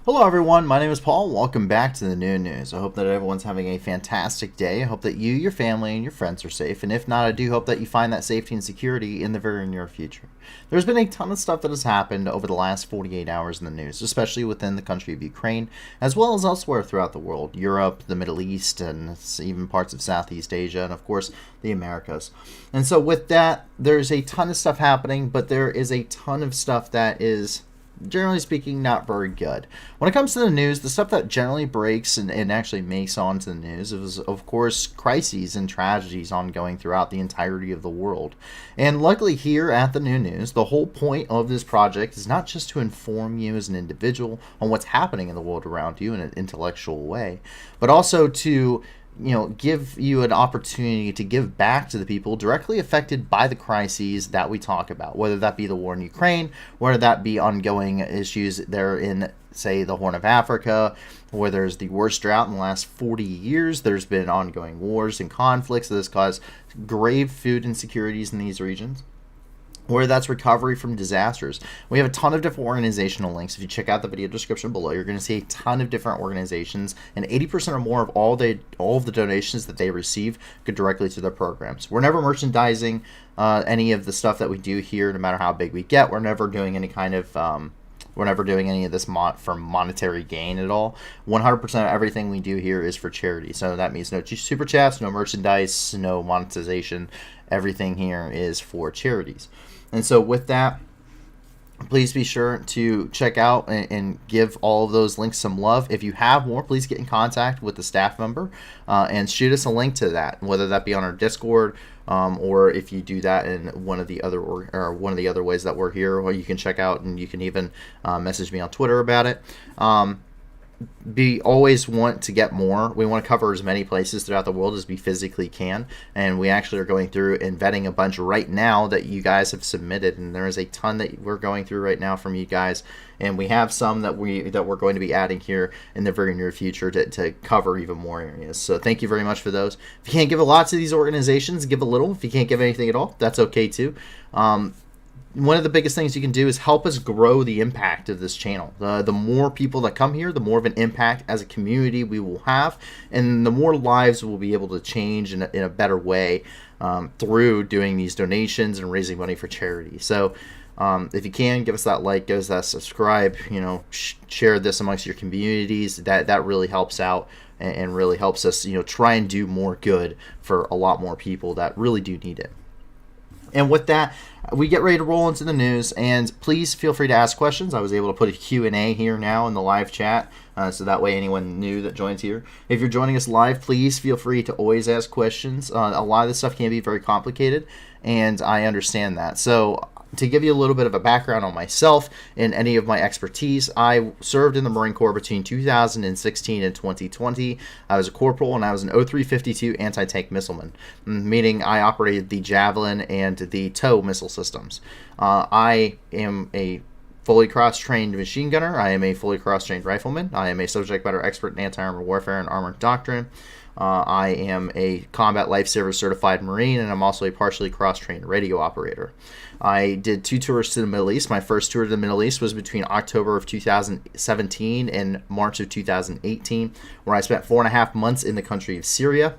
Hello everyone, my name is Paul. Welcome back to the New News. I hope that everyone's having a fantastic day. I hope that you, your family, and your friends are safe. And if not, I do hope that you find that safety and security in the very near future. There's been a ton of stuff that has happened over the last 48 hours in the news, especially within the country of Ukraine, as well as elsewhere throughout the world. Europe, the Middle East, and even parts of Southeast Asia, and of course, the Americas. And so with that, there's a ton of stuff happening, but there is a ton of stuff that is, generally speaking, not very good. When it comes to the news, the stuff that generally breaks and actually makes onto the news is, of course, crises and tragedies ongoing throughout the entirety of the world. And luckily here at the New News, the whole point of this project is not just to inform you as an individual on what's happening in the world around you in an intellectual way, but also to give you an opportunity to give back to the people directly affected by the crises that we talk about, whether that be the war in Ukraine, whether that be ongoing issues there in, say, the Horn of Africa, where there's the worst drought in the last 40 years. There's been ongoing wars and conflicts that has caused grave food insecurities in these regions, where that's recovery from disasters. We have a ton of different organizational links. If you check out the video description below, you're going to see a ton of different organizations, and 80% or more of all of the donations that they receive go directly to their programs. We're never merchandising any of the stuff that we do here, no matter how big we get. We're never doing any kind of we're never doing any of this for monetary gain at all. 100% of everything we do here is for charity. So that means no super chats, no merchandise, no monetization. Everything here is for charities. And so with that, please be sure to check out and give all of those links some love. If you have more, please get in contact with the staff member and shoot us a link to that, whether that be on our Discord or if you do that in one of the other ways that we're here, or you can check out and you can even message me on Twitter about it. We always want to get more. We want to cover as many places throughout the world as we physically can, and we actually are going through and vetting a bunch right now that you guys have submitted, and there is a ton that we're going through right now from you guys, and we have some that we're going to be adding here in the very near future to cover even more areas. So thank you very much for those. If you can't give a lot to these organizations, give a little. If you can't give anything at all, that's okay too. One of the biggest things you can do is help us grow the impact of this channel. The more people that come here, the more of an impact as a community we will have, and the more lives we'll be able to change in a better way through doing these donations and raising money for charity. So if you can, give us that like, give us that subscribe, share this amongst your communities. That really helps out and really helps us, try and do more good for a lot more people that really do need it. And with that, we get ready to roll into the news, and please feel free to ask questions. I was able to put a Q&A here now in the live chat, so that way anyone new that joins here. If you're joining us live, please feel free to always ask questions. A lot of this stuff can be very complicated, and I understand that. So to give you a little bit of a background on myself and any of my expertise, I served in the Marine Corps between 2016 and 2020. I was a corporal, and I was an O-352 anti-tank missileman, meaning I operated the Javelin and the TOW missile systems. I am a fully cross-trained machine gunner. I am a fully cross-trained rifleman. I am a subject matter expert in anti-armor warfare and armored doctrine. I am a combat lifesaver certified Marine, and I'm also a partially cross-trained radio operator. I did 2 tours to the Middle East. My first tour to the Middle East was between October of 2017 and March of 2018, where I spent 4.5 months in the country of Syria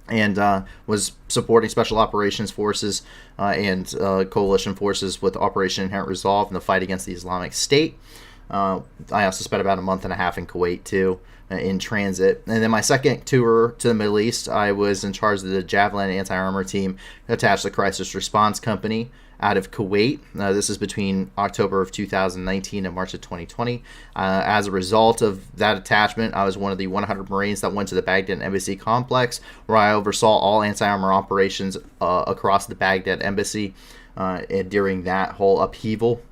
and was supporting Special Operations Forces and coalition forces with Operation Inherent Resolve in the fight against the Islamic State. I also spent about 1.5 months in Kuwait too, in transit. And then my second tour to the Middle East, I was in charge of the Javelin anti-armor team attached to the Crisis Response Company out of Kuwait. This is between October of 2019 and March of 2020. As a result of that attachment, I was one of the 100 Marines that went to the Baghdad Embassy complex, where I oversaw all anti-armor operations across the Baghdad Embassy during that whole upheaval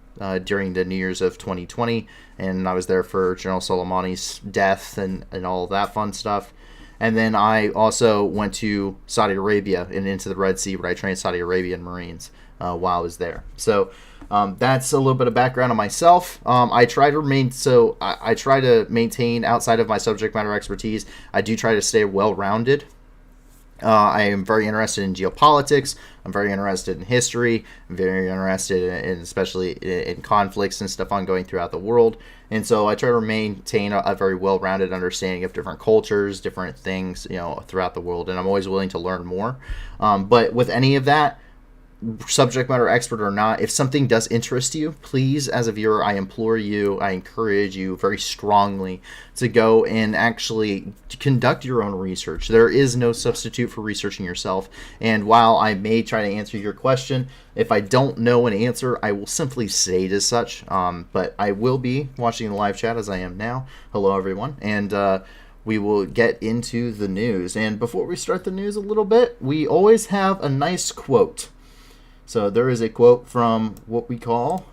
during the New Year's of 2020, and I was there for General Soleimani's death and all of that fun stuff. And then I also went to Saudi Arabia and into the Red Sea, where I trained Saudi Arabian Marines while I was there. So that's a little bit of background on myself. I try to maintain outside of my subject matter expertise. I do try to stay well-rounded. I am very interested in geopolitics, I'm very interested in history. I'm very interested in especially in conflicts and stuff ongoing throughout the world. And so I try to maintain a very well-rounded understanding of different cultures, different things, throughout the world. And I'm always willing to learn more. But with any of that, subject matter expert or not, if something does interest you, please, as a viewer, I implore you, I encourage you very strongly to go and actually conduct your own research. There is no substitute for researching yourself. And while I may try to answer your question, if I don't know an answer, I will simply state as such. But I will be watching the live chat as I am now. Hello, everyone. And we will get into the news. And before we start the news a little bit, we always have a nice quote. So there is a quote from what we call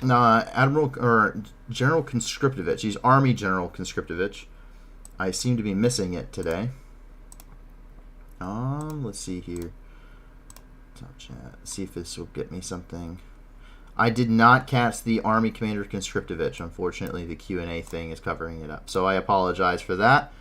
Admiral or General Conscriptovich. He's Army General Conscriptovich. I seem to be missing it today. Let's see here. Top chat. See if this will get me something. I did not catch the Army Commander Conscriptovich. Unfortunately, the Q&A thing is covering it up. So I apologize for that.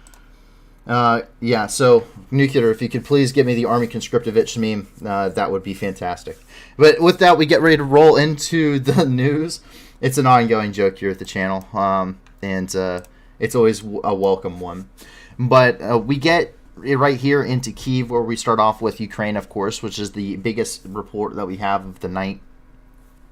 Yeah, so, Nuclear, if you could please give me the Army Conscriptovich meme, that would be fantastic. But with that, we get ready to roll into the news. It's an ongoing joke here at the channel, and it's always a welcome one. But we get right here into Kyiv, where we start off with Ukraine, of course, which is the biggest report that we have of the night.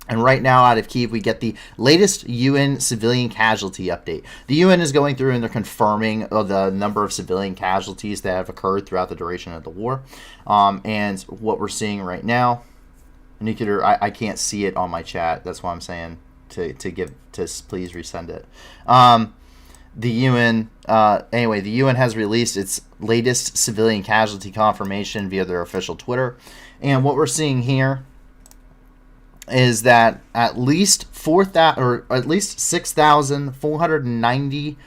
And right now out of Kyiv, we get the latest UN civilian casualty update. The UN is going through and they're confirming the number of civilian casualties that have occurred throughout the duration of the war. And what we're seeing right now, Nuclear, I can't see it on my chat. That's why I'm saying to please resend it. The UN, anyway, the UN has released its latest civilian casualty confirmation via their official Twitter. And what we're seeing here is that at least 6,490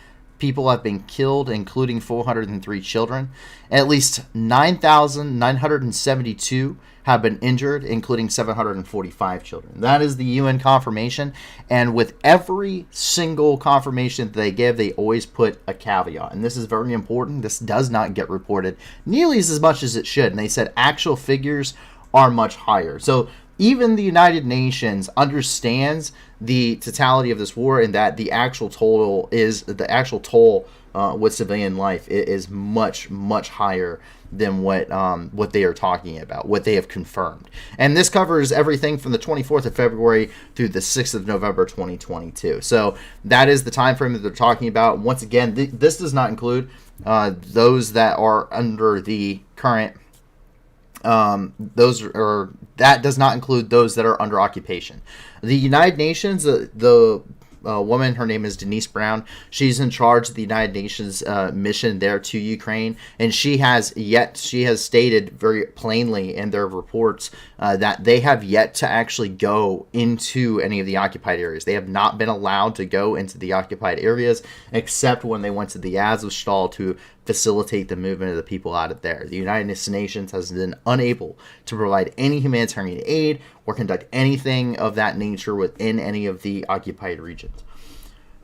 people have been killed, including 403 children. At least 9,972 have been injured, including 745 children. That is the UN confirmation, and with every single confirmation that they give, they always put a caveat, and this is very important. This does not get reported nearly as much as it should, and they said actual figures are much higher. So even the United Nations understands the totality of this war, and that the actual toll with civilian life is much, much higher than what they are talking about, what they have confirmed. And this covers everything from the 24th of February through the 6th of November 2022. So that is the time frame that they're talking about. Once again, this does not include those that are under the current that does not include those that are under occupation. The United Nations, the woman, her name is Denise Brown. She's in charge of the United Nations mission there to Ukraine, and she has stated very plainly in their reports that they have yet to actually go into any of the occupied areas. They have not been allowed to go into the occupied areas, except when they went to the Azovstal to facilitate the movement of the people out of there. The United Nations has been unable to provide any humanitarian aid or conduct anything of that nature within any of the occupied regions.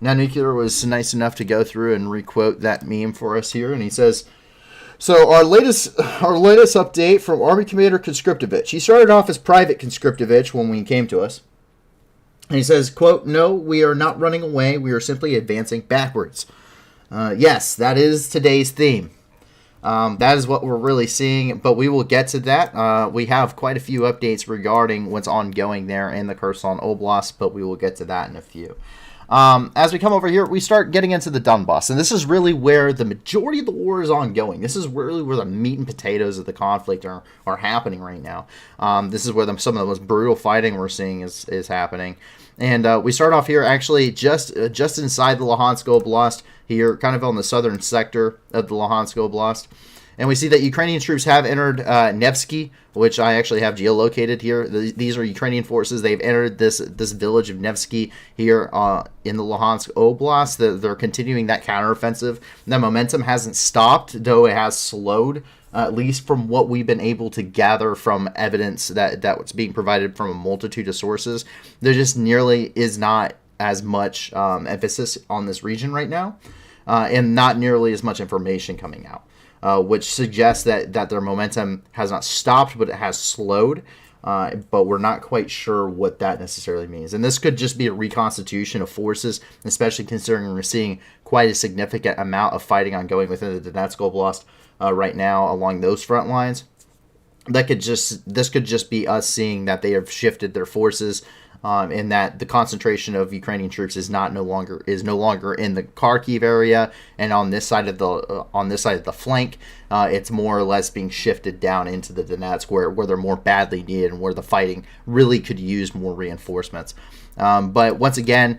Now, Nuclear was nice enough to go through and requote that meme for us here, and he says, so our latest update from Army Commander Conscriptovich. He started off as Private Conscriptovich when we came to us. And he says, quote, "No, we are not running away. We are simply advancing backwards." Yes, that is today's theme. That is what we're really seeing, but we will get to that. We have quite a few updates regarding what's ongoing there in the Kherson Oblast, but we will get to that in a few. As we come over here, we start getting into the Donbass, and this is really where the majority of the war is ongoing. This is really where the meat and potatoes of the conflict are happening right now. This is where some of the most brutal fighting we're seeing is happening. And we start off here actually just inside the Luhansk Oblast here, kind of on the southern sector of the Luhansk Oblast. And we see that Ukrainian troops have entered Nevsky, which I actually have geolocated here. These are Ukrainian forces. They've entered this village of Nevsky here in the Luhansk Oblast. They're continuing that counteroffensive. The momentum hasn't stopped, though it has slowed, at least from what we've been able to gather from evidence that's being provided from a multitude of sources. There just nearly is not as much emphasis on this region right now, and not nearly as much information coming out. which suggests that their momentum has not stopped, but it has slowed. But we're not quite sure what that necessarily means. And this could just be a reconstitution of forces, especially considering we're seeing quite a significant amount of fighting ongoing within the Donetsk Oblast right now along those front lines. This could just be us seeing that they have shifted their forces, and that the concentration of Ukrainian troops is no longer in the Kharkiv area, and on this side of the flank, it's more or less being shifted down into the Donetsk, where they're more badly needed and where the fighting really could use more reinforcements. But once again,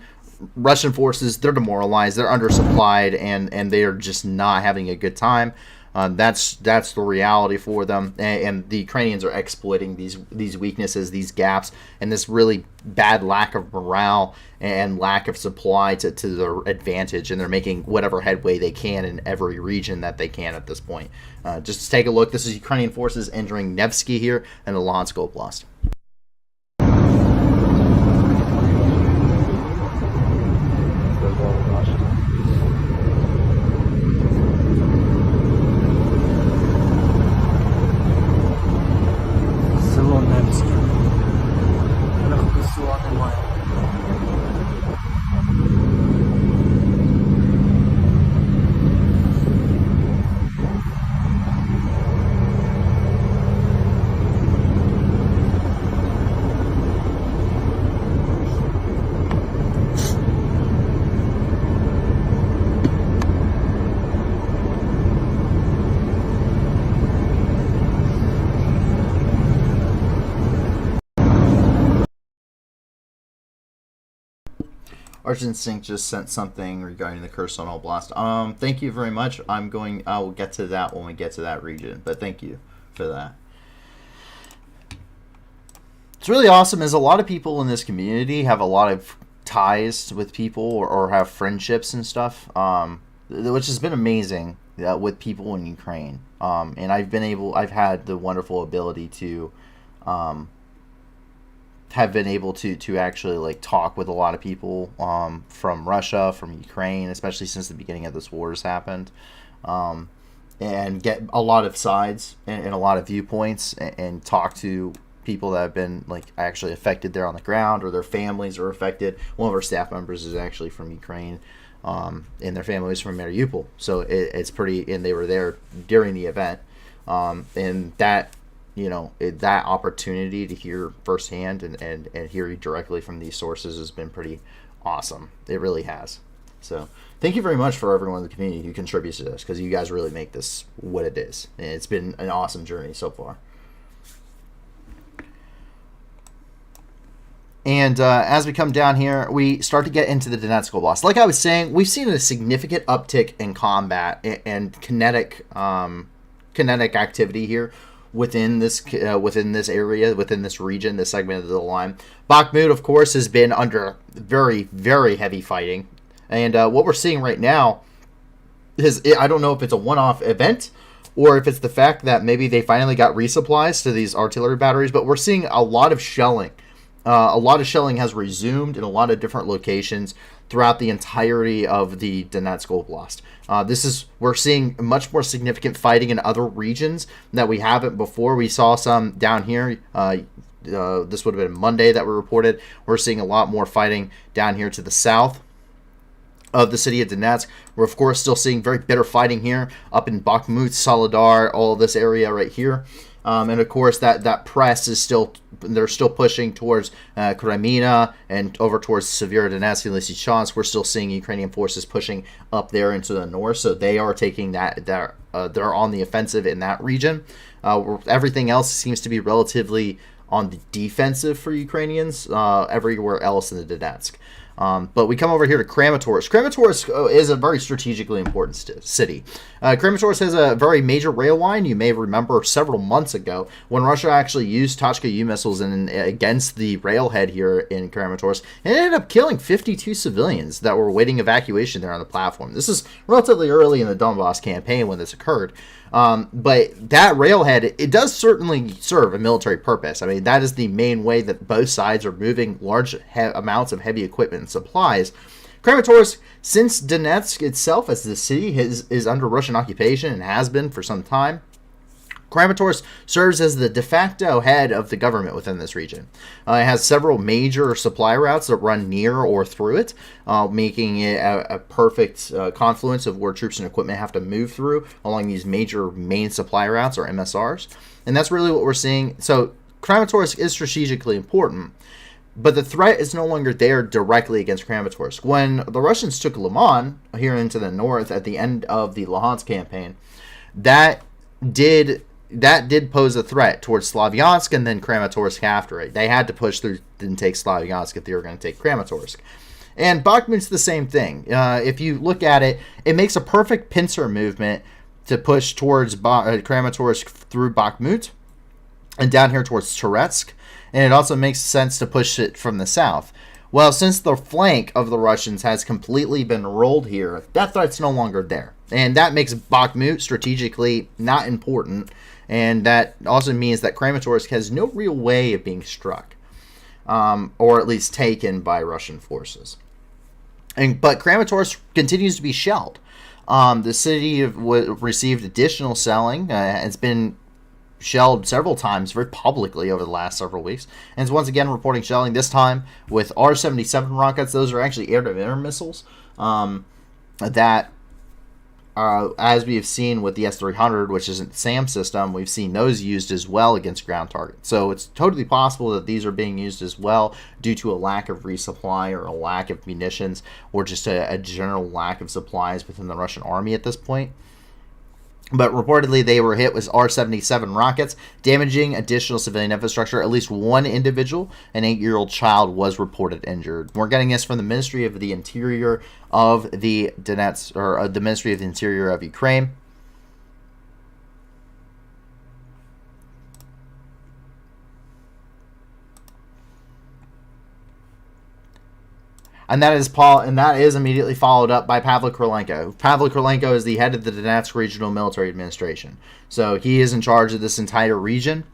Russian forces, they're demoralized, they're undersupplied, and they are just not having a good time. That's the reality for them, and the Ukrainians are exploiting these weaknesses, these gaps, and this really bad lack of morale and lack of supply to their advantage, and they're making whatever headway they can in every region that they can at this point. Just to take a look, this is Ukrainian forces entering Nevsky here and the Luhansk Oblast. Arch Instinct just sent something regarding the Kherson Oblast. Thank you very much. I will get to that when we get to that region, but thank you for that. It's really awesome as a lot of people in this community have a lot of ties with people or have friendships and stuff, which has been amazing with people in Ukraine. And I've had the wonderful ability to have been able to actually like talk with a lot of people from Russia, from Ukraine, especially since the beginning of this war has happened, and get a lot of sides and a lot of viewpoints, and talk to people that have been like actually affected there on the ground, or their families are affected. One of our staff members is actually from Ukraine, and their family was from Mariupol, so it's pretty, and they were there during the event, and that, you know, that opportunity to hear firsthand and hear directly from these sources has been pretty awesome. It really has. So thank you very much for everyone in the community who contributes to this, because you guys really make this what it is. And it's been an awesome journey so far. And as we come down here, we start to get into the Donetsk Oblast. Like I was saying, we've seen a significant uptick in combat and kinetic activity here within this area, within this region, this segment of the line. Bakhmut, of course, has been under very, very heavy fighting. And what we're seeing right now is, I don't know if it's a one-off event or if it's the fact that maybe they finally got resupplies to these artillery batteries, but we're seeing a lot of shelling. A lot of shelling has resumed in a lot of different locations throughout the entirety of the Donetsk Oblast. We're seeing much more significant fighting in other regions that we haven't before. We saw some down here. This would have been Monday that we reported. We're seeing a lot more fighting down here to the south of the city of Donetsk. We're, of course, still seeing very bitter fighting here up in Bakhmut, Soledar, all this area right here. And of course, that press is they're still pushing towards Kreminna and over towards Severodonetsk and Lysychansk. We're still seeing Ukrainian forces pushing up there into the north, so they are taking they're on the offensive in that region. Everything else seems to be relatively on the defensive for Ukrainians everywhere else in the Donetsk. But we come over here to Kramatorsk. Kramatorsk is a very strategically important city. Kramatorsk has a very major rail line. You may remember several months ago when Russia actually used Tochka-U missiles against the railhead here in Kramatorsk, and it ended up killing 52 civilians that were awaiting evacuation there on the platform. This is relatively early in the Donbass campaign when this occurred. But that railhead, it does certainly serve a military purpose. I mean, that is the main way that both sides are moving large amounts of heavy equipment and supplies. Kramatorsk, since Donetsk itself as the city is under Russian occupation and has been for some time, Kramatorsk serves as the de facto head of the government within this region. It has several major supply routes that run near or through it, making it a perfect confluence of where troops and equipment have to move through along these major main supply routes, or MSRs. And that's really what we're seeing. So Kramatorsk is strategically important, but the threat is no longer there directly against Kramatorsk. When the Russians took Liman here into the north at the end of the Luhansk campaign, that did pose a threat towards Slavyansk and then Kramatorsk after it. They had to push through and take Slavyansk if they were going to take Kramatorsk. And Bakhmut's the same thing. If you look at it, it makes a perfect pincer movement to push towards Kramatorsk through Bakhmut and down here towards Toretsk. And it also makes sense to push it from the south. Well, since the flank of the Russians has completely been rolled here, that threat's no longer there. And that makes Bakhmut strategically not important. And that also means that Kramatorsk has no real way of being struck, or at least taken by Russian forces. But Kramatorsk continues to be shelled. The city received additional shelling. It's been shelled several times very publicly over the last several weeks, and it's once again reporting shelling, this time with R-77 rockets. Those are actually air-to-air missiles that, as we have seen with the S-300, which isn't the SAM system, we've seen those used as well against ground targets. So it's totally possible that these are being used as well due to a lack of resupply or a lack of munitions or just a general lack of supplies within the Russian army at this point. But reportedly, they were hit with R-77 rockets, damaging additional civilian infrastructure. At least one individual, an 8-year-old child, was reported injured. We're getting this from the Ministry of the Interior of the Donetsk, or the Ministry of the Interior of Ukraine. And that is immediately followed up by Pavlo Korolenko. Pavlo Korolenko is the head of the Donetsk Regional Military Administration. So he is in charge of this entire region,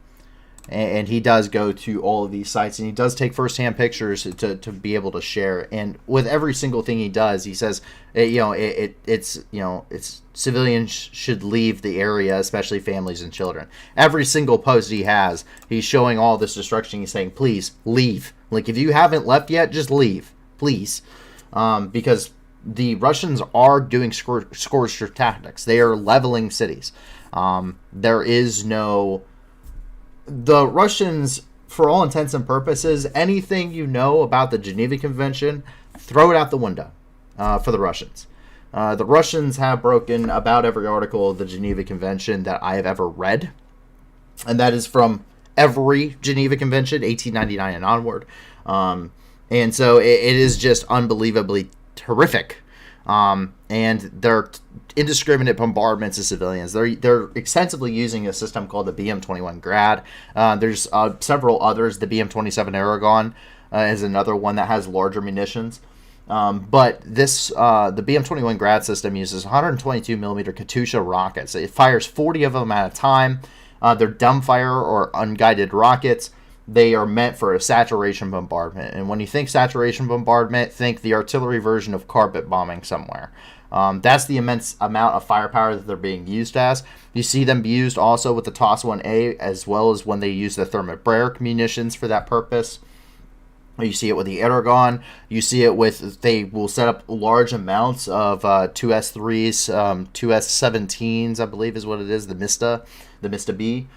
and he does go to all of these sites, and he does take firsthand pictures to be able to share. And with every single thing he does, he says, it's civilians should leave the area, especially families and children. Every single post he has, he's showing all this destruction. He's saying, please leave. Like, if you haven't left yet, just leave. Please, because the Russians are doing scorched tactics. They are leveling cities. The Russians, for all intents and purposes, anything you know about the Geneva Convention, throw it out the window for the Russians. The Russians have broken about every article of the Geneva Convention that I have ever read, and that is from every Geneva Convention, 1899 and onward. And so it is just unbelievably horrific. And they're indiscriminate bombardments of civilians. They're extensively using a system called the BM-21 Grad. There's several others. The BM-27 Aragon is another one that has larger munitions. But the BM-21 Grad system uses 122 millimeter Katyusha rockets. It fires 40 of them at a time. They're dumbfire or unguided rockets. They are meant for a saturation bombardment. And when you think saturation bombardment, think the artillery version of carpet bombing somewhere. That's the immense amount of firepower that they're being used as. You see them used also with the TOS-1A, as well as when they use the Thermobaric munitions for that purpose. You see it with the Aragon. You see it with, they will set up large amounts of 2S3s, 2S17s, I believe is what it is, the Mista B.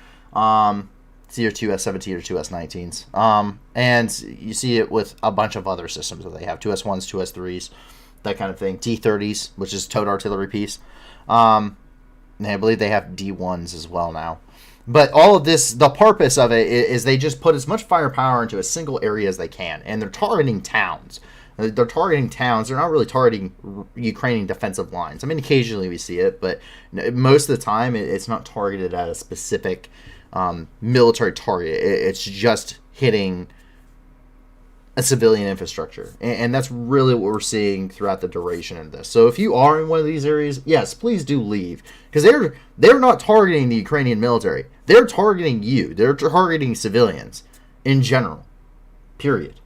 It's either 2S17 or 2S19s. And you see it with a bunch of other systems that they have, 2S1s, 2S3s, that kind of thing. T-30s, which is towed artillery piece. And I believe they have D1s as well now. But all of this, the purpose of it is they just put as much firepower into a single area as they can. And they're targeting towns. They're targeting towns. They're not really targeting Ukrainian defensive lines. I mean, occasionally we see it, but most of the time it's not targeted at a specific military target. It's just hitting a civilian infrastructure, and that's really what we're seeing throughout the duration of this. So if you are in one of these areas, yes, please do leave, because they're not targeting the Ukrainian military. They're targeting you. They're targeting civilians in general, period.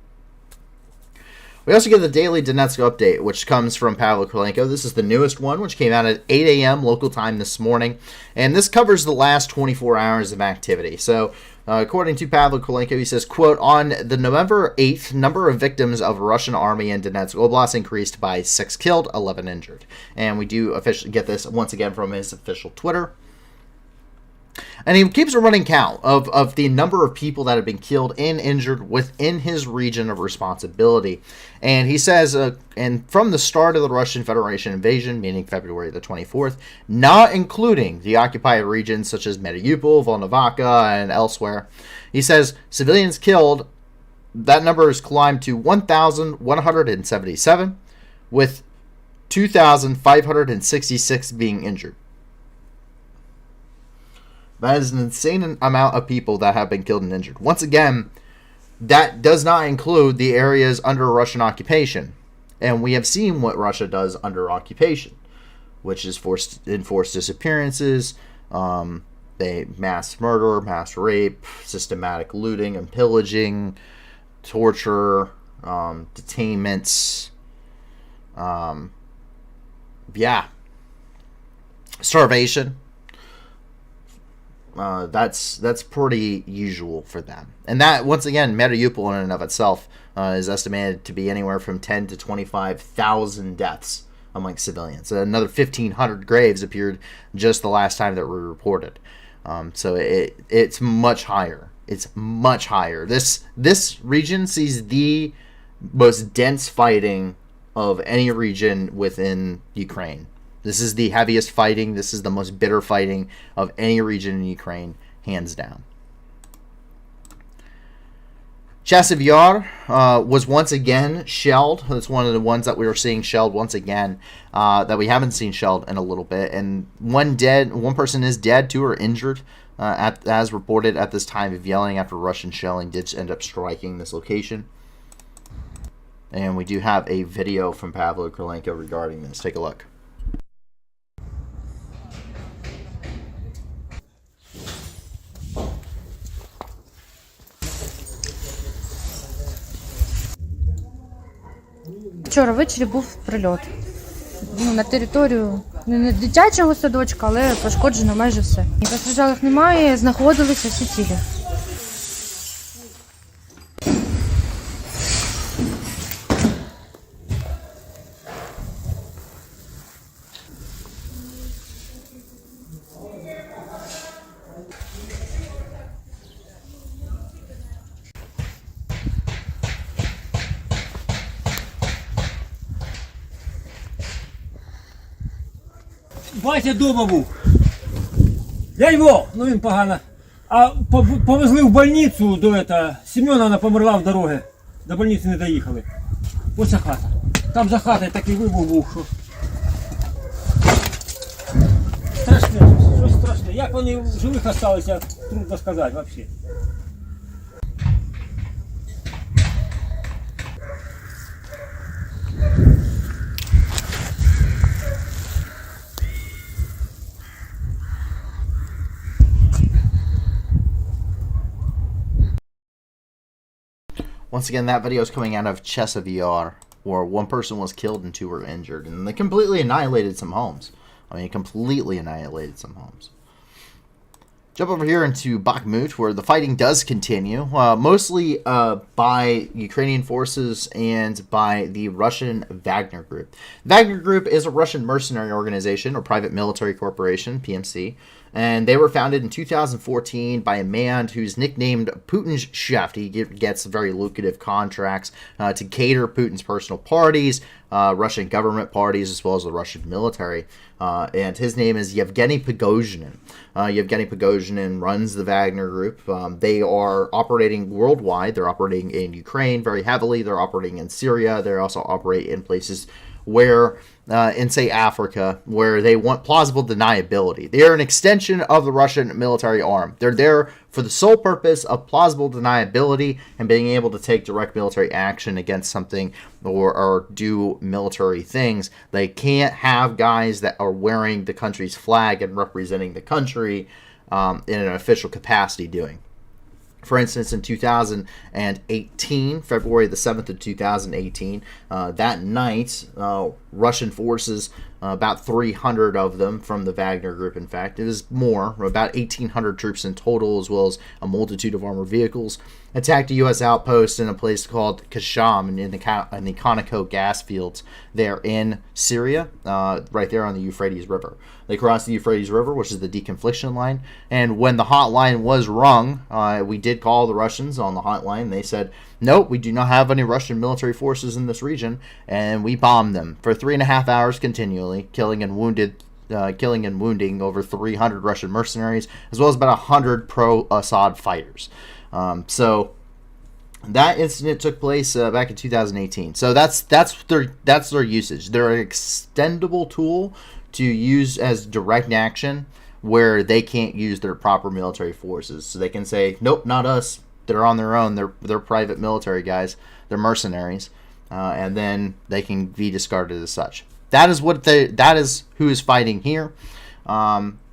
We also get the daily Donetsk update, which comes from Pavel Krylenko. This is the newest one, which came out at 8 a.m. local time this morning. And this covers the last 24 hours of activity. So, according to Pavel Krylenko, he says, quote, on the November 8th, number of victims of Russian army in Donetsk Oblast increased by 6 killed, 11 injured. And we do officially get this once again from his official Twitter. And he keeps a running count of the number of people that have been killed and injured within his region of responsibility. And he says, and from the start of the Russian Federation invasion, meaning February the 24th, not including the occupied regions such as Mariupol, Volnovakha, and elsewhere, he says civilians killed, that number has climbed to 1,177, with 2,566 being injured. That is an insane amount of people that have been killed and injured. Once again, that does not include the areas under Russian occupation. And we have seen what Russia does under occupation, which is enforced disappearances, mass murder, mass rape, systematic looting and pillaging, torture, detainments, starvation. That's pretty usual for them. And that, once again, Mariupol in and of itself is estimated to be anywhere from 10 to 25,000 deaths among civilians. Another 1,500 graves appeared just the last time that were reported. So it's much higher. It's much higher. This region sees the most dense fighting of any region within Ukraine. This is the heaviest fighting. This is the most bitter fighting of any region in Ukraine, hands down. Chasiv Yar was once again shelled. That's one of the ones that we were seeing shelled once again that we haven't seen shelled in a little bit. And one person is dead, 2 are injured, as reported at this time of yelling after Russian shelling did end up striking this location. And we do have a video from Pavel Krylenko regarding this. Take a look. Вчора ввечері був прильот. На територію не дитячого садочка, але пошкоджено майже все. Постраждалих немає, знаходилися всі цілі. Батя дома був. Я його, ну він погано. А повезли в больницю до этого. Семена, вона померла в дорогі. До больниці не доїхали. Ось хата. Там за хатою такий вибух був, що... Страшне, щось страшне. Як вони в живих залишилися, трудно сказати взагалі. Once again, that video is coming out of Chasiv Yar, where 1 person was killed and 2 were injured. And they completely annihilated some homes. I mean, completely annihilated some homes. Jump over here into Bakhmut, where the fighting does continue, mostly by Ukrainian forces and by the Russian Wagner Group. Wagner Group is a Russian mercenary organization, or private military corporation, PMC, and they were founded in 2014 by a man who's nicknamed Putin's Chef. He gets very lucrative contracts to cater Putin's personal parties, Russian government parties, as well as the Russian military. And his name is Yevgeny Prigozhin. Yevgeny Prigozhin runs the Wagner Group. They are operating worldwide. They're operating in Ukraine very heavily. They're operating in Syria. They also operate in places where, in say Africa, where they want plausible deniability. They are an extension of the Russian military arm. They're there for the sole purpose of plausible deniability and being able to take direct military action against something or do military things. They can't have guys that are wearing the country's flag and representing the country in an official capacity doing. For instance, in 2018, February the 7th of 2018, that night, Russian forces, about 300 of them from the Wagner Group, in fact, it was more, about 1,800 troops in total, as well as a multitude of armored vehicles, attacked a U.S. outpost in a place called Kherson in the Conoco gas fields there in Syria, right there on the Euphrates River. They crossed the Euphrates River, which is the deconfliction line, and when the hotline was rung, we did call the Russians on the hotline. They said, nope, we do not have any Russian military forces in this region, and we bombed them for 3.5 hours continually, killing and wounding over 300 Russian mercenaries, as well as about 100 pro-Assad fighters. So that incident took place back in 2018. So that's their usage. They're an extendable tool to use as direct action where they can't use their proper military forces. So they can say, nope, not us. They're on their own. They're private military guys. They're mercenaries, and then they can be discarded as such. That is who is fighting here.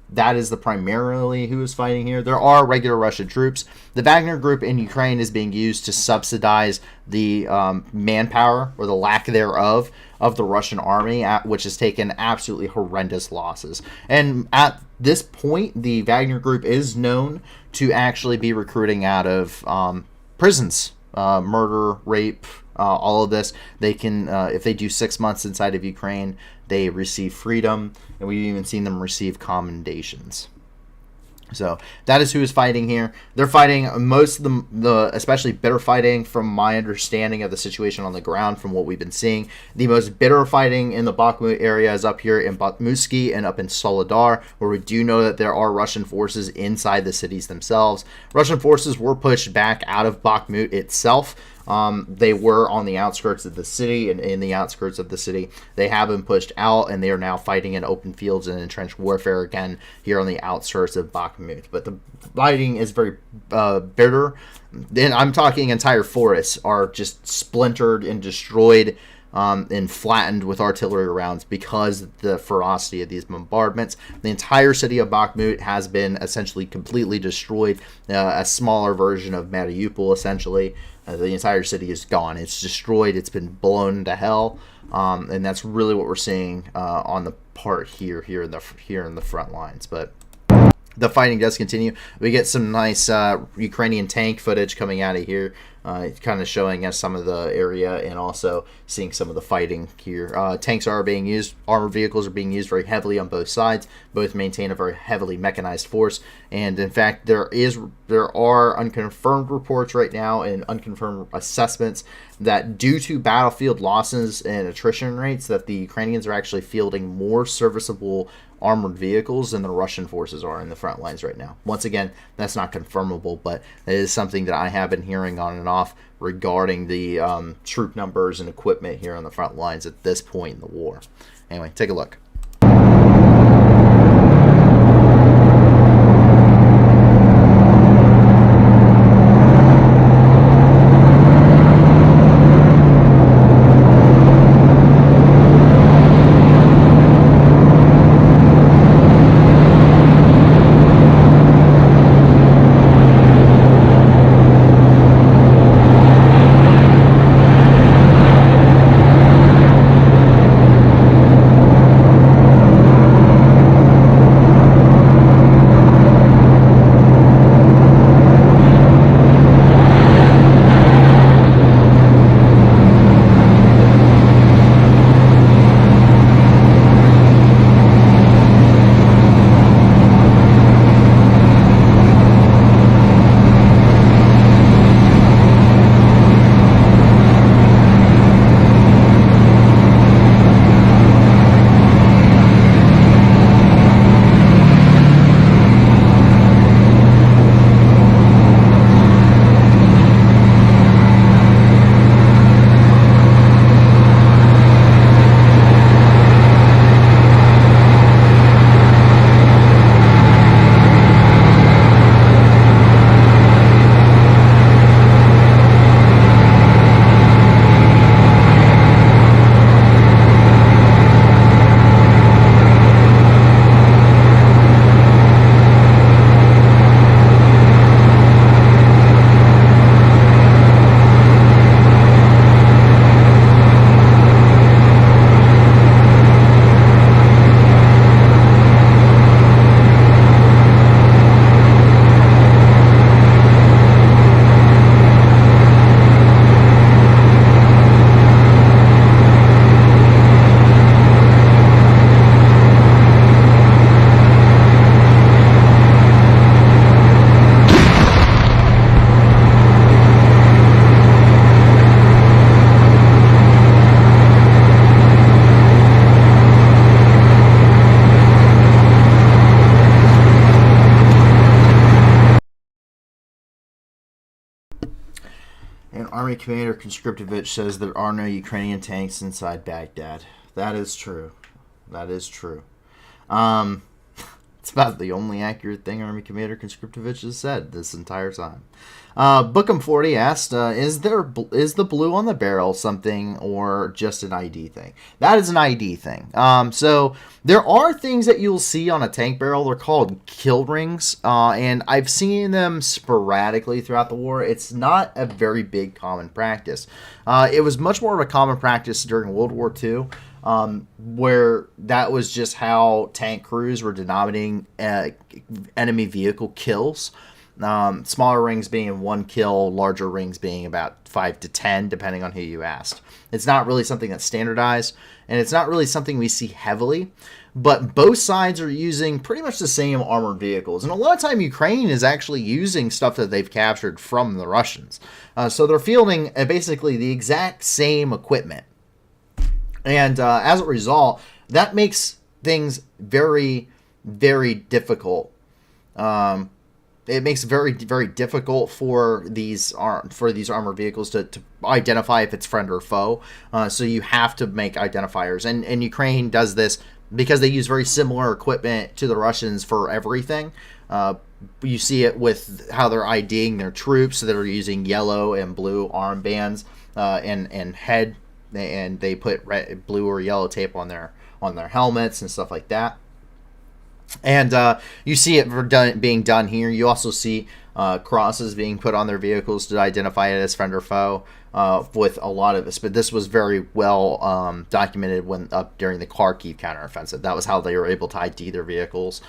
That is primarily who is fighting here. There are regular Russian troops. The Wagner Group in Ukraine is being used to subsidize the manpower, or the lack thereof, of the Russian army, which has taken absolutely horrendous losses. And at this point, the Wagner Group is known to actually be recruiting out of prisons, murder, rape, all of this. They can, if they do 6 months inside of Ukraine, they receive freedom, and we've even seen them receive commendations. So that is who is fighting here. They're fighting most of the especially bitter fighting, from my understanding of the situation on the ground, from what we've been seeing. The most bitter fighting in the Bakhmut area is up here in Bakhmutsky and up in Soledar, where we do know that there are Russian forces inside the cities themselves. Russian forces were pushed back out of Bakhmut itself. They were on the outskirts of the city, and in the outskirts of the city, they have been pushed out, and they are now fighting in open fields and in trench warfare again here on the outskirts of Bakhmut. But the fighting is very bitter. Then I'm talking entire forests are just splintered and destroyed and flattened with artillery rounds because of the ferocity of these bombardments. The entire city of Bakhmut has been essentially completely destroyed, a smaller version of Mariupol, essentially. The entire city is gone. It's destroyed. It's been blown to hell, and that's really what we're seeing on the part here in the front lines. But the fighting does continue. We get some nice Ukrainian tank footage coming out of here, kind of showing us some of the area, and also seeing some of the fighting here. Tanks are being used. Armored vehicles are being used very heavily on both sides. Both maintain a very heavily mechanized force. And in fact, there are unconfirmed reports right now and unconfirmed assessments that due to battlefield losses and attrition rates, that the Ukrainians are actually fielding more serviceable armored vehicles than the Russian forces are in the front lines right now. Once again, that's not confirmable, but it is something that I have been hearing on and off regarding the troop numbers and equipment here on the front lines at this point in the war. Anyway, take a look. Army Commander Conscriptovich says there are no Ukrainian tanks inside Baghdad. That is true. That is true. It's about the only accurate thing Army Commander Conscriptovich has said this entire time. Bookham40 asked, is the blue on the barrel something or just an ID thing? That is an ID thing. So there are things that you'll see on a tank barrel. They're called kill rings, and I've seen them sporadically throughout the war. It's not a very big common practice. It was much more of a common practice during World War II. Where that was just how tank crews were denominating enemy vehicle kills. Smaller rings being 1 kill, larger rings being about 5 to 10, depending on who you asked. It's not really something that's standardized, and it's not really something we see heavily, but both sides are using pretty much the same armored vehicles. And a lot of time, Ukraine is actually using stuff that they've captured from the Russians. So they're fielding basically the exact same equipment. And as a result, that makes things very, very difficult. It makes it very, very difficult for these armored vehicles to identify if it's friend or foe. So you have to make identifiers, and Ukraine does this because they use very similar equipment to the Russians for everything. You see it with how they're IDing their troops. So they're using yellow and blue armbands and head. And they put red, blue, or yellow tape on their helmets and stuff like that. And you see it being done here. You also see crosses being put on their vehicles to identify it as friend or foe. With a lot of this, but this was very well documented when during the Kharkiv counteroffensive. That was how they were able to ID their vehicles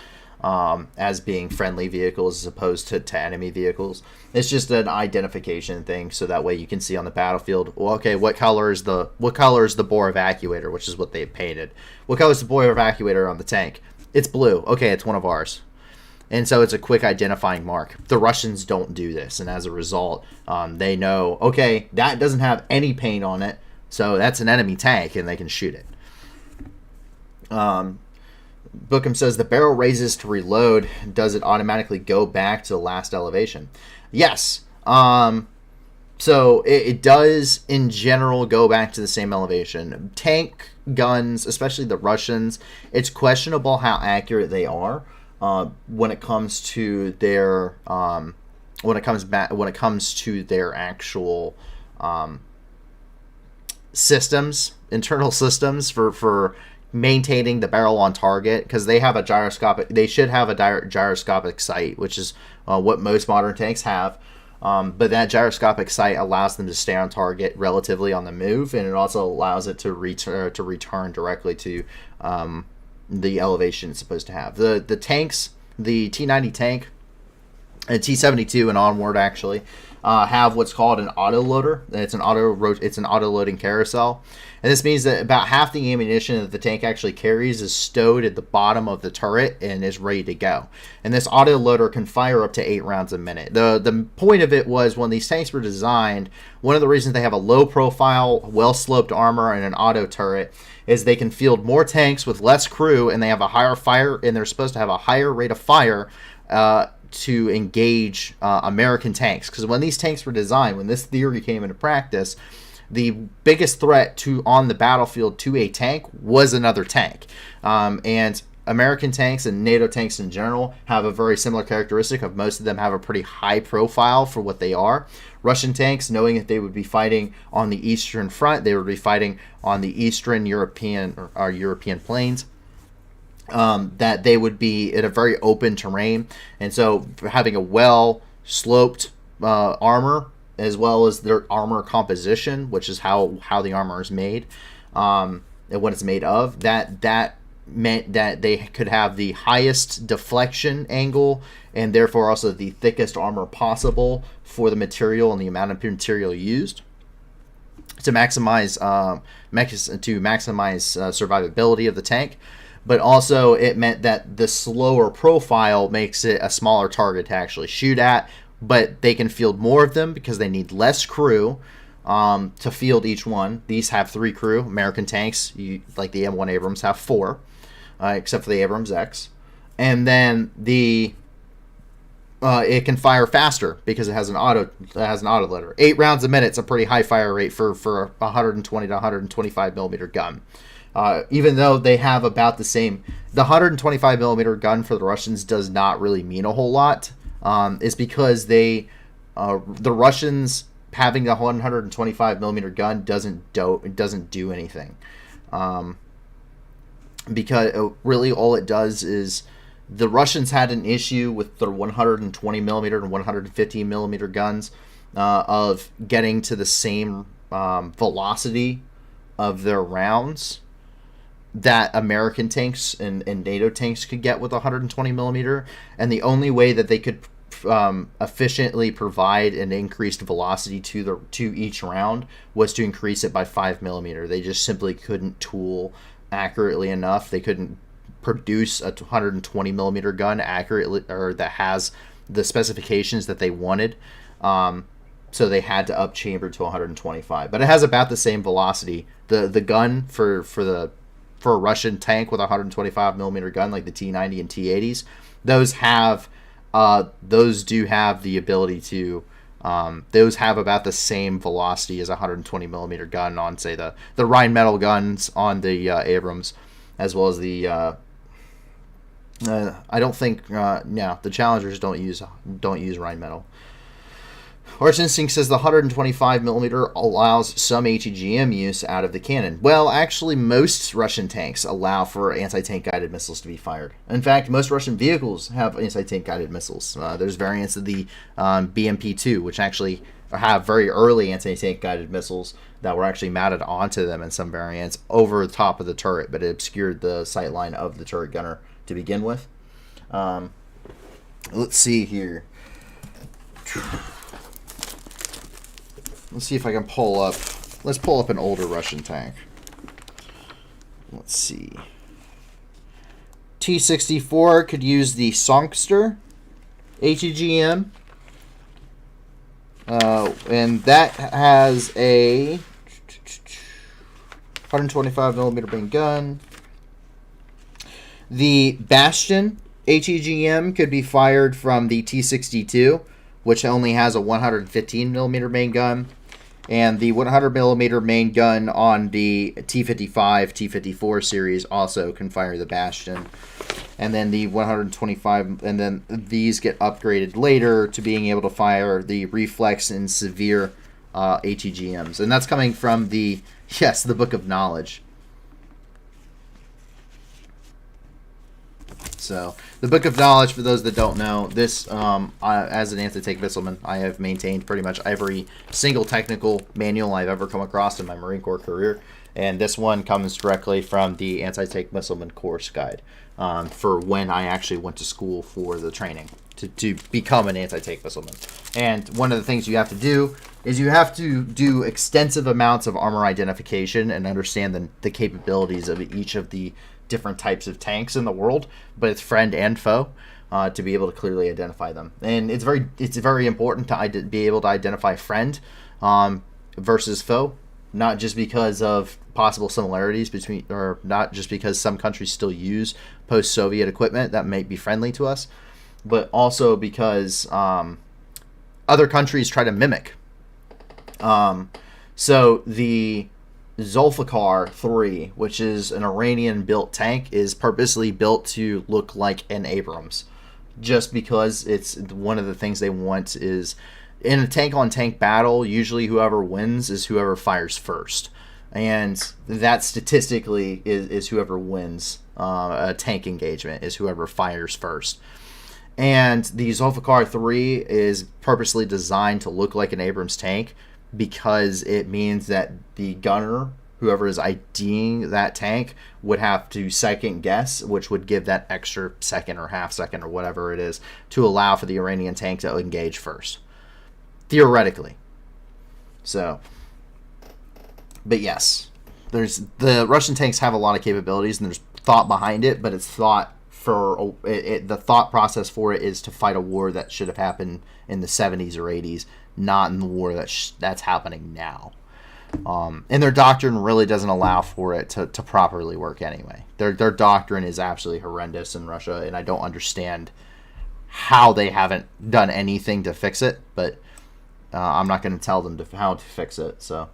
as being friendly vehicles as opposed to enemy vehicles. It's just an identification thing, so that way you can see on the battlefield, well, okay, what color is the bore evacuator, which is what they painted. What color is the bore evacuator on the tank? It's blue. Okay, it's one of ours. And so it's a quick identifying mark. The Russians don't do this, and as a result, they know, okay, that doesn't have any paint on it, so that's an enemy tank, and they can shoot it. Bookham says the barrel raises to reload. Does it automatically go back to the last elevation? Yes. So it does, in general, go back to the same elevation. Tank guns, especially the Russians, it's questionable how accurate they are when it comes to their actual systems, internal systems for maintaining the barrel on target, because they have a gyroscopic. They should have a gyroscopic sight, which is what most modern tanks have. But that gyroscopic sight allows them to stay on target relatively on the move, and it also allows it to return directly to the elevation it's supposed to have. The tanks, the T-90 tank and T-72 and onward actually have what's called an auto loader. It's an auto loading carousel. And this means that about half the ammunition that the tank actually carries is stowed at the bottom of the turret and is ready to go. And this auto loader can fire up to 8 rounds a minute. The point of it was, when these tanks were designed, one of the reasons they have a low profile, well-sloped armor and an auto turret is they can field more tanks with less crew, and they have a higher fire, and they're supposed to have a higher rate of fire to engage American tanks. Because when these tanks were designed, when this theory came into practice, the biggest threat on the battlefield to a tank was another tank. And American tanks and NATO tanks in general have a very similar characteristic of most of them have a pretty high profile for what they are. Russian tanks, knowing that they would be fighting on the Eastern Front, they would be fighting on the Eastern European or European plains, that they would be in a very open terrain. And so having a well-sloped armor, as well as their armor composition, which is how the armor is made, and what it's made of, that meant that they could have the highest deflection angle and therefore also the thickest armor possible for the material and the amount of material used to maximize survivability of the tank. But also it meant that the slower profile makes it a smaller target to actually shoot at, but they can field more of them because they need less crew to field each one. These have 3 crew. American tanks, like the M1 Abrams, have 4, except for the Abrams X. And then the it can fire faster because it has an autoloader. 8 rounds a minute is a pretty high fire rate for a 120 to 125 millimeter gun. Even though they have about the same, the 125 millimeter gun for the Russians does not really mean a whole lot. It's because the Russians having the 125 millimeter gun doesn't do anything. Because really all it does is, the Russians had an issue with the 120 millimeter and 150 millimeter guns of getting to the same velocity of their rounds that American tanks and NATO tanks could get with 120 millimeter, and the only way that they could efficiently provide an increased velocity to each round was to increase it by 5 millimeter. They just simply couldn't tool accurately enough. They couldn't produce a 120 millimeter gun accurately, or that has the specifications that they wanted. So they had to up chamber to 125, but it has about the same velocity. The gun for a Russian tank with a 125 millimeter gun, like the T90 and T80s, those do have the ability to, those have about the same velocity as a 120 millimeter gun on, say, the Rheinmetall guns on the Abrams, as well as the I don't think the Challengers don't use Rheinmetall. Arch Instinct says the 125 millimeter allows some ATGM use out of the cannon. Well, actually, most Russian tanks allow for anti-tank guided missiles to be fired. In fact, most Russian vehicles have anti-tank guided missiles. There's variants of the BMP-2, which actually have very early anti-tank guided missiles that were actually mounted onto them in some variants over the top of the turret, but it obscured the sightline of the turret gunner to begin with. Let's see here. Let's see if I can pull up. Let's pull up an older Russian tank. Let's see. T-64 could use the Songster ATGM. And that has a 125 millimeter main gun. The Bastion ATGM could be fired from the T-62, which only has a 115 millimeter main gun. And the 100 millimeter main gun on the T-55, T-54 series also can fire the Bastion. And then the 125, and then these get upgraded later to being able to fire the Reflex and Severe ATGMs. And that's coming from the Book of Knowledge. So, the Book of Knowledge, for those that don't know, this, as an anti-tank missileman, I have maintained pretty much every single technical manual I've ever come across in my Marine Corps career. And this one comes directly from the Anti-Tank Missileman Course Guide for when I actually went to school for the training to become an anti-tank missileman. And one of the things you have to do is you have to do extensive amounts of armor identification and understand the capabilities of each of the different types of tanks in the world, but it's friend and foe, to be able to clearly identify them. And it's very important to be able to identify friend versus foe, not just because of possible similarities between, or not just because some countries still use post-Soviet equipment that might be friendly to us, but also because other countries try to mimic. So the Zulfikar 3, which is an Iranian-built tank, is purposely built to look like an Abrams, just because it's one of the things they want is, in a tank-on-tank battle, usually whoever wins is whoever fires first. And that statistically is whoever wins a tank engagement, is whoever fires first. And the Zulfikar 3 is purposely designed to look like an Abrams tank, because it means that the gunner, whoever is IDing that tank, would have to second guess, which would give that extra second or half second or whatever it is to allow for the Iranian tank to engage first, theoretically. So, but yes, the Russian tanks have a lot of capabilities, and there's thought behind it, but it's thought for the thought process for it is to fight a war that should have happened in the 70s or 80s, not in the war that's happening now. And their doctrine really doesn't allow for it to properly work anyway. Their doctrine is absolutely horrendous in Russia, and I don't understand how they haven't done anything to fix it, but I'm not going to tell them how to fix it. So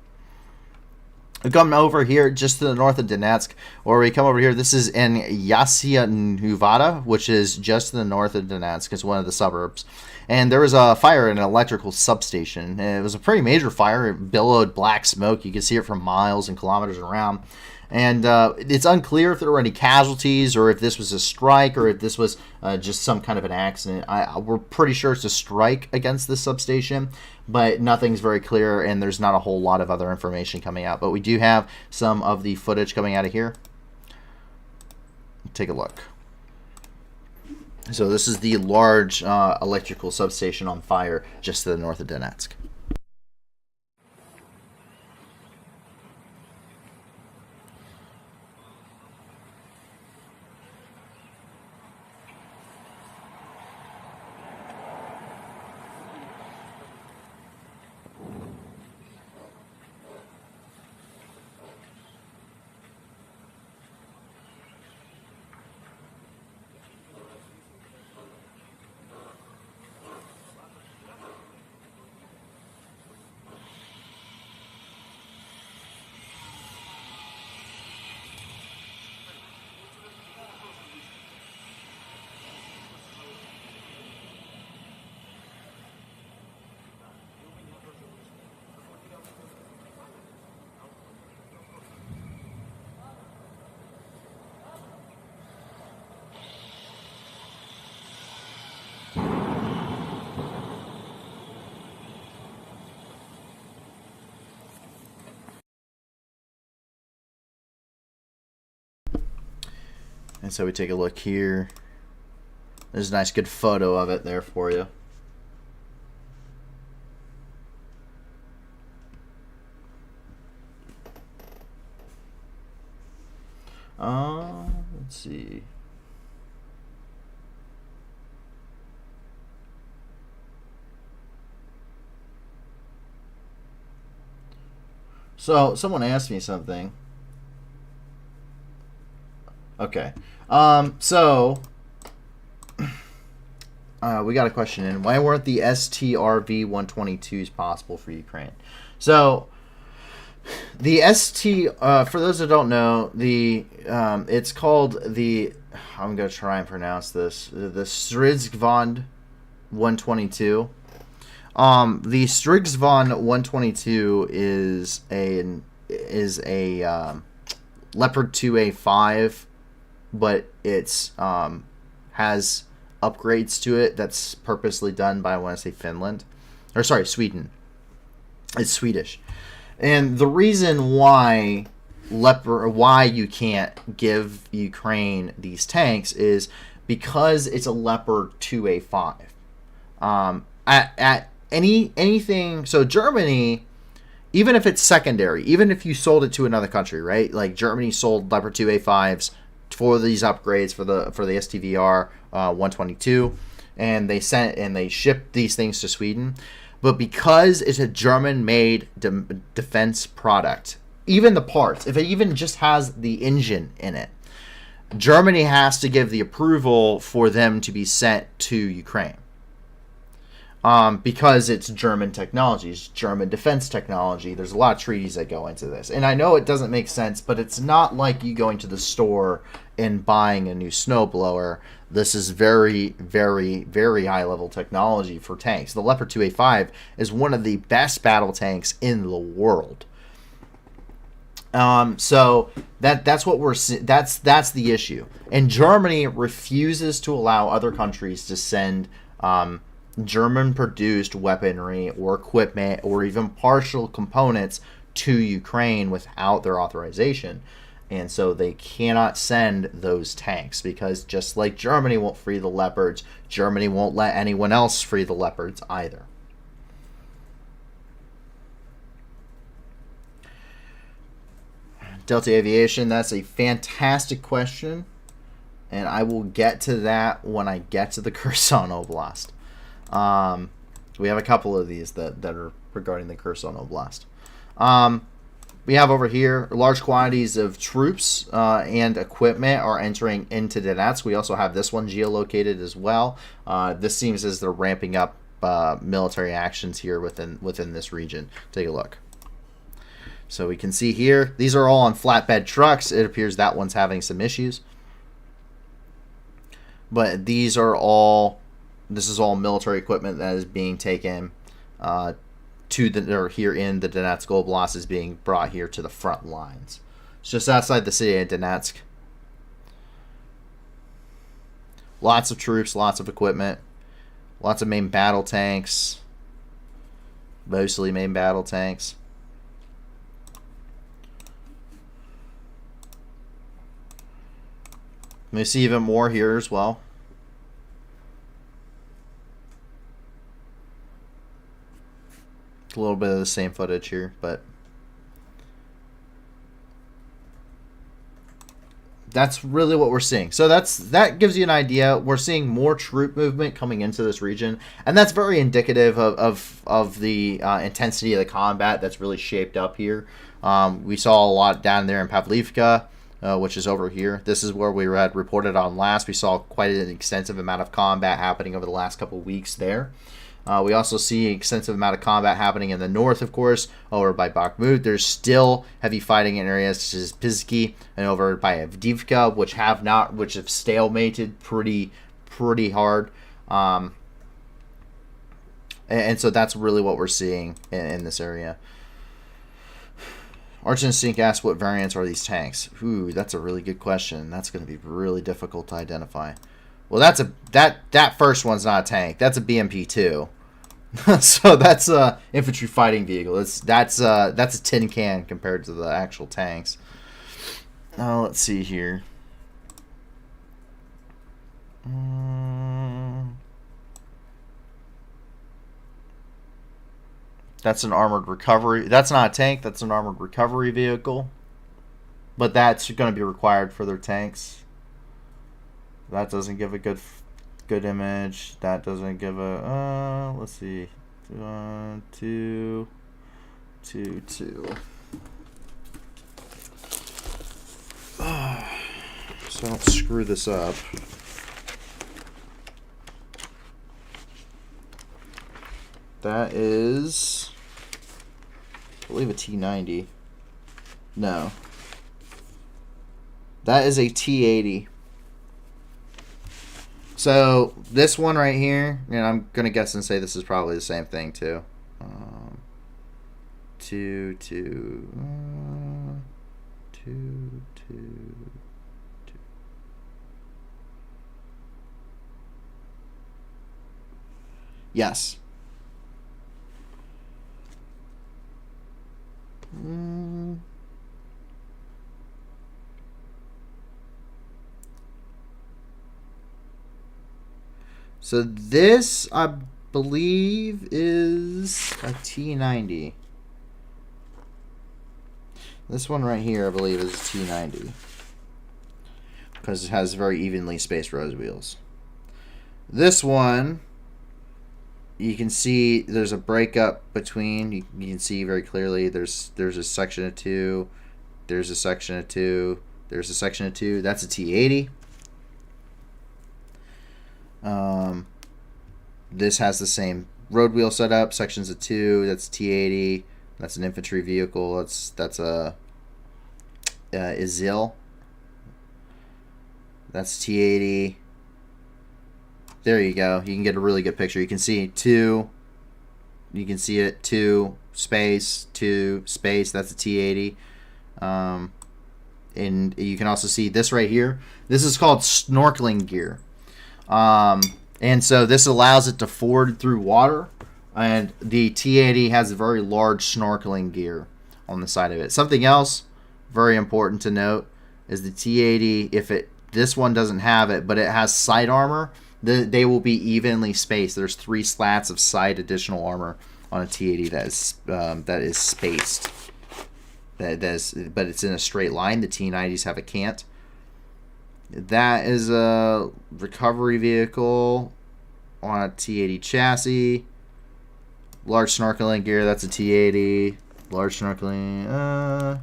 we come over here just to the north of Donetsk, or we come over here. This is in Yasia Nuvada, which is just to the north of Donetsk. It's one of the suburbs. And there was a fire in an electrical substation. And it was a pretty major fire. It billowed black smoke. You could see it from miles and kilometers around. And it's unclear if there were any casualties, or if this was a strike, or if this was just some kind of an accident. We're pretty sure it's a strike against this substation, but nothing's very clear, and there's not a whole lot of other information coming out. But we do have some of the footage coming out of here. Take a look. So this is the large electrical substation on fire just to the north of Donetsk. And so we take a look here. There's a nice good photo of it there for you. Let's see. So someone asked me something. Okay. So we got a question in. Why weren't the STRV-122s possible for Ukraine? So the for those that don't know, it's called the, I'm going to try and pronounce this, the Stridsvand 122. The Stridsvand 122 is a Leopard 2A5, but it's has upgrades to it that's purposely done by, I want to say, Finland, or sorry, Sweden. It's Swedish. And the reason why you can't give Ukraine these tanks is because it's a Leopard 2A5. At anything, so Germany, even if it's secondary, even if you sold it to another country, right? Like Germany sold Leopard 2A5s for these upgrades for the STVR 122, and they shipped these things to Sweden. But because it's a German-made defense product, even the parts, if it even just has the engine in it, Germany has to give the approval for them to be sent to Ukraine. Because it's German technology, it's German defense technology. There's a lot of treaties that go into this. And I know it doesn't make sense, but it's not like you going to the store and buying a new snowblower. This is very, very, very high-level technology for tanks. The Leopard 2A5 is one of the best battle tanks in the world. So that's what that's the issue. And Germany refuses to allow other countries to send German-produced weaponry or equipment or even partial components to Ukraine without their authorization. And so they cannot send those tanks because just like Germany won't free the Leopards, Germany won't let anyone else free the Leopards either. Delta Aviation, that's a fantastic question. And I will get to that when I get to the Kherson Oblast. We have a couple of these that are regarding the Kherson Oblast. we have over here large quantities of troops and equipment are entering into Donetsk. We also have this one geolocated as well. This seems as they're ramping up military actions here within this region. Take a look. So we can see here, these are all on flatbed trucks. It appears that one's having some issues. But these are all, this is all military equipment that is being taken or here in the Donetsk Oblast, is being brought here to the front lines. It's just outside the city of Donetsk. Lots of troops, lots of equipment, lots of main battle tanks, mostly main battle tanks. We see even more here as well. A little bit of the same footage here, but that's really what we're seeing. So that gives you an idea. We're seeing more troop movement coming into this region, and that's very indicative of the intensity of the combat that's really shaped up here. We saw a lot down there in Pavlivka, which is over here. This is where we had reported on last. We saw quite an extensive amount of combat happening over the last couple of weeks there. We also see an extensive amount of combat happening in the north, of course, over by Bakhmut. There's still heavy fighting in areas such as Pizki and over by Avdiivka, which have stalemated pretty hard. And so that's really what we're seeing in this area. Arch and Sink asks, what variants are these tanks? Ooh, that's a really good question. That's going to be really difficult to identify. Well, that first one's not a tank. That's a BMP-2. So that's a infantry fighting vehicle. That's a tin can compared to the actual tanks. Let's see here. That's an armored recovery. That's not a tank. That's an armored recovery vehicle. But that's going to be required for their tanks. That doesn't give a good image. That doesn't give a let's see, 2. So I don't screw this up. That is, I believe, a T90. No, that is a T80. So this one right here, and I'm gonna guess and say this is probably the same thing too. 2. Yes. So this, I believe, is a T90. This one right here, I believe, is a T90. Because it has very evenly spaced rose wheels. This one, you can see there's a breakup between, you can see very clearly there's a section of 2, there's a section of 2, there's a section of 2. That's a T80. This has the same road wheel setup, sections of 2. That's T80. That's an infantry vehicle. That's a Izil. That's T80. There you go. You can get a really good picture. You can see 2. You can see it 2 space 2 space. That's a T80. And you can also see this right here. This is called snorkeling gear. And so this allows it to ford through water, and the T80 has a very large snorkeling gear on the side of it. Something else very important to note is the T80, this one doesn't have it, but it has side armor, they will be evenly spaced. There's 3 slats of side additional armor on a T80 that is spaced. But it's in a straight line. The T90s have a cant. That is a recovery vehicle on a T80 chassis. Large snorkeling gear, that's a T80. Large snorkeling.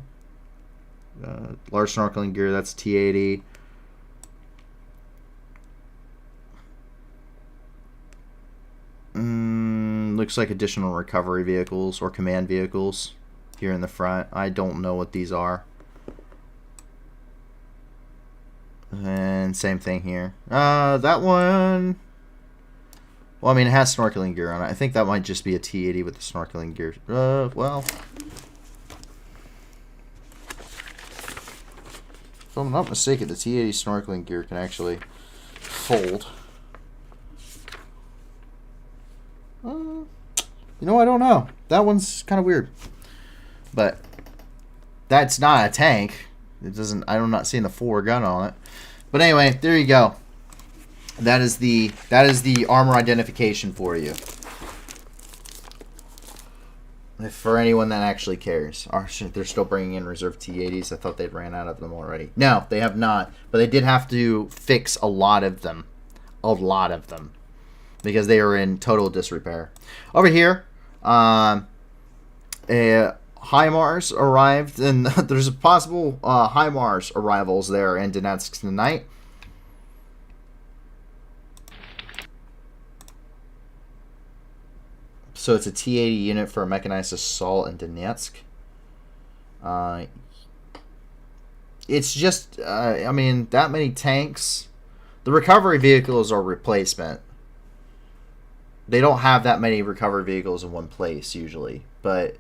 Large snorkeling gear. That's T80. Looks like additional recovery vehicles or command vehicles here in the front. I don't know what these are. And same thing here. That one... Well, I mean, it has snorkeling gear on it. I think that might just be a T80 with the snorkeling gear. Well... If I'm not mistaken, the T80 snorkeling gear can actually fold. You know, I don't know. That one's kind of weird. But that's not a tank. It doesn't. I'm not seeing the 4 gun on it. But anyway, there you go. That is the armor identification for you. For anyone that actually cares. Oh, shit, they're still bringing in reserve T80s. I thought they'd ran out of them already. No, they have not. But they did have to fix a lot of them. A lot of them. Because they are in total disrepair. Over here, HIMARS arrived. And there's a possible HIMARS arrivals there in Donetsk tonight. So it's a T-80 unit for a mechanized assault in Donetsk. It's just, I mean, that many tanks. The recovery vehicles are replacement. They don't have that many recovery vehicles in one place usually. But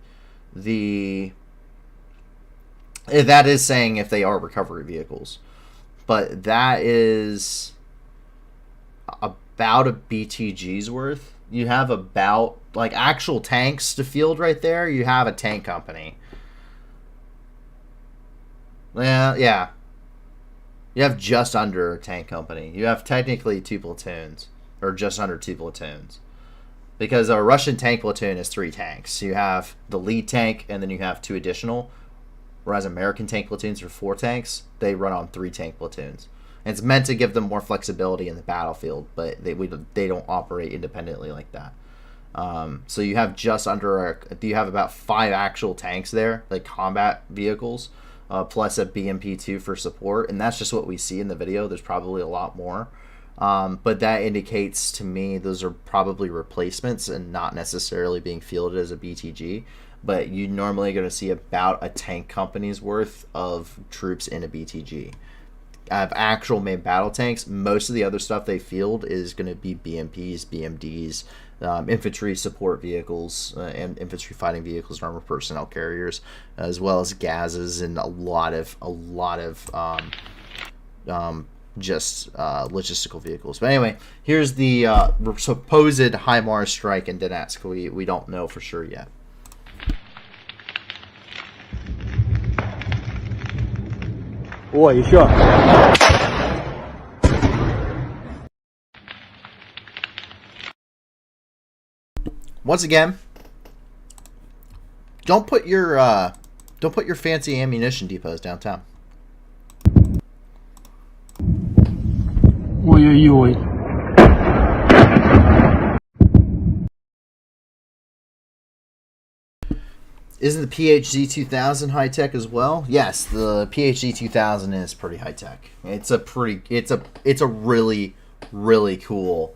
that is saying if they are recovery vehicles. But that is about a BTG's worth. You have about, like, actual tanks to field right there. You have a tank company. Yeah. You have just under a tank company. You have technically 2 platoons. Or just under 2 platoons. Because a Russian tank platoon is 3 tanks. You have the lead tank, and then you have 2 additional. Whereas American tank platoons are 4 tanks. They run on 3 tank platoons. And it's meant to give them more flexibility in the battlefield, but they don't operate independently like that. So you have just under you have about 5 actual tanks there, like combat vehicles, plus a BMP-2 for support, and that's just what we see in the video. There's probably a lot more, but that indicates to me those are probably replacements and not necessarily being fielded as a BTG. But you normally going to see about a tank company's worth of troops in a BTG. Have actual main battle tanks. Most of the other stuff they field is going to be BMPs, BMDs, infantry support vehicles, and infantry fighting vehicles, and armored personnel carriers, as well as gases and a lot of just logistical vehicles. But anyway, here's the supposed HIMARS strike in Donetsk. We don't know for sure yet. О, еще. Once again, don't put your fancy ammunition depots downtown. Ой-ой-ой. Isn't the PHZ 2000 high tech as well? Yes, the PHZ 2000 is pretty high tech. It's a really cool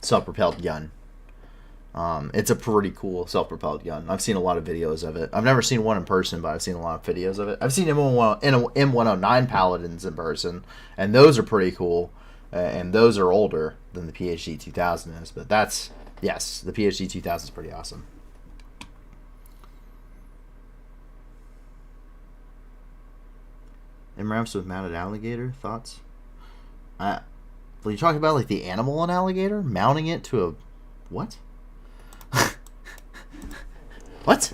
self-propelled gun. It's a pretty cool self-propelled gun. I've seen a lot of videos of it. I've never seen one in person, but I've seen a lot of videos of it. I've seen M109 Paladins in person, and those are pretty cool. And those are older than the PHZ 2000 is. But yes, the PHZ 2000 is pretty awesome. MRAPs with mounted alligator, thoughts? Well, you're talking about like the animal on alligator? Mounting it to a... What? What?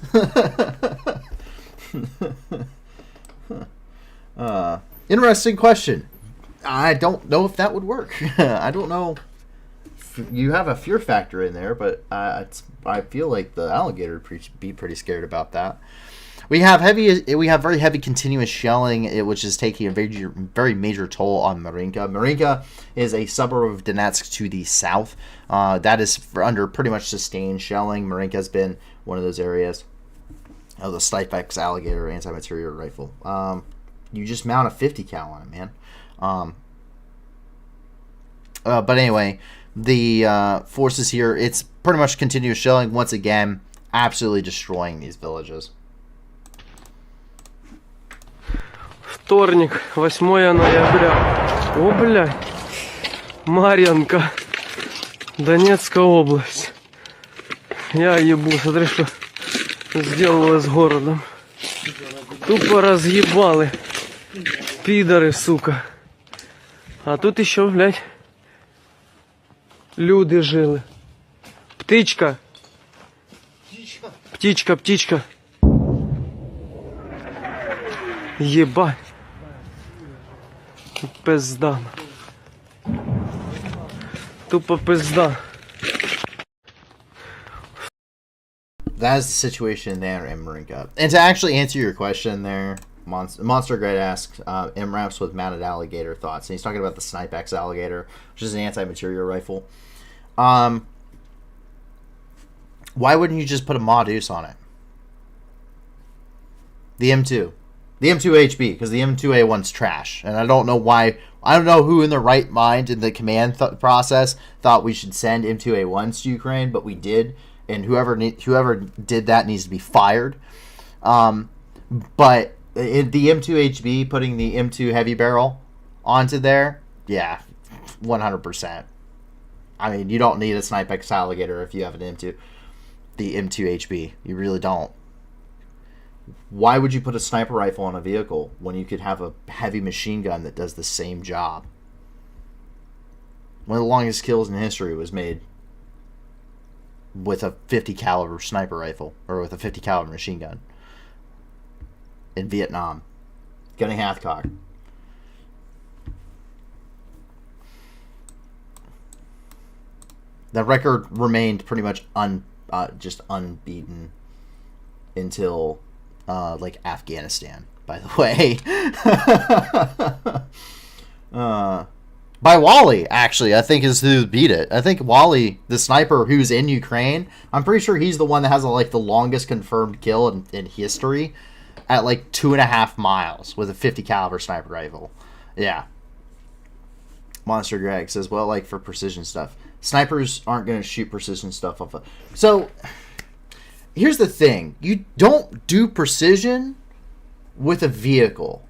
Interesting question. I don't know if that would work. I don't know. You have a fear factor in there, but I feel like the alligator would be pretty scared about that. We have very heavy continuous shelling, which is taking a very major toll on Marinka. Marinka is a suburb of Donetsk to the south. That is under pretty much sustained shelling. Marinka has been one of those areas. Oh, the Snipex Alligator anti-material rifle. You just mount a 50 cal on it, man. But anyway, the forces here, it's pretty much continuous shelling once again, absolutely destroying these villages. Вторник, 8 ноября. О, блядь. Марьянка. Донецкая область. Я ебу, смотри, что сделала с городом. Тупо разъебали. Пидоры, сука. А тут еще, блядь, люди жили. Птичка. Птичка, птичка. Ебать. Пизда. Тупо пизда. That is the situation there in Marinka. And to actually answer your question there, Monster Great asks, MRAPs with mounted alligator thoughts. And he's talking about the Snipex Alligator, which is an anti-material rifle. Why wouldn't you just put a Modus on it? The M2. The M2 HB, because the M2A1's trash. And I don't know why. I don't know who in their right mind in the command process thought we should send M2A1s to Ukraine, but we did. And whoever did that needs to be fired. But the M2HB, putting the M2 heavy barrel onto there, yeah, 100%. I mean, you don't need a Snipex Alligator if you have an M2, the M2HB. You really don't. Why would you put a sniper rifle on a vehicle when you could have a heavy machine gun that does the same job? One of the longest kills in history was made with a 50 caliber sniper rifle, or with a 50 caliber machine gun in Vietnam. Gunny Hathcock. The record remained pretty much just unbeaten until like Afghanistan, by the way. By Wally, actually, I think is who beat it. I think Wally, the sniper who's in Ukraine, I'm pretty sure he's the one that has like the longest confirmed kill in history at like 2.5 miles with a 50 caliber sniper rifle. Yeah. Monster Greg says, well, like for precision stuff, snipers aren't going to shoot precision stuff off of. So here's the thing: you don't do precision with a vehicle.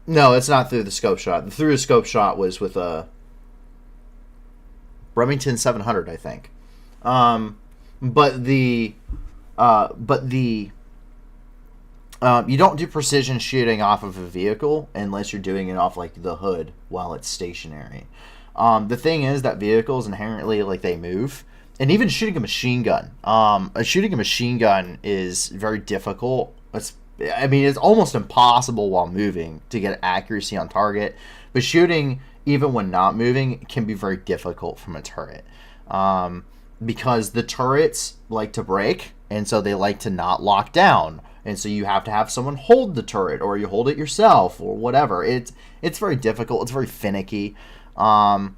No, it's not through the scope shot. The through the scope shot was with a Remington 700, I think. But you don't do precision shooting off of a vehicle unless you're doing it off like the hood while it's stationary. The thing is that vehicles inherently, like, they move, and even shooting a machine gun. Shooting a machine gun is very difficult. It's almost impossible while moving to get accuracy on target. But shooting, even when not moving, can be very difficult from a turret. Because the turrets like to break, and so they like to not lock down. And so you have to have someone hold the turret, or you hold it yourself, or whatever. It's very difficult. It's very finicky. And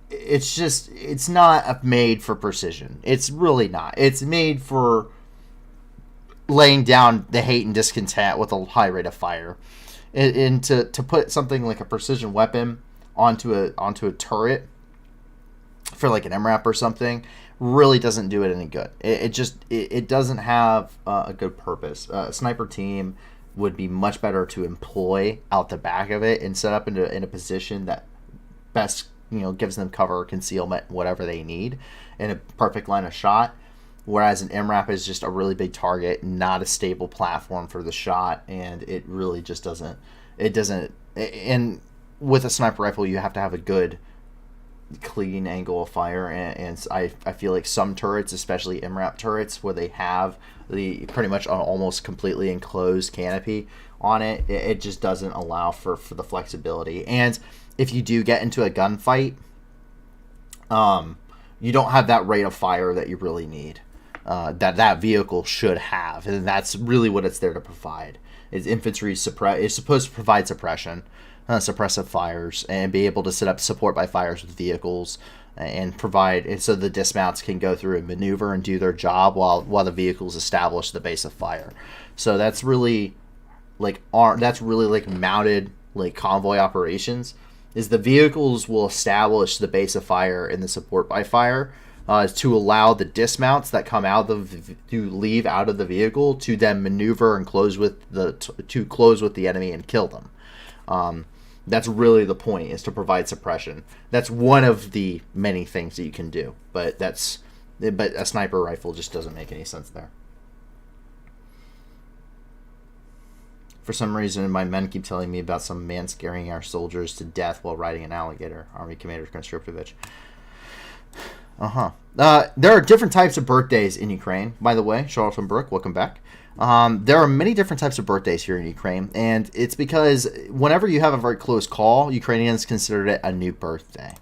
it's not made for precision. It's really not. It's made for laying down the hate and discontent with a high rate of fire. And to put something like a precision weapon onto a turret for like an MRAP or something really doesn't do it any good. It doesn't have a good purpose. A sniper team would be much better to employ out the back of it and set up in a position that best gives them cover, concealment, whatever they need in a perfect line of shot. Whereas an MRAP is just a really big target, not a stable platform for the shot, and it really just doesn't. And with a sniper rifle, you have to have a good, clean angle of fire, and I feel like some turrets, especially MRAP turrets, where they have the pretty much an almost completely enclosed canopy on it, it just doesn't allow for the flexibility. And if you do get into a gunfight, you don't have that rate of fire that you really need. That vehicle should have, and that's really what it's there to provide. Is infantry is supposed to provide suppression, suppressive fires, and be able to set up support by fires with vehicles and so the dismounts can go through and maneuver and do their job while the vehicles establish the base of fire. So that's really like mounted like convoy operations. Is the vehicles will establish the base of fire and the support by fire to allow the dismounts that come out to leave out of the vehicle to then maneuver and close with the enemy and kill them. That's really the point, is to provide suppression. That's one of the many things that you can do, but a sniper rifle just doesn't make any sense there. For some reason, my men keep telling me about some man scaring our soldiers to death while riding an alligator. Army Commander Konstruktovich. There are different types of birthdays in Ukraine, by the way. Charlton Brook, welcome back. There are many different types of birthdays here in Ukraine, and it's because whenever you have a very close call, Ukrainians consider it a new birthday.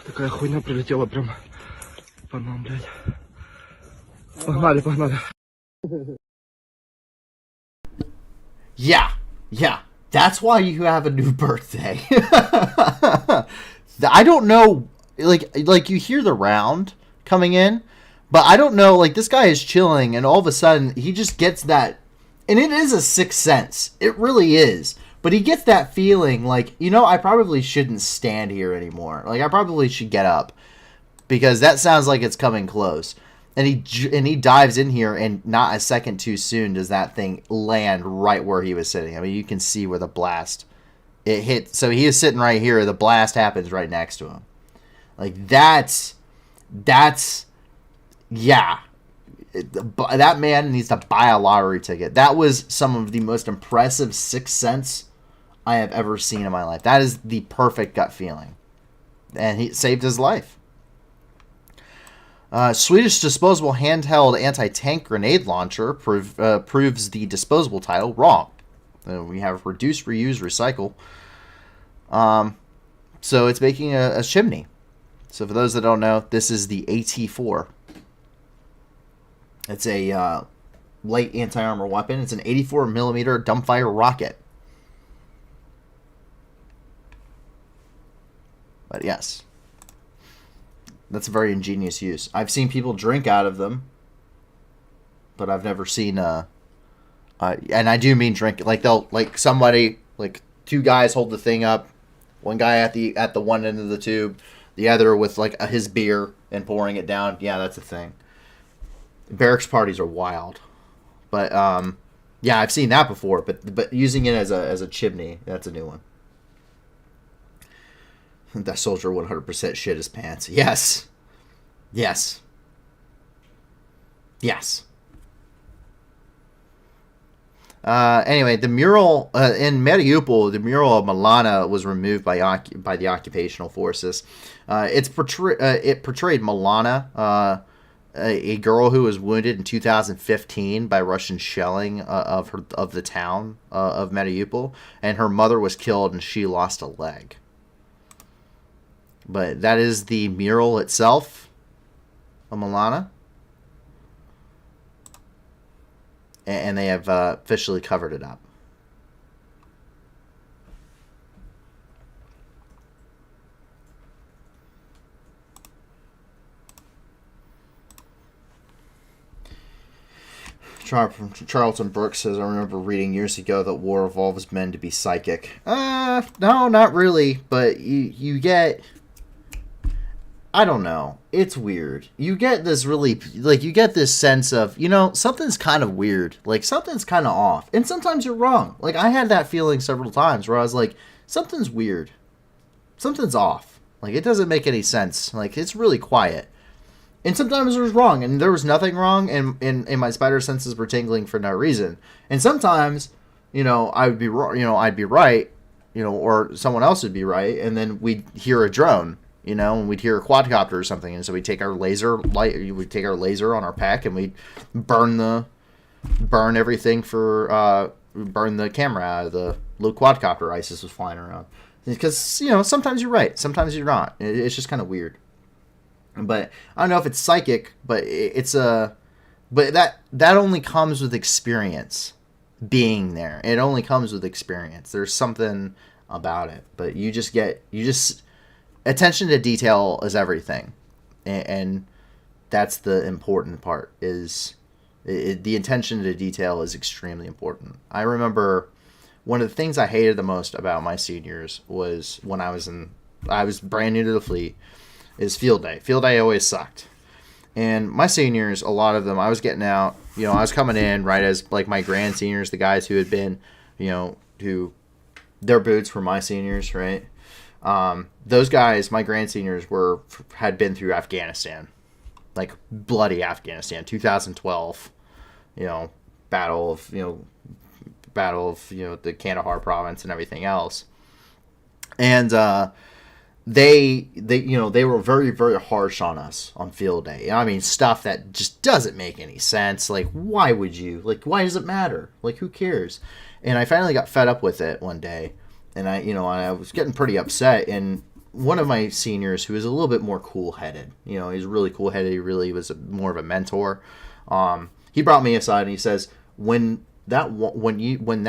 Такая хуйня прилетела прям по нам, блядь. Погнали. Yeah. That's why you have a new birthday. I don't know, like you hear the round coming in, but I don't know, like this guy is chilling and all of a sudden he just gets that, and it is a sixth sense. It really is. But he gets that feeling like, I probably shouldn't stand here anymore. Like I probably should get up because that sounds like it's coming close. And he dives in here, and not a second too soon does that thing land right where he was sitting. I mean, you can see where the blast it hit. So he is sitting right here. The blast happens right next to him. Like that's yeah. That man needs to buy a lottery ticket. That was some of the most impressive sixth sense I have ever seen in my life. That is the perfect gut feeling, and he saved his life. Swedish disposable handheld anti-tank grenade launcher proves the disposable title wrong. We have reduce, reuse, recycle. So it's making a chimney. So for those that don't know, this is the AT-4. It's a light anti-armor weapon. It's an 84 millimeter dumbfire rocket. But yes. That's a very ingenious use. I've seen people drink out of them, but I've never seen and I do mean drink. Like somebody, like two guys hold the thing up, one guy at the one end of the tube, the other with like his beer and pouring it down. Yeah, that's a thing. Barracks parties are wild, but yeah, I've seen that before. But using it as a chimney, that's a new one. That soldier 100% shit his pants. Yes. Anyway, the mural in Mariupol, the mural of Milana was removed by the occupational forces. It portrayed Milana, a girl who was wounded in 2015 by Russian shelling of the town of Mariupol, and her mother was killed and she lost a leg. But that is the mural itself of Milana. And they have officially covered it up. Charlton Brooks says, I remember reading years ago that war evolves men to be psychic. No, not really. But you get... I don't know. It's weird. You get this really, like, you get this sense of, something's kind of weird. Like, something's kind of off. And sometimes you're wrong. Like, I had that feeling several times where I was like, something's weird. Something's off. Like, it doesn't make any sense. Like, it's really quiet. And sometimes there's wrong, and there was nothing wrong, and my spider senses were tingling for no reason. And sometimes I would be wrong, I'd be right, or someone else would be right, and then we'd hear a drone, and we'd hear a quadcopter or something, and so we'd take our laser on our pack, and we'd burn everything burn the camera out of the little quadcopter ISIS was flying around. Because, sometimes you're right, sometimes you're not. It's just kind of weird. But I don't know if it's psychic, but but that only comes with experience. Being there, it only comes with experience. There's something about it, but attention to detail is everything, and that's the important part. The attention to detail is extremely important. I remember one of the things I hated the most about my seniors was when I was brand new to the fleet, is field day. Field day always sucked. And my seniors, a lot of them, I was getting out, I was coming in right as like my grand seniors, the guys who had been, who their boots were my seniors, right? Those guys, my grand seniors, had been through Afghanistan, like bloody Afghanistan, 2012, battle of the Kandahar province and everything else. And, they were very, very harsh on us on field day. I mean, stuff that just doesn't make any sense. Like, why would you? Like, why does it matter? Like, who cares? And I finally got fed up with it one day, and I was getting pretty upset. And one of my seniors, who was a little bit more cool-headed, he's really cool-headed. He really was more of a mentor. He brought me aside and he says, when you see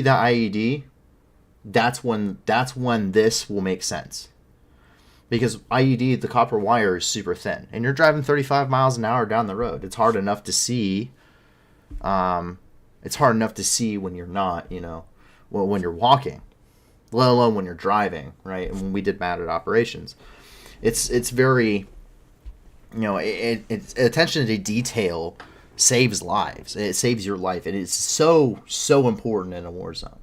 that IED. That's when this will make sense, because IED, the copper wire, is super thin, and you're driving 35 miles an hour down the road. It's hard enough to see. It's hard enough to see when you're not, when you're walking, let alone when you're driving, right? And when we did mounted operations, it's very, it's attention to detail saves lives. It saves your life, and it's so important in a war zone.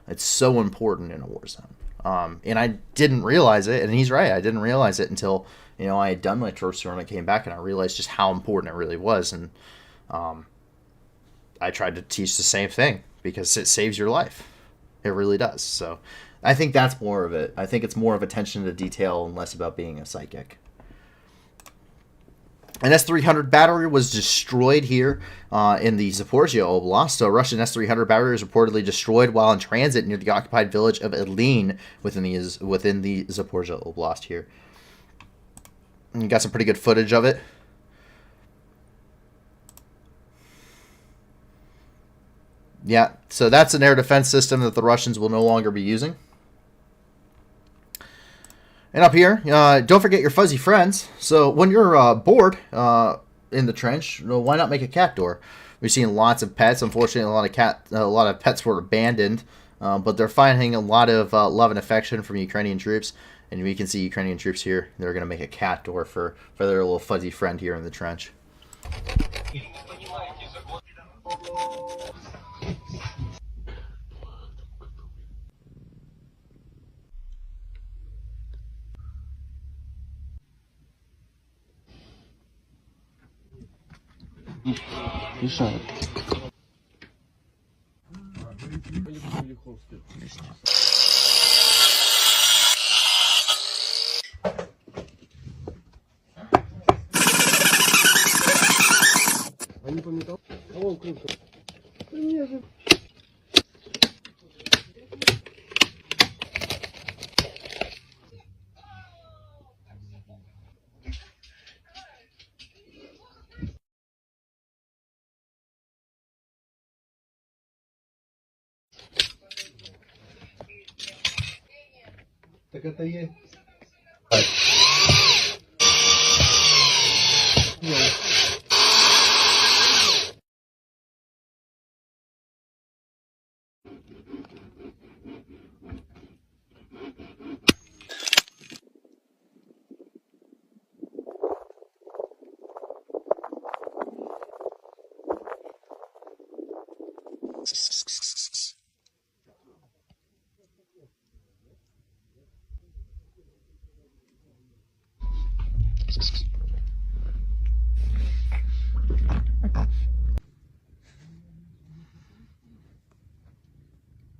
It's so important in a war zone. And I didn't realize it, and he's right. I didn't realize it until, I had done my first tour and I came back and I realized just how important it really was. And I tried to teach the same thing because it saves your life. It really does. So I think that's more of it. I think it's more of attention to detail and less about being a psychic. An S-300 battery was destroyed here in the Zaporizhia Oblast. A Russian S-300 battery was reportedly destroyed while in transit near the occupied village of Ilin within the Zaporizhia Oblast here. And you got some pretty good footage of it. Yeah, so that's an air defense system that the Russians will no longer be using. And up here, don't forget your fuzzy friends. So when you're bored in the trench, why not make a cat door? We've seen lots of pets. Unfortunately, a lot of pets were abandoned, but they're finding a lot of love and affection from Ukrainian troops. And we can see Ukrainian troops here. They're going to make a cat door for their little fuzzy friend here in the trench. Решает. А не пометал? А вон крылья. Нет же. Так это есть.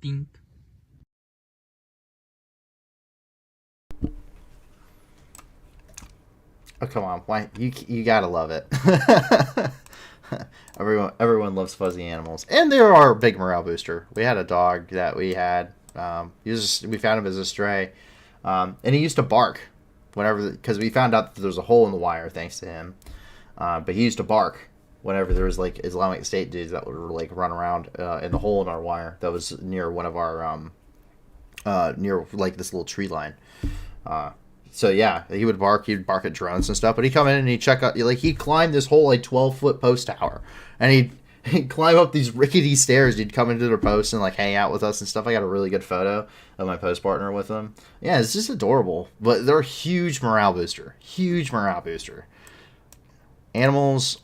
Pink. Oh, come on. Why you gotta love it. Everyone loves fuzzy animals. And they are a big morale booster. We had a dog that we had. We found him as a stray. And he used to bark whenever, because we found out that there was a hole in the wire thanks to him. But he used to bark whenever there was like Islamic State dudes that would like run around in the hole in our wire that was near one of our near like this little tree line. So yeah, he would bark. He'd bark at drones and stuff. But he'd come in and he'd check out. Like he'd climb this whole like 12-foot post tower, and he'd climb up these rickety stairs. He'd come into their post and like hang out with us and stuff. I got a really good photo of my post partner with him. Yeah, it's just adorable. But they're a huge morale booster. Huge morale booster. Animals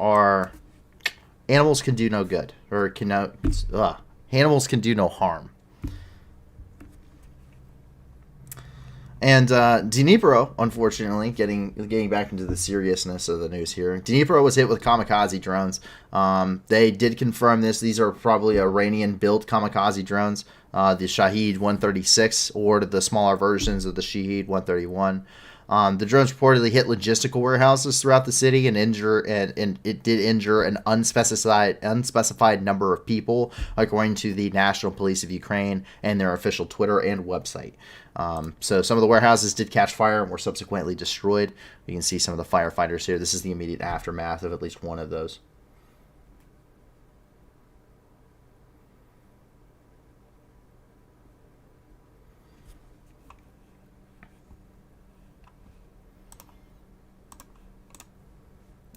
can do no good, or animals can do no harm. And Dnipro, unfortunately, getting back into the seriousness of the news here, Dnipro was hit with kamikaze drones. They did confirm this. These are probably Iranian-built kamikaze drones, the Shahed 136, or the smaller versions of the Shahed 131. The drones reportedly hit logistical warehouses throughout the city and it did injure an unspecified number of people, according to the National Police of Ukraine and their official Twitter and website. So some of the warehouses did catch fire and were subsequently destroyed. You can see some of the firefighters here. This is the immediate aftermath of at least one of those.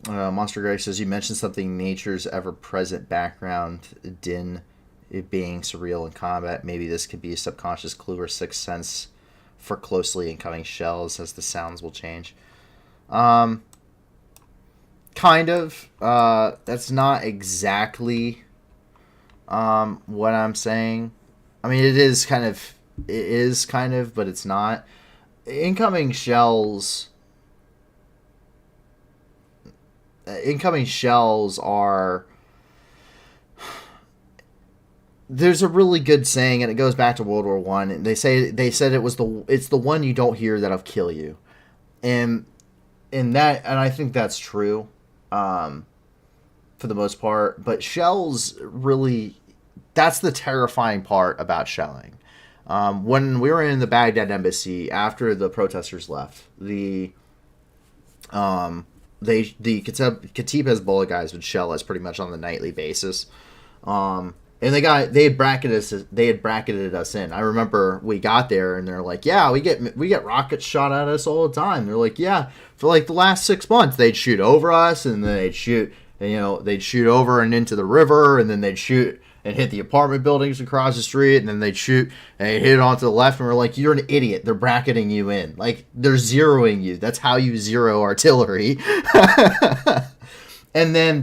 Monster Greg says, you mentioned something, nature's ever-present background, din, it being surreal in combat. Maybe this could be a subconscious clue or sixth sense for closely incoming shells as the sounds will change. Kind of. That's not exactly what I'm saying. I mean, it is kind of, but it's not. Incoming shells are, there's a really good saying, and it goes back to World War One. And they said it's the one you don't hear that'll kill you, and I think that's true, for the most part. But shells really, that's the terrifying part about shelling. When we were in the Baghdad embassy after the protesters left, the Khatib Hezbollah guys would shell us pretty much on the nightly basis. And they had bracketed us in. I remember we got there and they're like, yeah, we get rockets shot at us all the time. They're like, yeah, for like the last 6 months they'd shoot over us, and then they'd shoot over and into the river, and then they'd shoot and hit the apartment buildings across the street, and then they'd shoot and they'd hit onto the left, and we're like, you're an idiot. They're bracketing you in. Like, they're zeroing you. That's how you zero artillery. and then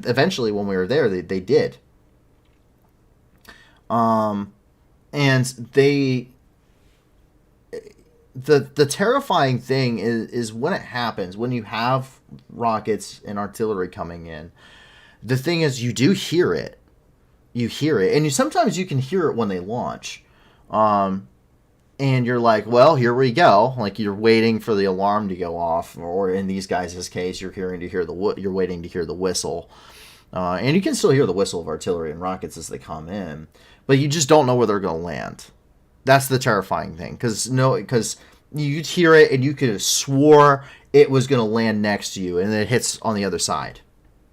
eventually when we were there, they did. And the terrifying thing is when it happens, when you have rockets and artillery coming in, the thing is, you do hear it. You hear it. And sometimes you can hear it when they launch. And you're like, well, here we go. Like, you're waiting for the alarm to go off. Or in these guys' case, you're waiting to hear the whistle. And you can still hear the whistle of artillery and rockets as they come in. But you just don't know where they're going to land. That's the terrifying thing. Because you hear it and you could have swore it was going to land next to you. And then it hits on the other side.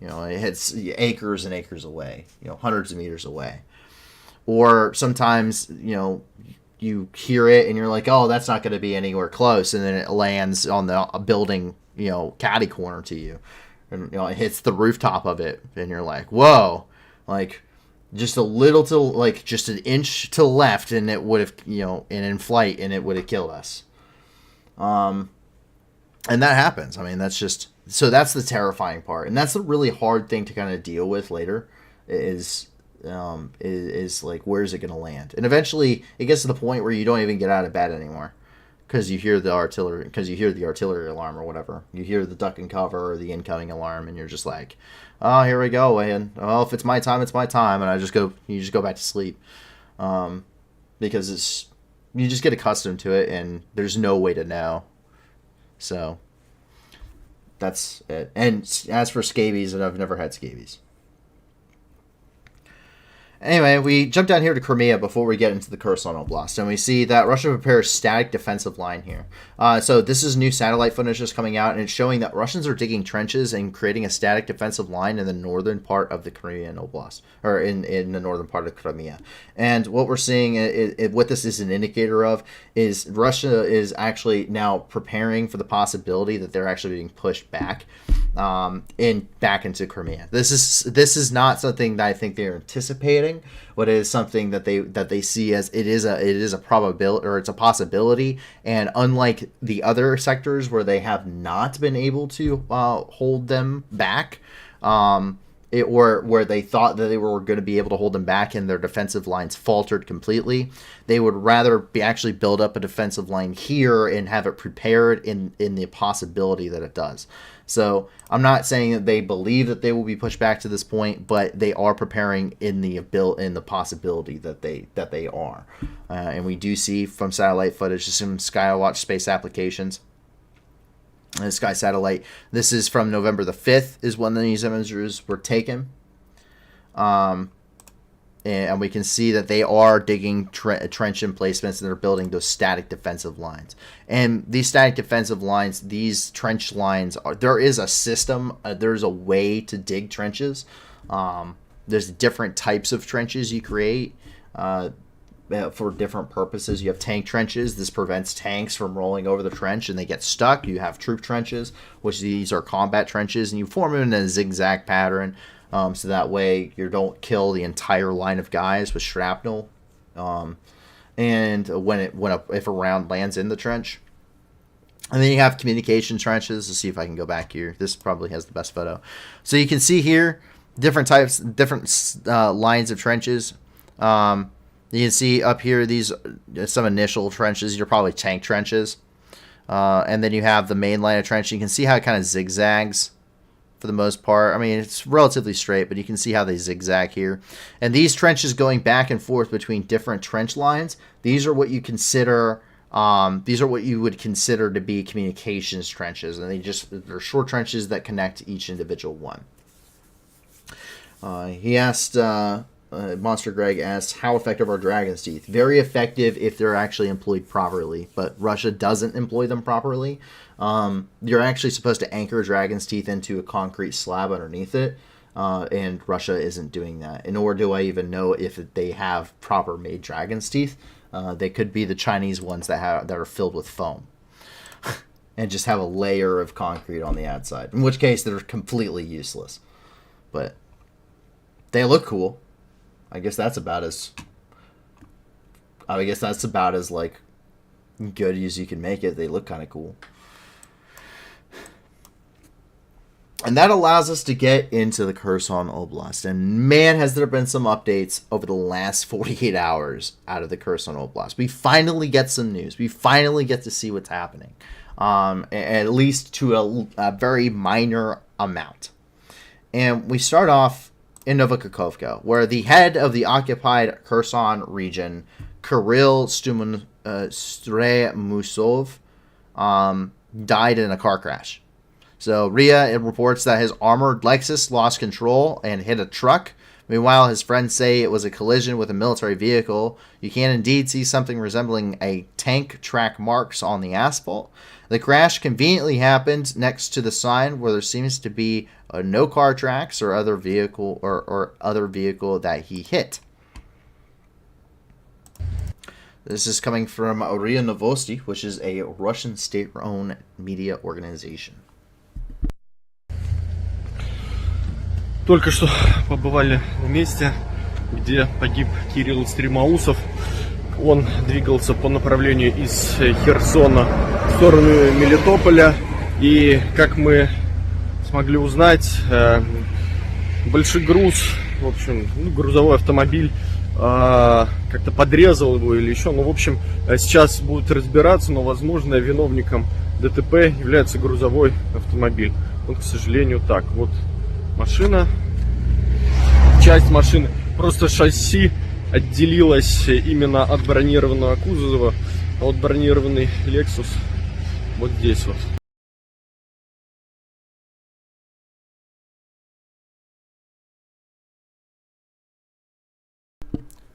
It hits acres and acres away, hundreds of meters away. Or sometimes, you hear it and you're like, oh, that's not going to be anywhere close. And then it lands on a building, catty corner to you. And, it hits the rooftop of it. And you're like, whoa, like just a little to, like just an inch to the left. And it would have, and in flight, and it would have killed us. And that happens. I mean, so that's the terrifying part, and that's the really hard thing to kind of deal with later. Is like, where is it going to land? And eventually, it gets to the point where you don't even get out of bed anymore, because you hear the artillery alarm or whatever. You hear the duck and cover or the incoming alarm, and you're just like, oh, here we go, and well, if it's my time, it's my time, and you just go back to sleep, because you just get accustomed to it, and there's no way to know. So that's it. And as for scabies, and I've never had scabies. Anyway, we jump down here to Crimea before we get into the Kherson Oblast, and we see that Russia prepares static defensive line here. So this is new satellite footage just coming out, and it's showing that Russians are digging trenches and creating a static defensive line in the northern part of the Crimean Oblast, or in the northern part of Crimea. And what we're seeing, what this is an indicator of, is Russia is actually now preparing for the possibility that they're actually being pushed back back into Crimea. This is not something that I think they're anticipating, but it is something that they see as it is a probability, or it's a possibility. And unlike the other sectors where they have not been able to hold them back, or where they thought that they were going to be able to hold them back and their defensive lines faltered completely, they would rather actually build up a defensive line here and have it prepared in the possibility that it does. So I'm not saying that they believe that they will be pushed back to this point, but they are preparing in the possibility that they are. And we do see from satellite footage some Skywatch space applications. Sky Satellite. This is from November the 5th is when these images were taken. And we can see that they are digging trench emplacements, and they're building those static defensive lines. And these static defensive lines, these trench lines, there is a system, there's a way to dig trenches. There's different types of trenches you create for different purposes. You have tank trenches. This prevents tanks from rolling over the trench and they get stuck. You have troop trenches, which these are combat trenches, and you form them in a zigzag pattern. So that way you don't kill the entire line of guys with shrapnel. And if a round lands in the trench. And then you have communication trenches. Let's see if I can go back here. This probably has the best photo. So you can see here different types, different lines of trenches. You can see up here these some initial trenches. You're probably tank trenches. And then you have the main line of trench. You can see how it kind of zigzags. For the most part, I mean, it's relatively straight, but you can see how they zigzag here. And these trenches going back and forth between different trench lines, these are what you consider, these are what you would consider to be communications trenches. And they're short trenches that connect each individual one. He asked, Monster Greg asked, how effective are dragon's teeth? Very effective if they're actually employed properly, but Russia doesn't employ them properly. You're actually supposed to anchor dragon's teeth into a concrete slab underneath it, and Russia isn't doing that. And nor do I even know if they have proper made dragon's teeth. They could be the Chinese ones that are filled with foam and just have a layer of concrete on the outside, in which case they're completely useless. But they look cool. I guess that's about as like good as you can make it. They look kind of cool. And that allows us to get into the Kherson Oblast. And man, has there been some updates over the last 48 hours out of the Kherson Oblast. We finally get some news. We finally get to see what's happening. At least to a very minor amount. And we start off in Novokhovka, where the head of the occupied Kherson region, Kirill Stremusov, died in a car crash. So RIA reports that his armored Lexus lost control and hit a truck. Meanwhile, his friends say it was a collision with a military vehicle. You can indeed see something resembling a tank track marks on the asphalt. The crash conveniently happened next to the sign where there seems to be no car tracks or other vehicle or other vehicle that he hit. This is coming from RIA Novosti, which is a Russian state-owned media organization. Только что побывали на месте, где погиб Кирилл Стремоусов. Он двигался по направлению из Херсона в сторону Мелитополя. И, как мы смогли узнать, большой груз, в общем, грузовой автомобиль как-то подрезал его или еще. Ну, в общем, сейчас будут разбираться, но, возможно, виновником ДТП является грузовой автомобиль. Вот, к сожалению, так. Вот машина, часть машины, просто шасси отделилось именно от бронированного кузова, а вот бронированный Lexus вот здесь вот.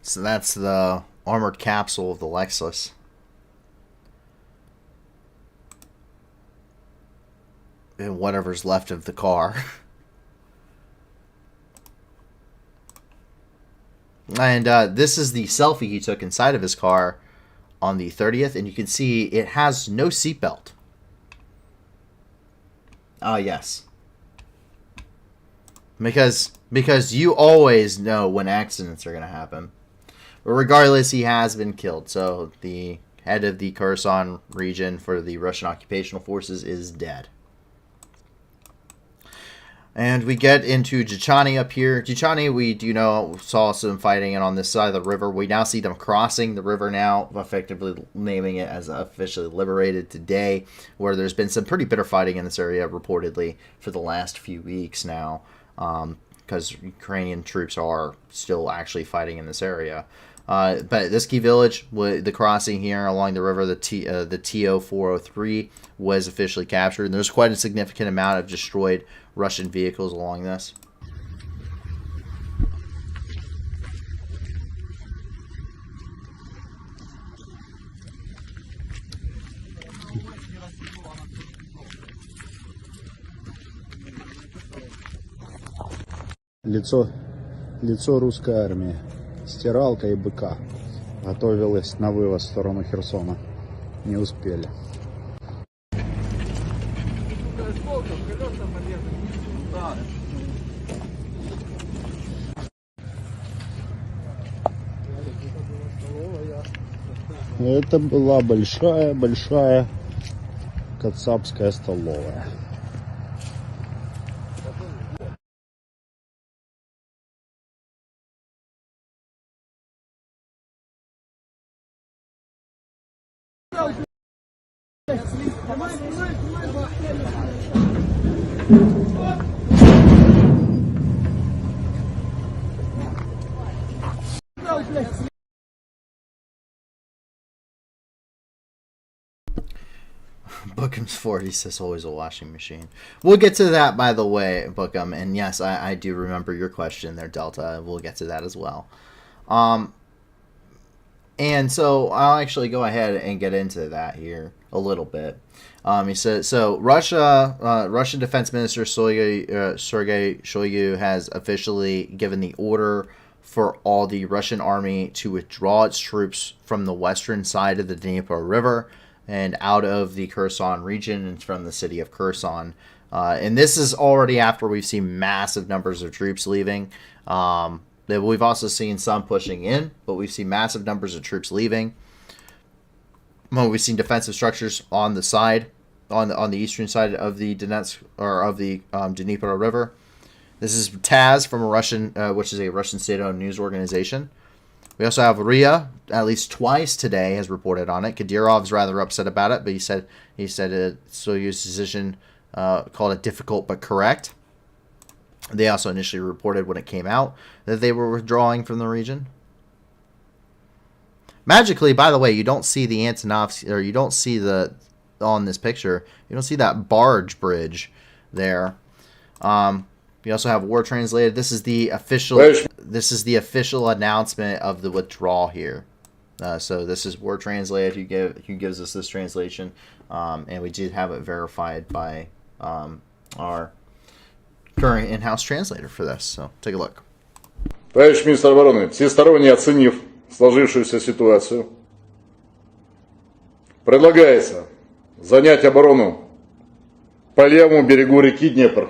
So that's the armored capsule of the Lexus. And whatever's left of the car. And this is the selfie he took inside of his car on the 30th. And you can see it has no seatbelt. Ah, yes. Because you always know when accidents are going to happen. But regardless, he has been killed. So the head of the Kherson region for the Russian occupational forces is dead. And we get into Jichani up here. Jichani, we do know, saw some fighting, and on this side of the river, we now see them crossing the river now, effectively naming it as officially liberated today, where there's been some pretty bitter fighting in this area, reportedly, for the last few weeks now, because Ukrainian troops are still actually fighting in this area. But this key village, the crossing here along the river, the TO 403 was officially captured, and there's quite a significant amount of destroyed Russian vehicles along this. Лицо русской армии. Стиралка и БК. Готовилась на вывоз в сторону Херсона. Не успели. Это была большая кацапская столовая. Bookham's 40 says always a washing machine. We'll get to that, by the way, Bookham. And yes, I do remember your question there, Delta. We'll get to that as well. And so I'll actually go ahead and get into that here a little bit. He said, so Russian Defense Minister Sergei Shoigu has officially given the order for all the Russian army to withdraw its troops from the western side of the Dnieper River and out of the Kherson region and from the city of Kherson. And this is already after we've seen massive numbers of troops leaving. We've also seen some pushing in, but we've seen massive numbers of troops leaving. We've seen defensive structures on the side, on the eastern side of the Donetsk or of the Dnieper River. This is TASS from a Russian, which is a Russian state-owned news organization. We also have RIA, at least twice today, has reported on it. Kadyrov's rather upset about it, but he said Soyuz's decision called it difficult but correct. They also initially reported when it came out that they were withdrawing from the region. Magically, by the way, you don't see the Antonovsky, or you don't see on this picture, you don't see that barge bridge there. We also have War Translated. This is the official announcement of the withdrawal here. So this is War Translated who gives us this translation, and we did have it verified by our current in-house translator for this. So take a look. Товарищ министр обороны, всесторонне оценив сложившуюся ситуацию, предлагается занять оборону по левому берегу реки Днепр.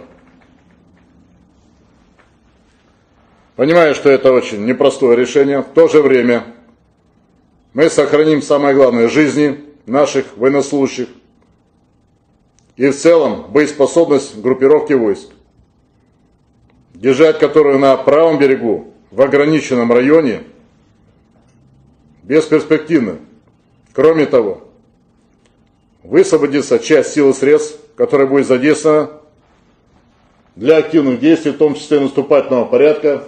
Понимаю, что это очень непростое решение. В то же время мы сохраним самое главное – жизни наших военнослужащих и в целом боеспособность группировки войск, держать которую на правом берегу в ограниченном районе бесперспективны. Кроме того, высвободится часть сил и средств, которая будет задействована для активных действий, в том числе наступательного порядка,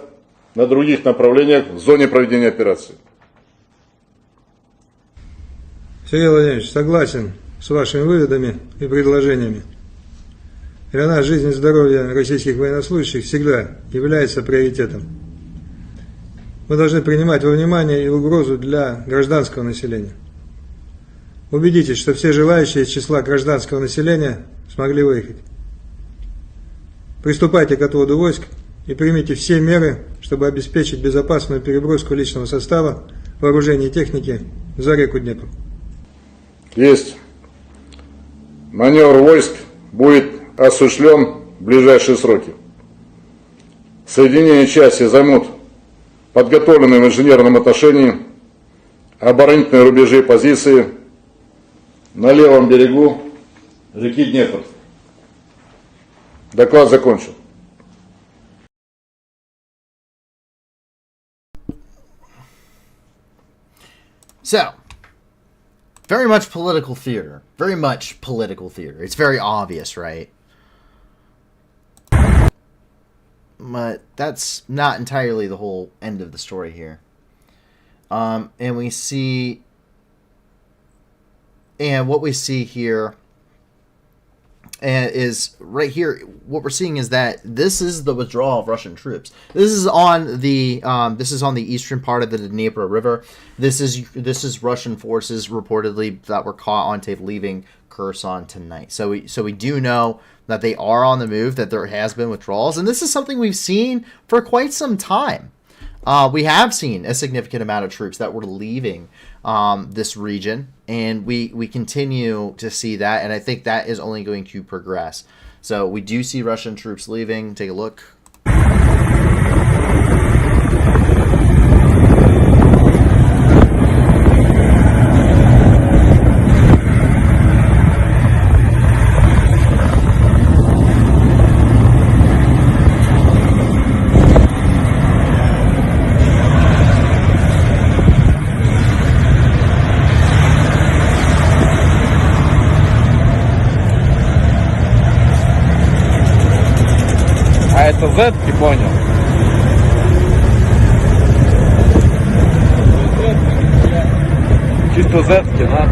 на других направлениях в зоне проведения операции. Сергей Владимирович, согласен с вашими выводами и предложениями. Для нас жизнь и здоровье российских военнослужащих всегда является приоритетом. Мы должны принимать во внимание и угрозу для гражданского населения. Убедитесь, что все желающие из числа гражданского населения смогли выехать. Приступайте к отводу войск и примите все меры, чтобы обеспечить безопасную переброску личного состава, вооружения и техники за реку Днепр. Есть. Маневр войск будет осуществлен в ближайшие сроки. Соединение части займут подготовленные в инженерном отношении оборонительные рубежи и позиции на левом берегу реки Днепр. Доклад закончен. So, very much political theater. Very much political theater. It's very obvious, right? But that's not entirely the whole end of the story here. And we see... And what we see here is right here. What we're seeing is that this is the withdrawal of Russian troops. This is on the eastern part of the Dnieper River. This is Russian forces reportedly that were caught on tape leaving Kherson tonight. So we do know that they are on the move. That there has been withdrawals, and this is something we've seen for quite some time. We have seen a significant amount of troops that were leaving this region, and we continue to see that, and I think that is only going to progress. So we do see Russian troops leaving. Take a look. А это Z-ки, понял? Чисто Z-ки, да?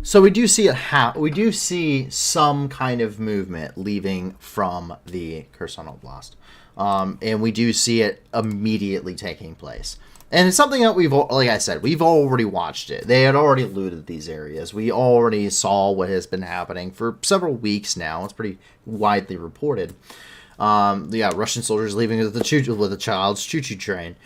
So we do see we do see some kind of movement leaving from the Kherson Oblast, and we do see it immediately taking place. And it's something that like I said, we've already watched it. They had already looted these areas. We already saw what has been happening for several weeks now. It's pretty widely reported. Yeah, Russian soldiers leaving with a child's choo-choo train.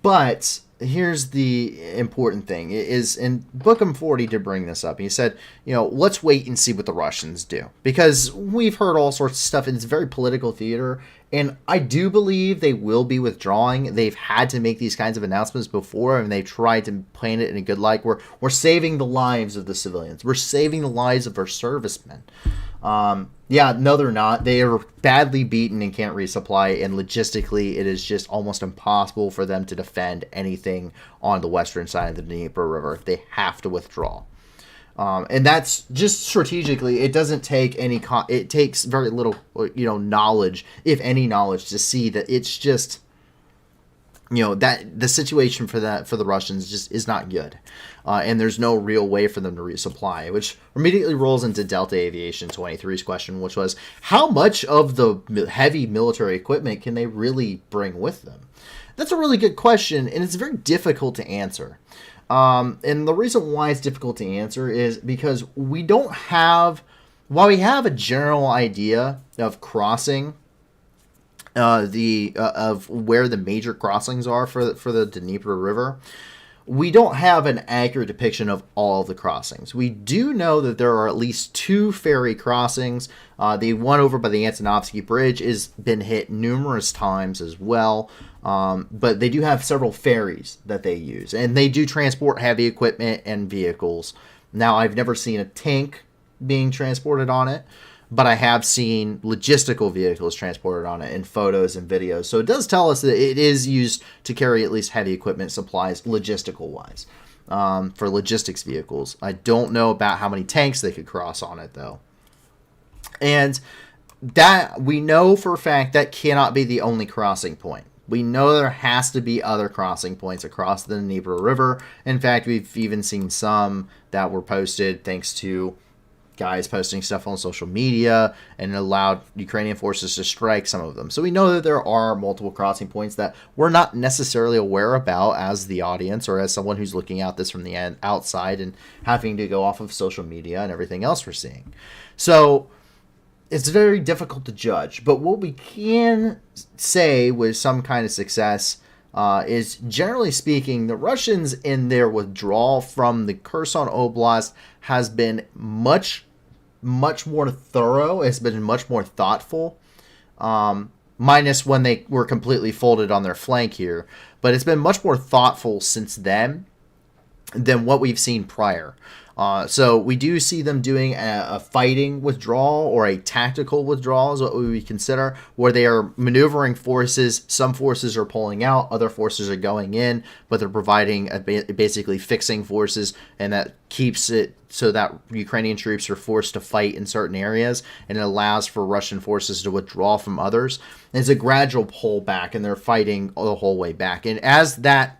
But here's the important thing is, and Bookham 40 did bring this up. He said, let's wait and see what the Russians do, because we've heard all sorts of stuff, and it's very political theater, and I do believe they will be withdrawing. They've had to make these kinds of announcements before, and they've tried to paint it in a good light. We're saving the lives of the civilians. We're saving the lives of our servicemen. Yeah, no, they're not. They are badly beaten and can't resupply, and logistically, it is just almost impossible for them to defend anything on the western side of the Dnieper River. They have to withdraw. And that's just strategically, it doesn't take any, it takes very little, knowledge, if any knowledge, to see that it's just, that the situation for the Russians just is not good. And there's no real way for them to resupply, which immediately rolls into Delta Aviation 23's question, which was, how much of the heavy military equipment can they really bring with them? That's a really good question, and it's very difficult to answer. And the reason why it's difficult to answer is because we don't have, while we have a general idea of crossing, of where the major crossings are for the Dnieper River, we don't have an accurate depiction of all of the crossings. We do know that there are at least 2 ferry crossings. The one over by the Antonovsky Bridge has been hit numerous times as well. But they do have several ferries that they use, and they do transport heavy equipment and vehicles. Now, I've never seen a tank being transported on it, but I have seen logistical vehicles transported on it in photos and videos. So it does tell us that it is used to carry at least heavy equipment supplies logistical wise, for logistics vehicles. I don't know about how many tanks they could cross on it though. And that we know for a fact that cannot be the only crossing point. We know there has to be other crossing points across the Dnieper River. In fact, we've even seen some that were posted thanks to guys posting stuff on social media, and it allowed Ukrainian forces to strike some of them. So we know that there are multiple crossing points that we're not necessarily aware about as the audience or as someone who's looking at this from the outside and having to go off of social media and everything else we're seeing. So it's very difficult to judge, but what we can say with some kind of success is, generally speaking, the Russians in their withdrawal from the Kherson Oblast has been much more thorough. It's been much more thoughtful, minus when they were completely folded on their flank here. But it's been much more thoughtful since then than what we've seen prior. So we do see them doing a fighting withdrawal or a tactical withdrawal is what we would consider, where they are maneuvering forces. Some forces are pulling out, other forces are going in, but they're providing basically fixing forces, and that keeps it so that Ukrainian troops are forced to fight in certain areas, and it allows for Russian forces to withdraw from others. And it's a gradual pullback, and they're fighting the whole way back. And as that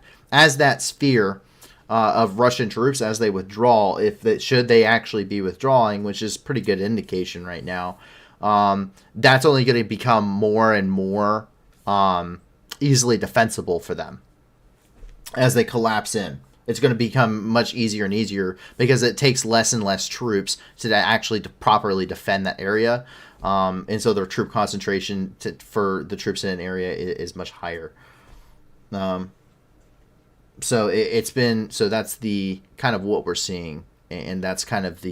sphere of Russian troops, as they withdraw, should they actually be withdrawing, which is pretty good indication right now, that's only going to become more and more easily defensible for them as they collapse in. It's going to become much easier and easier because it takes less and less troops to actually properly defend that area, and so their troop concentration for the troops in an area is much higher. So that's the kind of what we're seeing, and that's kind of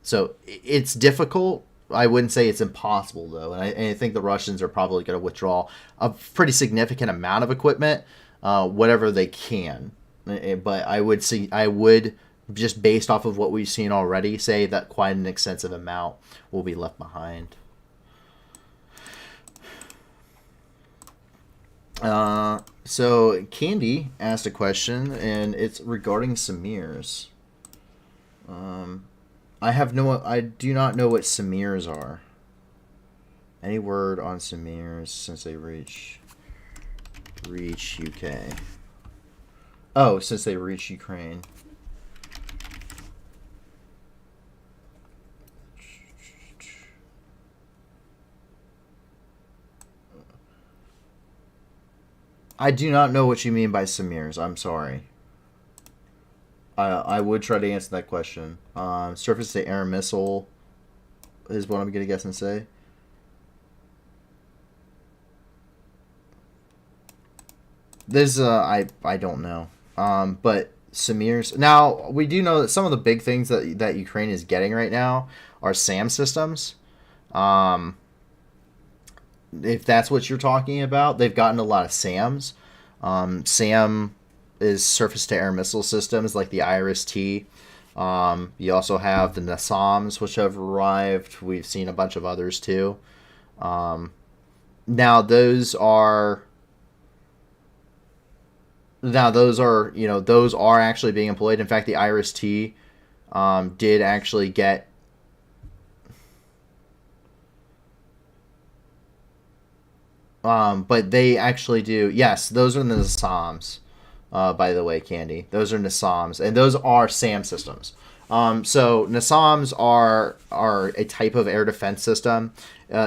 so it's difficult. I wouldn't say it's impossible though, and I think the Russians are probably going to withdraw a pretty significant amount of equipment, whatever they can. But I would just based off of what we've seen already, say that quite an extensive amount will be left behind. So Candy asked a question, and it's regarding Samirs. I do not know what Samirs are. Any word on Samirs since they reach UK? Oh, since they reach Ukraine. I do not know what you mean by Samirs. I'm sorry. I would try to answer that question. Surface-to-air missile is what I'm going to guess and say. This I don't know. But Samirs. Now we do know that some of the big things that Ukraine is getting right now are SAM systems. If that's what you're talking about, they've gotten a lot of SAMs. SAM is surface-to-air missile systems like the IRIS-T. You also have the NASAMs, which have arrived. We've seen a bunch of others too. Now those are actually being employed. In fact, the IRIS-T did actually get but they actually do. Yes, those are the NASAMs, by the way, Candy. Those are NASAMs, and those are SAM systems. So NASAMs are a type of air defense system.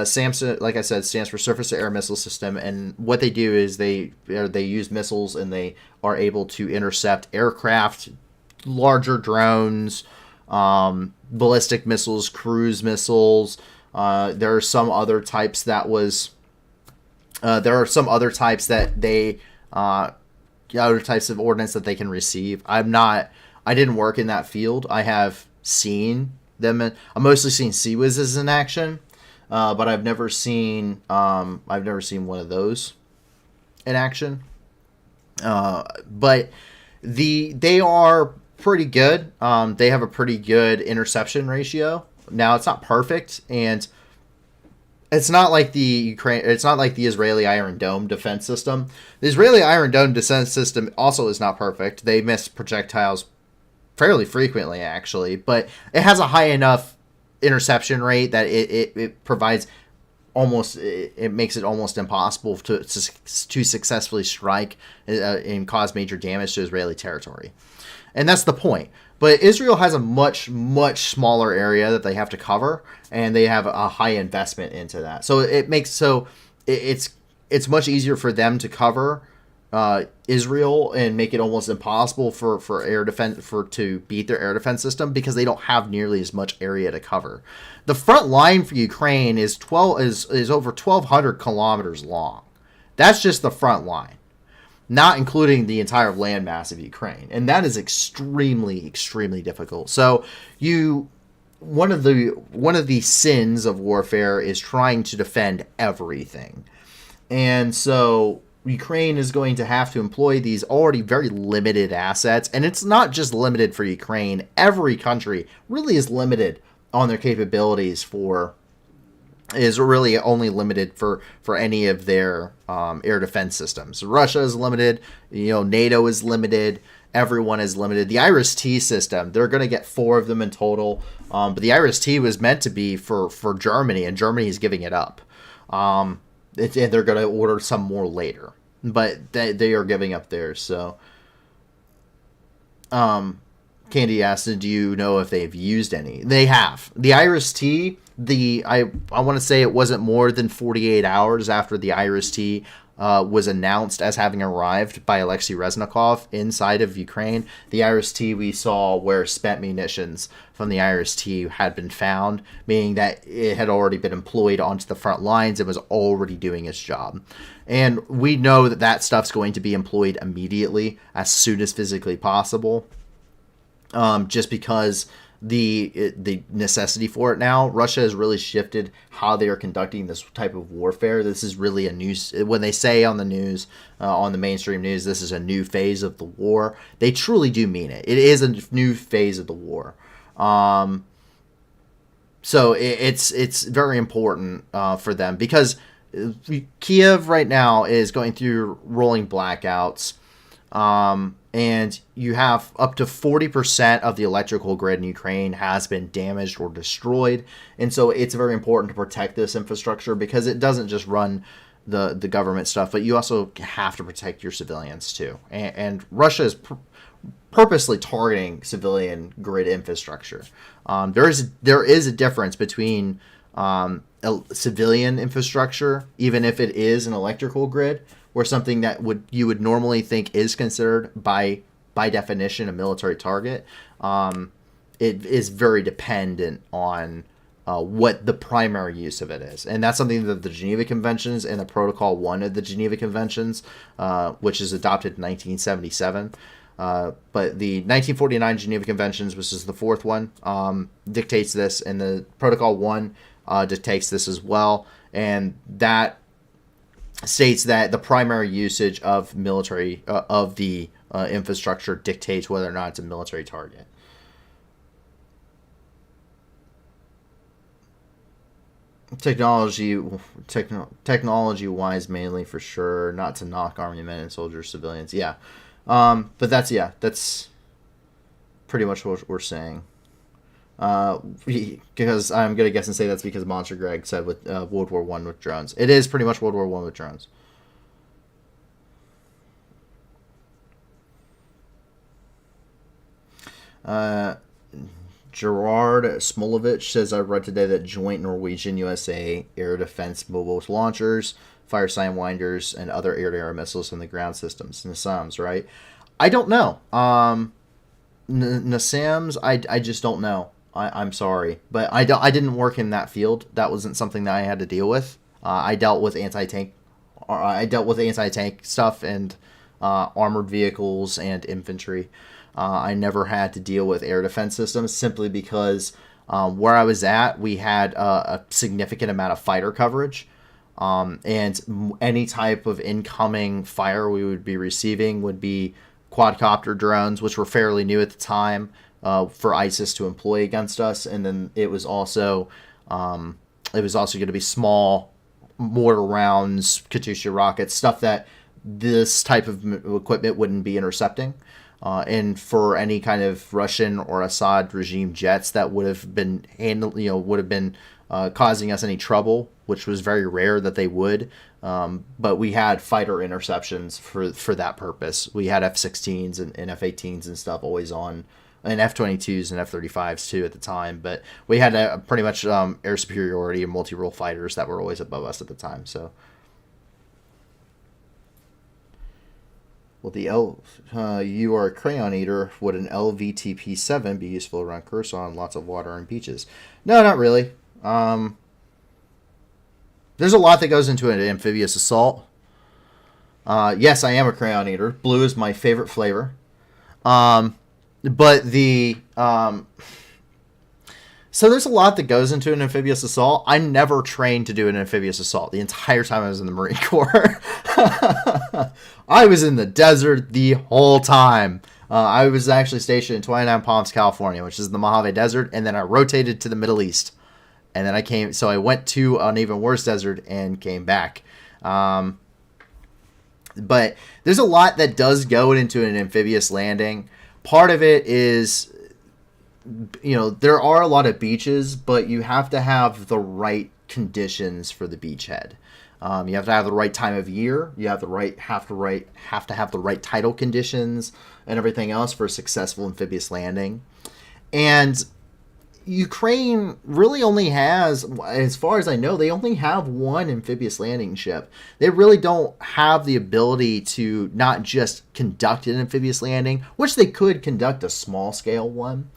SAM, like I said, stands for Surface-to-Air Missile System, and what they do is they use missiles, and they are able to intercept aircraft, larger drones, ballistic missiles, cruise missiles. There are some other types that other types of ordnance that they can receive. I didn't work in that field. I have seen them. I've mostly seen CIWSs in action, but I've never seen one of those in action. But they are pretty good. They have a pretty good interception ratio. Now it's not perfect, and it's not like the Israeli Iron Dome defense system. The Israeli Iron Dome defense system also is not perfect. They miss projectiles fairly frequently, actually, but it has a high enough interception rate that it provides it makes it almost impossible to successfully strike and cause major damage to Israeli territory. And that's the point. But Israel has a much, much smaller area that they have to cover, and they have a high investment into that. So it's much easier for them to cover Israel and make it almost impossible for air defense to beat their air defense system, because they don't have nearly as much area to cover. The front line for Ukraine is over 1,200 kilometers long. That's just the front line, not including the entire landmass of Ukraine, and that is extremely, extremely difficult. So one of the sins of warfare is trying to defend everything, and so Ukraine is going to have to employ these already very limited assets, and it's not just limited for Ukraine. Every country really is limited on their capabilities is really only limited for any of their air defense systems. Russia is limited, NATO is limited, everyone is limited. The IRIS-T system, they're going to get 4 of them in total, but the IRIS-T was meant to be for Germany, and Germany is giving it up. And they're going to order some more later, but they are giving up theirs. So Candy asked, do you know if they've used any? They have. The IRIS-T, I want to say it wasn't more than 48 hours after the IRIS-T was announced as having arrived by Alexei Reznikov inside of Ukraine. The IRIS-T, we saw where spent munitions from the IRIS-T had been found, meaning that it had already been employed onto the front lines and was already doing its job. And we know that stuff's going to be employed immediately, as soon as physically possible. Just because the necessity for it now. Russia has really shifted how they are conducting this type of warfare. This is really a news, when they say on the news, on the mainstream news, this is a new phase of the war, they truly do mean it. It is a new phase of the war. So it's very important for them, because Kiev right now is going through rolling blackouts. And you have up to 40% of the electrical grid in Ukraine has been damaged or destroyed. And so it's very important to protect this infrastructure, because it doesn't just run the government stuff, but you also have to protect your civilians too. And Russia is purposely targeting civilian grid infrastructure. There is a difference between civilian infrastructure, even if it is an electrical grid, or something that you would normally think is considered by definition a military target. It is very dependent on what the primary use of it is. And that's something that the Geneva Conventions and the Protocol 1 of the Geneva Conventions, which is adopted in 1977, but the 1949 Geneva Conventions, which is the 4th one, dictates this, and the Protocol 1 dictates this as well. And that states that the primary usage of military of the infrastructure dictates whether or not it's a military target. Technology wise, mainly, for sure, not to knock army men and soldiers, civilians. Yeah, but that's pretty much what we're saying. Because I'm gonna guess and say that's because Monster Greg said with World War I with drones. It is pretty much World War I with drones. Gerard Smolovich says, I read today that joint Norwegian-USA air defense mobile launchers fire Sidewinders and other air-to-air missiles from the ground systems. NASAMS, right? I don't know. NASAMS, I just don't know. I'm sorry, but I didn't work in that field. That wasn't something that I had to deal with. I dealt with anti-tank stuff and armored vehicles and infantry. I never had to deal with air defense systems, simply because where I was at, we had a significant amount of fighter coverage, and any type of incoming fire we would be receiving would be quadcopter drones, which were fairly new at the time. for ISIS to employ against us, and then it was also going to be small mortar rounds, Katyusha rockets, stuff that this type of equipment wouldn't be intercepting. And for any kind of Russian or Assad regime jets that would have been causing us any trouble, which was very rare that they would. But we had fighter interceptions for that purpose. We had F-16s and F-18s and stuff always on, and F-22s and F-35s too at the time. But we had pretty much air superiority and multi-role fighters that were always above us at the time. So. Well, you are a crayon eater. Would an LVTP-7 be useful around Kherson on lots of water and beaches? No, not really. There's a lot that goes into an amphibious assault. Yes, I am a crayon eater. Blue is my favorite flavor. But so there's a lot that goes into an amphibious assault. I never trained to do an amphibious assault the entire time I was in the Marine Corps. I was in the desert the whole time. I was actually stationed in 29 Palms, California, which is the Mojave Desert, and then I rotated to the Middle East. And then I went to an even worse desert and came back. But there's a lot that does go into an amphibious landing. Part of it is, there are a lot of beaches, but you have to have the right conditions for the beachhead. You have to have the right time of year. You have to have the right tidal conditions and everything else for a successful amphibious landing. And Ukraine really only has, as far as I know, they only have one amphibious landing ship. They really don't have the ability to not just conduct an amphibious landing, which they could conduct a small scale one.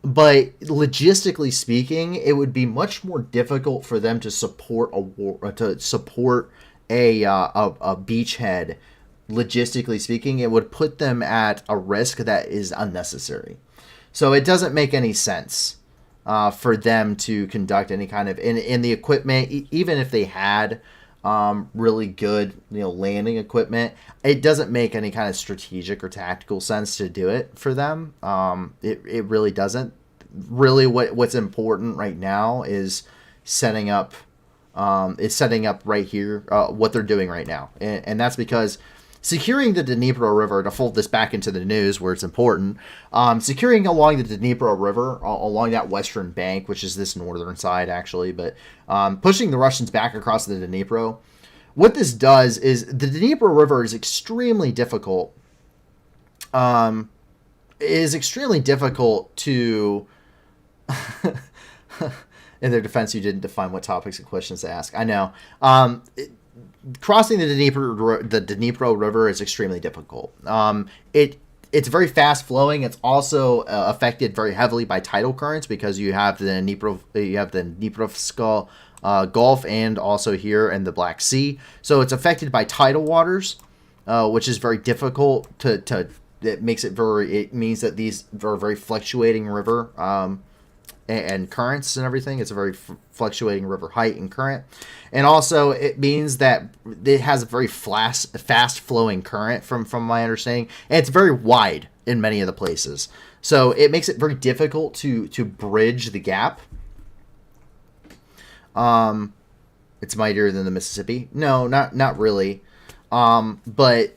But logistically speaking, it would be much more difficult for them to support a beachhead. Logistically speaking, it would put them at a risk that is unnecessary. So it doesn't make any sense for them to conduct any kind of in the equipment, even if they had really good landing equipment. It doesn't make any kind of strategic or tactical sense to do it for them. It really doesn't. Really, what's important right now is setting up right here what they're doing right now, and that's because securing the Dnipro River, to fold this back into the news where it's important, securing along the Dnipro River, along that western bank, which is this northern side actually, but pushing the Russians back across the Dnipro. What this does is the Dnipro River is extremely difficult. To in their defense, you didn't define what topics and questions to ask. I know. Crossing the Dnipro River is extremely difficult. It's very fast flowing. It's also affected very heavily by tidal currents because you have the Dniprovsk Gulf and also here in the Black Sea. So it's affected by tidal waters, which is very difficult it means that these are very fluctuating river and currents and everything. It's a very fluctuating river height and current. And also it means that it has a very fast flowing current from my understanding. And it's very wide in many of the places. So it makes it very difficult to bridge the gap. It's mightier than the Mississippi. No, not really. But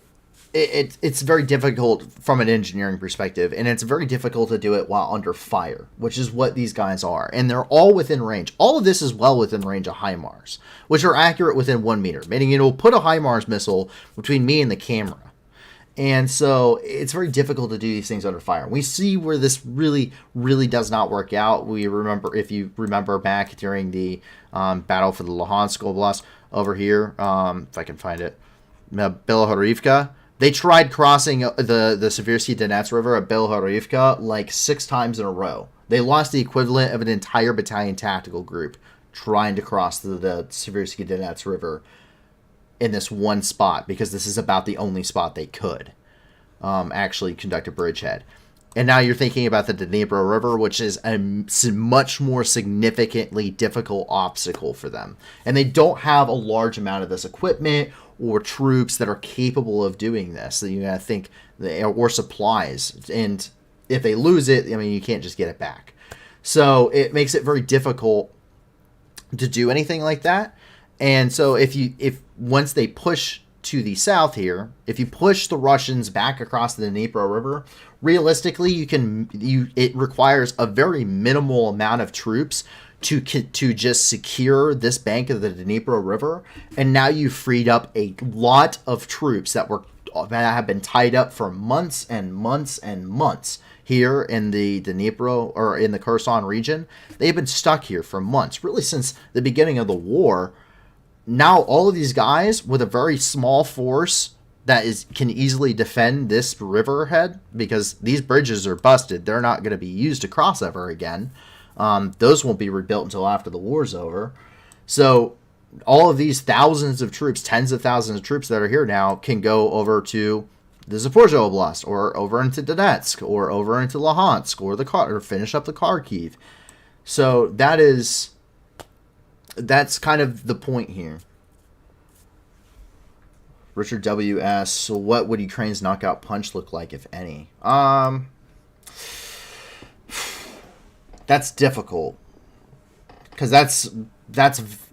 it's very difficult from an engineering perspective, and it's very difficult to do it while under fire, which is what these guys are. And they're all within range. All of this is well within range of HIMARS, which are accurate within 1 meter, meaning it will put a HIMARS missile between me and the camera. And so it's very difficult to do these things under fire. We see where this really, really does not work out. If you remember back during the battle for the Luhansk Oblast over here, if I can find it, Belohorivka. They tried crossing the Seversky Donets River at Belohorivka like 6 times in a row. They lost the equivalent of an entire battalion tactical group trying to cross the Seversky Donets River in this one spot, because this is about the only spot they could actually conduct a bridgehead. And now you're thinking about the Dnipro River, which is a much more significantly difficult obstacle for them. And they don't have a large amount of this equipment or troops that are capable of doing this. So you gotta think, or supplies. And if they lose it, I mean, you can't just get it back. So it makes it very difficult to do anything like that. And so if once they push to the south here, if you push the Russians back across the Dnipro River, realistically, it requires a very minimal amount of troops to just secure this bank of the Dnipro River, and now you've freed up a lot of troops that have been tied up for months and months and months here in the Dnipro, or in the Kherson region. They've been stuck here for months, really since the beginning of the war. Now all of these guys with a very small force that can easily defend this riverhead, because these bridges are busted. They're not going to be used to cross ever again. Those won't be rebuilt until after the war's over. So all of these thousands of troops, tens of thousands of troops that are here now, can go over to the Zaporizhzhia Oblast, or over into Donetsk, or over into Luhansk, or finish up the Kharkiv. So that's kind of the point here. Richard W. asks, so what would Ukraine's knockout punch look like, if any? That's difficult, because that's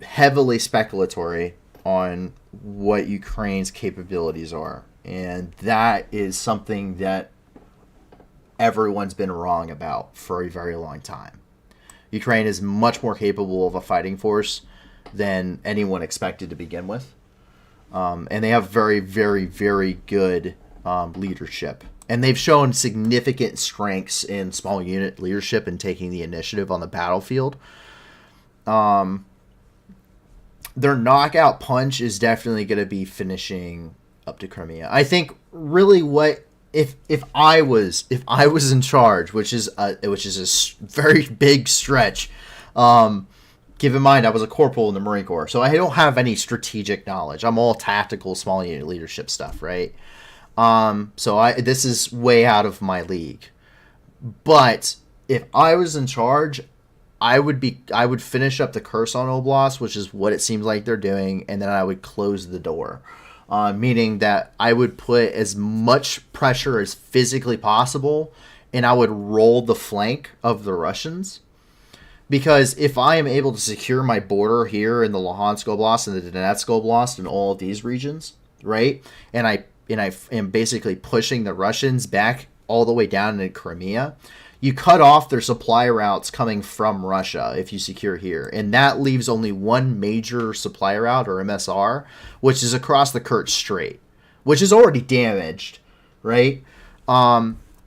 heavily speculatory on what Ukraine's capabilities are, and that is something that everyone's been wrong about for a very long time. Ukraine is much more capable of a fighting force than anyone expected to begin with, and they have very, very, very good leadership. And they've shown significant strengths in small unit leadership and taking the initiative on the battlefield. Their knockout punch is definitely going to be finishing up to Crimea. I think really if I was in charge, which is a very big stretch. Keep in mind, I was a corporal in the Marine Corps, so I don't have any strategic knowledge. I'm all tactical, small unit leadership stuff, right? So this is way out of my league. But if I was in charge, I would finish up the Kherson Oblast, which is what it seems like they're doing, and then I would close the door. Meaning that I would put as much pressure as physically possible, and I would roll the flank of the Russians. Because if I am able to secure my border here in the Luhansk Oblast and the Donetsk Oblast and all of these regions, right, and I am basically pushing the Russians back all the way down into Crimea, you cut off their supply routes coming from Russia if you secure here. And that leaves only one major supply route, or MSR, which is across the Kerch Strait, which is already damaged, right?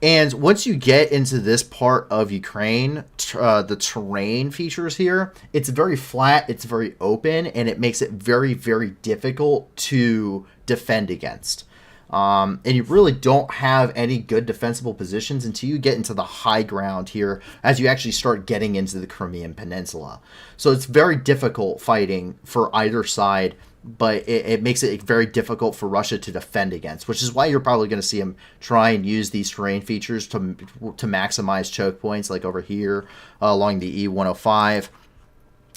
And once you get into this part of Ukraine, the terrain features here, it's very flat, it's very open, and it makes it very, very difficult to defend against. And you really don't have any good defensible positions until you get into the high ground here, as you actually start getting into the Crimean Peninsula. So it's very difficult fighting for either side, but it makes it very difficult for Russia to defend against, which is why you're probably going to see them try and use these terrain features to maximize choke points, like over here along the E105,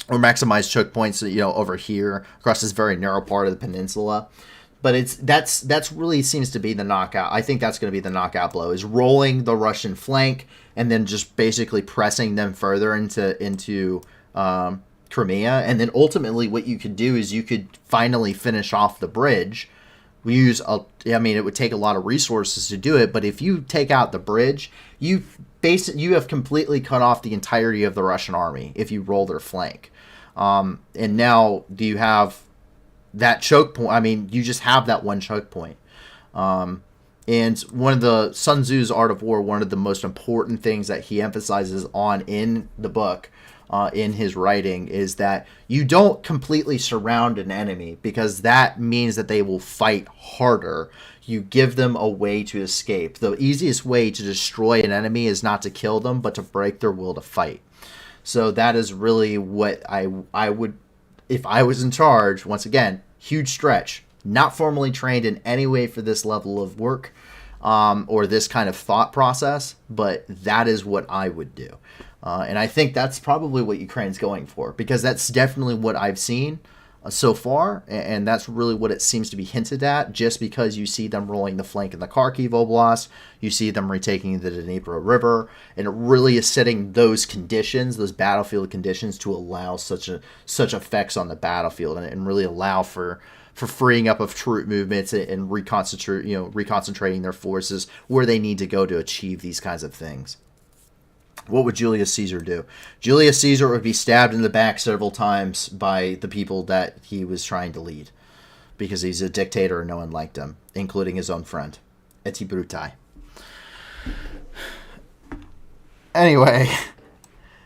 or maximize choke points, over here across this very narrow part of the peninsula. But that's really seems to be the knockout. I think that's going to be the knockout blow, is rolling the Russian flank and then just basically pressing them further into Crimea. And then ultimately what you could do is you could finally finish off the bridge. It would take a lot of resources to do it, but if you take out the bridge, you have completely cut off the entirety of the Russian army if you roll their flank. And now do you have that choke point? You just have that one choke point. And one of the Sun Tzu's Art of War, one of the most important things that he emphasizes on in the book, in his writing, is that you don't completely surround an enemy, because that means that they will fight harder. You give them a way to escape. The easiest way to destroy an enemy is not to kill them, but to break their will to fight. So that is really what I would, if I was in charge. Once again, huge stretch, not formally trained in any way for this level of work, or this kind of thought process, but that is what I would do. And I think that's probably what Ukraine's going for, because that's definitely what I've seen. so far, and that's really what it seems to be hinted at, just because you see them rolling the flank in the Kharkiv Oblast, you see them retaking the Dnipro River, and it really is setting those conditions, those battlefield conditions, to allow such effects on the battlefield, and really allow for freeing up of troop movements and reconcentrating their forces where they need to go to achieve these kinds of things. What would Julius Caesar do? Julius Caesar would be stabbed in the back several times by the people that he was trying to lead, because he's a dictator and no one liked him, including his own friend, Eti Brutai. Anyway,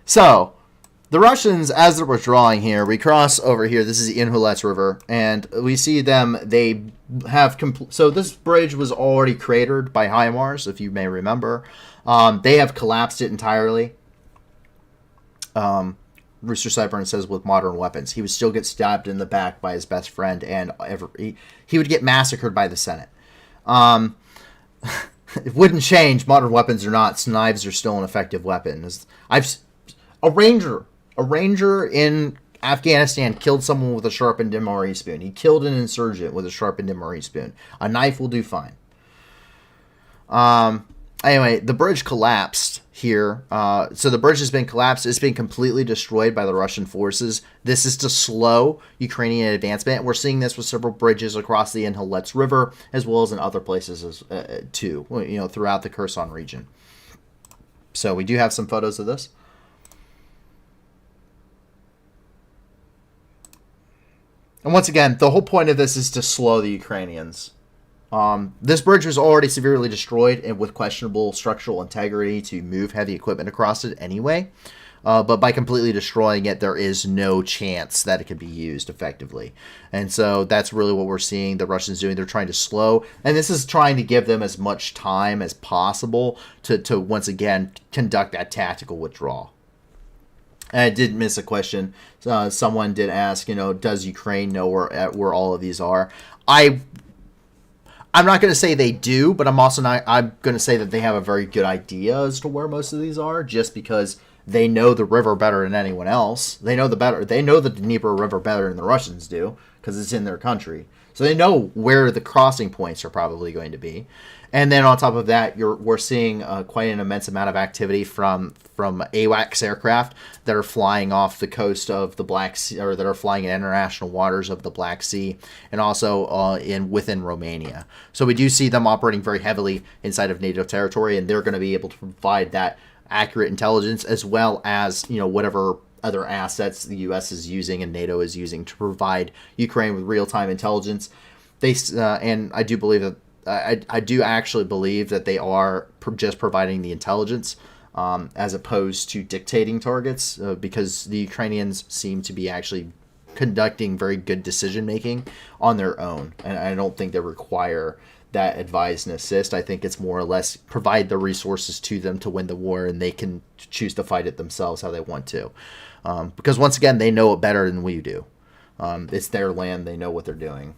so the Russians, as they're withdrawing here, we cross over here. This is the Inhulets River, and we see them. They have so this bridge was already cratered by HIMARS, if you may remember. They have collapsed it entirely. Rooster Sideburn says with modern weapons. He would still get stabbed in the back by his best friend, and he would get massacred by the Senate. It wouldn't change, modern weapons or not. Knives are still an effective weapon. A ranger in Afghanistan killed someone with a sharpened MRE spoon. He killed an insurgent with a sharpened MRE spoon. A knife will do fine. Anyway, the bridge collapsed here. So the bridge has been collapsed. It's been completely destroyed by the Russian forces. This is to slow Ukrainian advancement. We're seeing this with several bridges across the Inhulets River, as well as in other places too, throughout the Kherson region. So we do have some photos of this. And once again, the whole point of this is to slow the Ukrainians. This bridge was already severely destroyed and with questionable structural integrity to move heavy equipment across it anyway. But by completely destroying it, there is no chance that it could be used effectively. And so that's really what we're seeing the Russians doing. They're trying to slow, and this is trying to give them as much time as possible to once again conduct that tactical withdrawal. And I did miss a question. Someone did ask, does Ukraine know where all of these are? I'm not going to say they do, but I'm also not. I'm going to say that they have a very good idea as to where most of these are, just because they know the river better than anyone else. They know the Dnipro River better than the Russians do, because it's in their country. So they know where the crossing points are probably going to be. And then on top of that, we're seeing quite an immense amount of activity from AWACS aircraft that are flying off the coast of the Black Sea, or that are flying in international waters of the Black Sea, and also within Romania. So we do see them operating very heavily inside of NATO territory, and they're going to be able to provide that accurate intelligence, as well as whatever other assets the U.S. is using and NATO is using to provide Ukraine with real-time intelligence. And I do believe that. I do actually believe that they are just providing the intelligence as opposed to dictating targets, because the Ukrainians seem to be actually conducting very good decision-making on their own. And I don't think they require that advise and assist. I think it's more or less provide the resources to them to win the war, and they can choose to fight it themselves how they want to. Because once again, they know it better than we do. It's their land. They know what they're doing.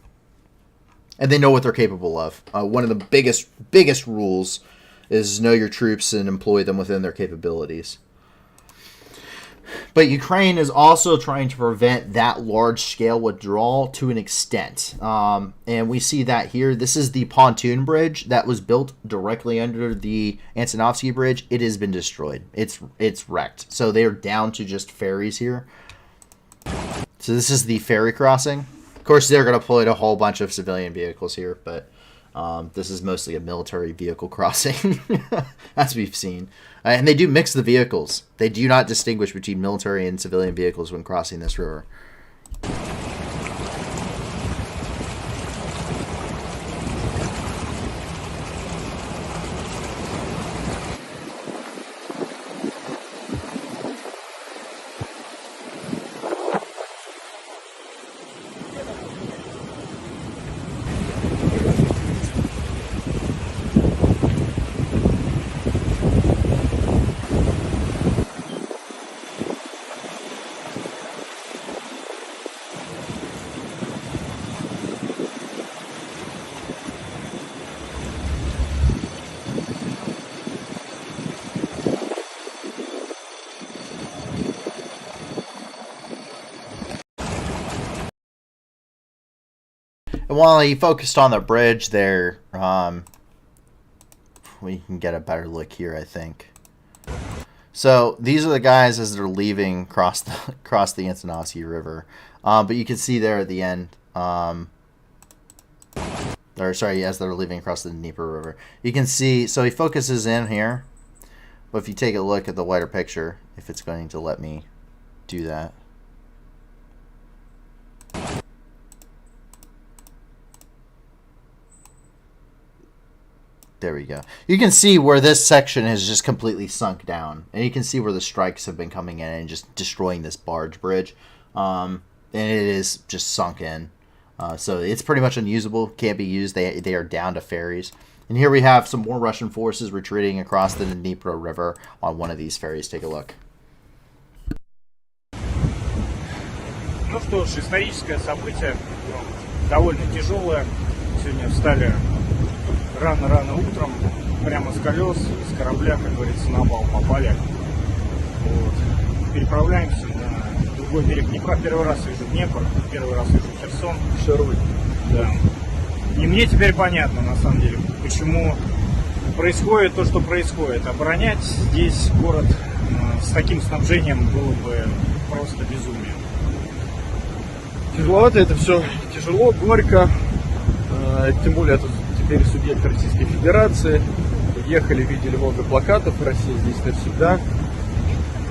And they know what they're capable of. One of the biggest rules is know your troops and employ them within their capabilities. But Ukraine is also trying to prevent that large-scale withdrawal to an extent. And we see that here. This is the pontoon bridge that was built directly under the Antonovsky Bridge. It has been destroyed. It's wrecked. So they are down to just ferries here. So this is the ferry crossing. Of course, they're going to put a whole bunch of civilian vehicles here, but this is mostly a military vehicle crossing, as we've seen. And they do mix the vehicles. They do not distinguish between military and civilian vehicles when crossing this river. And while he focused on the bridge there, we can get a better look here, I think. So these are the guys as they're leaving across the Antonovsky River. But you can see there at the end, or sorry, as they're leaving across the Dnieper River. You can see, so he focuses in here. But if you take a look at the wider picture, if it's going to let me do that. There we go. You can see where this section has just completely sunk down. And you can see where the strikes have been coming in and just destroying this barge bridge. And it is just sunk in. So it's pretty much unusable. Can't be used. They are down to ferries. And here we have some more Russian forces retreating across the Dnieper River on one of these ferries. Take a look. Ну что ж, историческое событие, довольно тяжелое. Сегодня встали рано-рано утром, прямо с колес, с корабля, как говорится, на бал попали. Вот. Переправляемся на другой берег Днепра. Первый раз вижу Днепр, первый раз вижу Херсон. Шаруй. Да. И мне теперь понятно, на самом деле, почему происходит то, что происходит. Оборонять здесь город с таким снабжением было бы просто безумие. Тяжеловато это все, тяжело, горько. Тем более это теперь субъект Российской Федерации. Ехали, видели много плакатов. Россия здесь навсегда.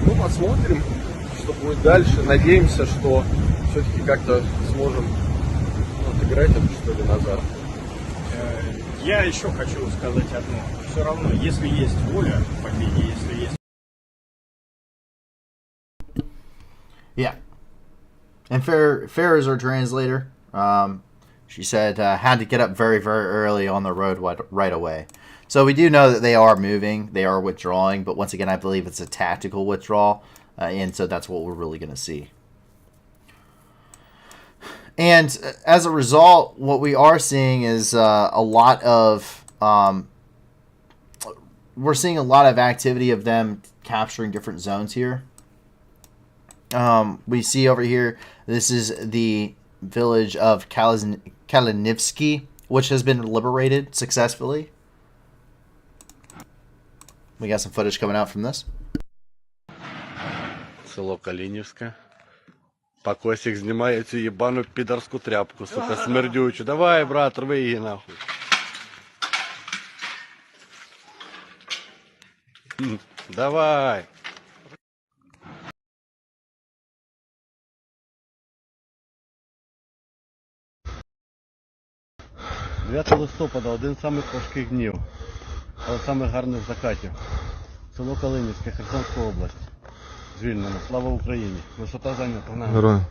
Ну, посмотрим, что будет дальше. Надеемся, что все-таки как-то сможем отыграть это, что ли, назад. Я еще хочу сказать одно. Все равно, если есть воля к победе, если есть... Yeah. And Fair is our translator. She said, had to get up very, very early on the road right away. So we do know that they are moving. They are withdrawing. But once again, I believe it's a tactical withdrawal. And so that's what we're really going to see. And as a result, what we are seeing is a lot of... we're seeing a lot of activity of them capturing different zones here. We see over here, this is the village of Kalinivsky, which has been liberated successfully. We got some footage coming out from this. Село Калинівське. Покосик, знімай цю єбану підарську тряпку, сука, смердючу. Давай, брат, рви її нахуй. Давай. 9 листопада, один з самих важких днів, але самих гарних закатів. Село Калинівське, Херсонська область. Звільнено. Слава Україні. Висота зайнята. Героям.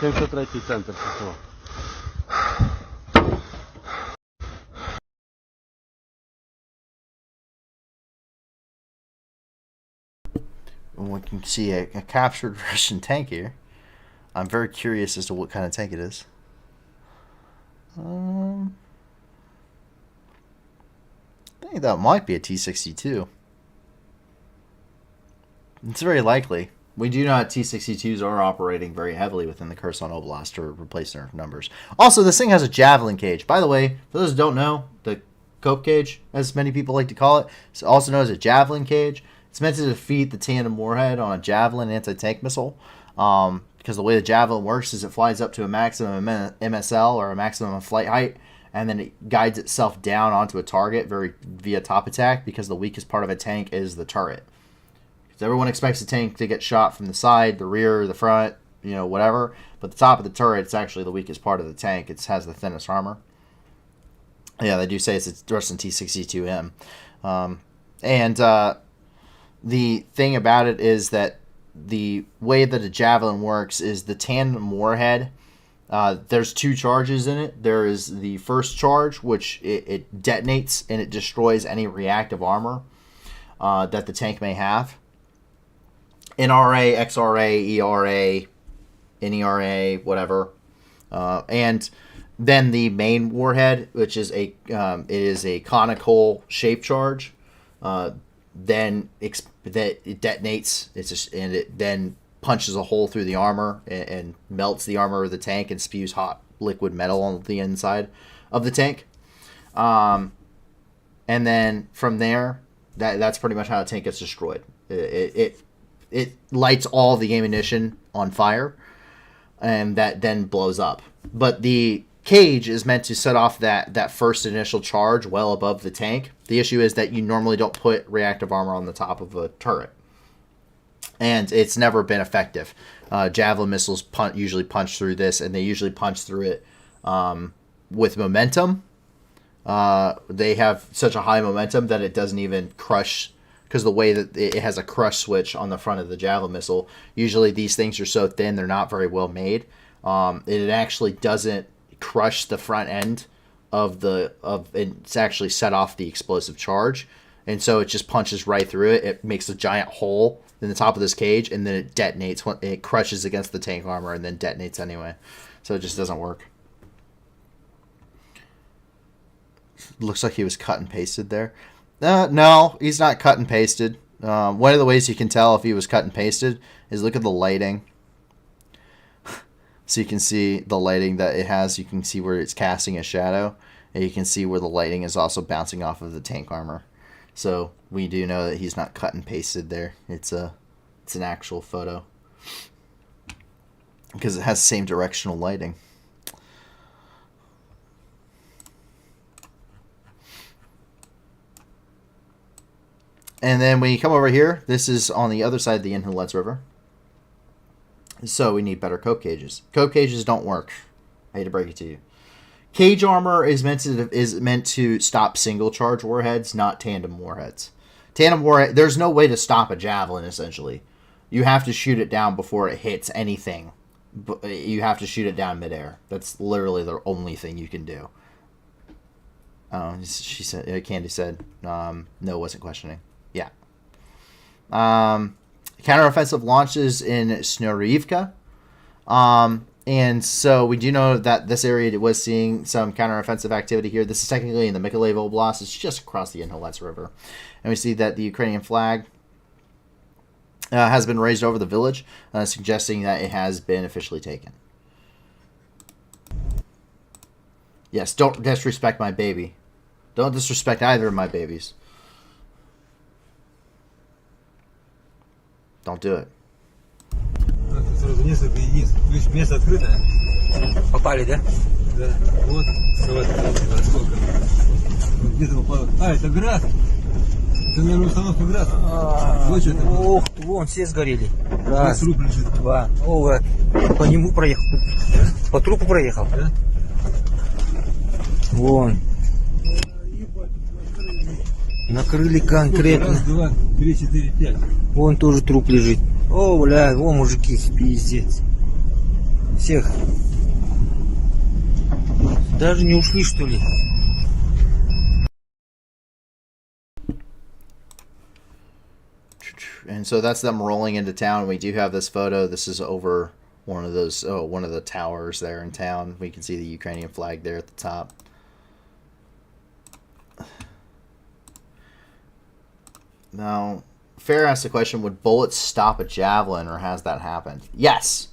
73-й центр ССО. We can see a captured Russian tank here. I'm very curious as to what kind of tank it is. I think that might be a T-62. It's very likely. We do know that T-62s are operating very heavily within the Kherson Oblast to replace their numbers. Also, this thing has a javelin cage. By the way, for those who don't know, the cope cage, as many people like to call it, is also known as a javelin cage. It's meant to defeat the tandem warhead on a javelin anti-tank missile. Because the way the javelin works is it flies up to a maximum MSL, or a maximum flight height, and then it guides itself down onto a target via top attack, because the weakest part of a tank is the turret. Because everyone expects a tank to get shot from the side, the rear, the front, you know, whatever. But the top of the turret is actually the weakest part of the tank. It has the thinnest armor. Yeah, they do say it's a Russian T-62M. The thing about it is that the way that a javelin works is the tandem warhead. There's two charges in it. There is the first charge, which it detonates and it destroys any reactive armor that the tank may have. NRA, XRA, ERA, NERA, whatever. And then the main warhead, which is it is a conical shape charge. Then it detonates, and it then punches a hole through the armor and melts the armor of the tank and spews hot liquid metal on the inside of the tank. And then from there, that's pretty much how the tank gets destroyed. It lights all the ammunition on fire, and that then blows up. But the cage is meant to set off that first initial charge well above the tank. The issue is that you normally don't put reactive armor on the top of a turret, and it's never been effective. Javelin missiles usually punch through this, and they usually punch through it with momentum. They have such a high momentum that it doesn't even crush, because the way that it has a crush switch on the front of the Javelin missile. Usually these things are so thin, they're not very well made. It actually doesn't crush the front end it's actually set off the explosive charge, and so it just punches right through it. It makes a giant hole in the top of this cage, and then it detonates when it crushes against the tank armor, and then detonates anyway. So it just doesn't work. Looks like he was cut and pasted there. No, he's not cut and pasted. One of the ways you can tell if he was cut and pasted is look at the lighting. So you can see the lighting that it has. You can see where it's casting a shadow, and you can see where the lighting is also bouncing off of the tank armor. So we do know that he's not cut and pasted there. It's an actual photo, because it has the same directional lighting. And then when you come over here, this is on the other side of the Inhalets River. So we need better cope cages. Cope cages don't work. I hate to break it to you. Cage armor is meant to stop single charge warheads, not tandem warheads. Tandem warhead, there's no way to stop a javelin, essentially. You have to shoot it down before it hits anything. You have to shoot it down midair. That's literally the only thing you can do. Oh, she said, Candy said, no, wasn't questioning. Yeah. Counteroffensive launches in Snorivka. And so we do know that this area was seeing some counteroffensive activity here. This is technically in the Mykolaiv Oblast. It's just across the Inhalets River. And we see that the Ukrainian flag has been raised over the village, suggesting that it has been officially taken. Yes, don't disrespect my baby. Don't disrespect either of my babies. Don't do it. Сразу несколько единиц. Видишь, место открытое. Попали, да? Да. Вот, сколько. Где-то попало. Это град. Это, наверное, установка град. Вот что это. Ох, вон, все сгорели. Раз, труп лежит. два. О, по нему проехал. Да? По трупу проехал. Да? Вон. Накрыли конкретно. Раз, два, три, четыре, пять. Вон тоже труп лежит. О, бля, вон мужики, пиздец. Всех. Даже не ушли, что ли? And so that's them rolling into town. We do have this photo. This is over one of the towers there in town. We can see the Ukrainian flag there at the top. Now, Fair asked the question, would bullets stop a javelin, or has that happened? Yes.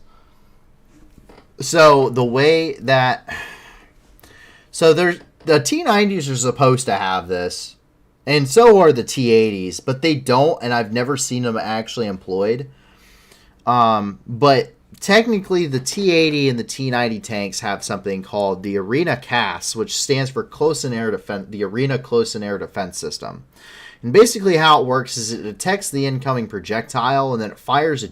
So the way that... So there's the T-90s are supposed to have this, and so are the T-80s, but they don't, and I've never seen them actually employed. But technically the T-80 and the T-90 tanks have something called the Arena CAS, which stands for the Arena Close and Air Defense System. And basically how it works is it detects the incoming projectile, and then it fires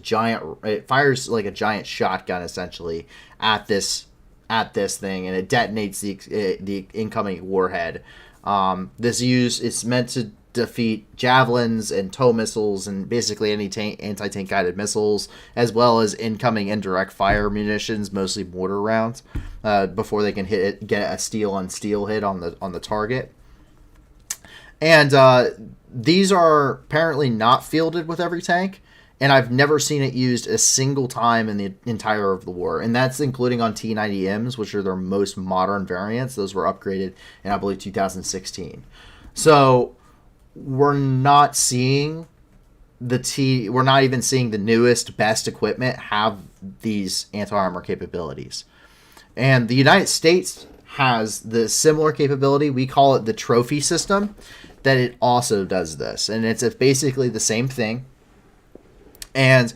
like a giant shotgun essentially at this thing, and it detonates the incoming warhead. It's meant to defeat javelins and tow missiles and basically any anti-tank guided missiles, as well as incoming indirect fire munitions, mostly mortar rounds, before they can get a steel on steel hit on the target. And these are apparently not fielded with every tank, and I've never seen it used a single time in the entire of the war. And that's including on T-90Ms, which are their most modern variants. Those were upgraded in, I believe, 2016. So we're not seeing we're not even seeing the newest, best equipment have these anti-armor capabilities. And the United States has the similar capability. We call it the trophy system, that it also does this. And it's basically the same thing. And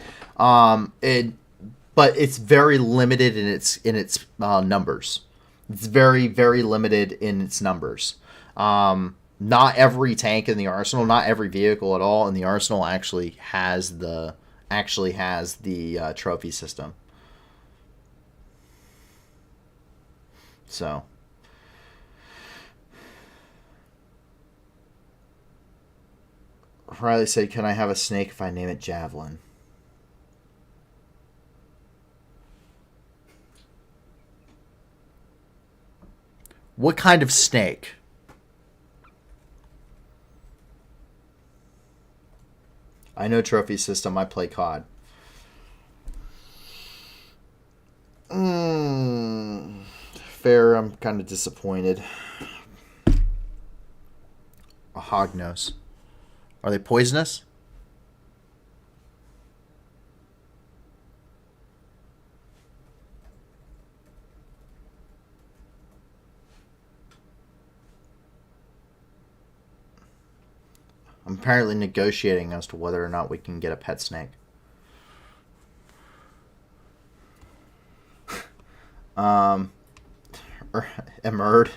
but it's very limited in its numbers. It's very, very limited in its numbers. Not every tank in the arsenal, not every vehicle at all in the arsenal actually has the trophy system. So Riley said, "Can I have a snake if I name it Javelin?" What kind of snake? I know trophy system. I play COD. Fair. I'm kind of disappointed. A hognose. Are they poisonous? I'm apparently negotiating as to whether or not we can get a pet snake. Emerged.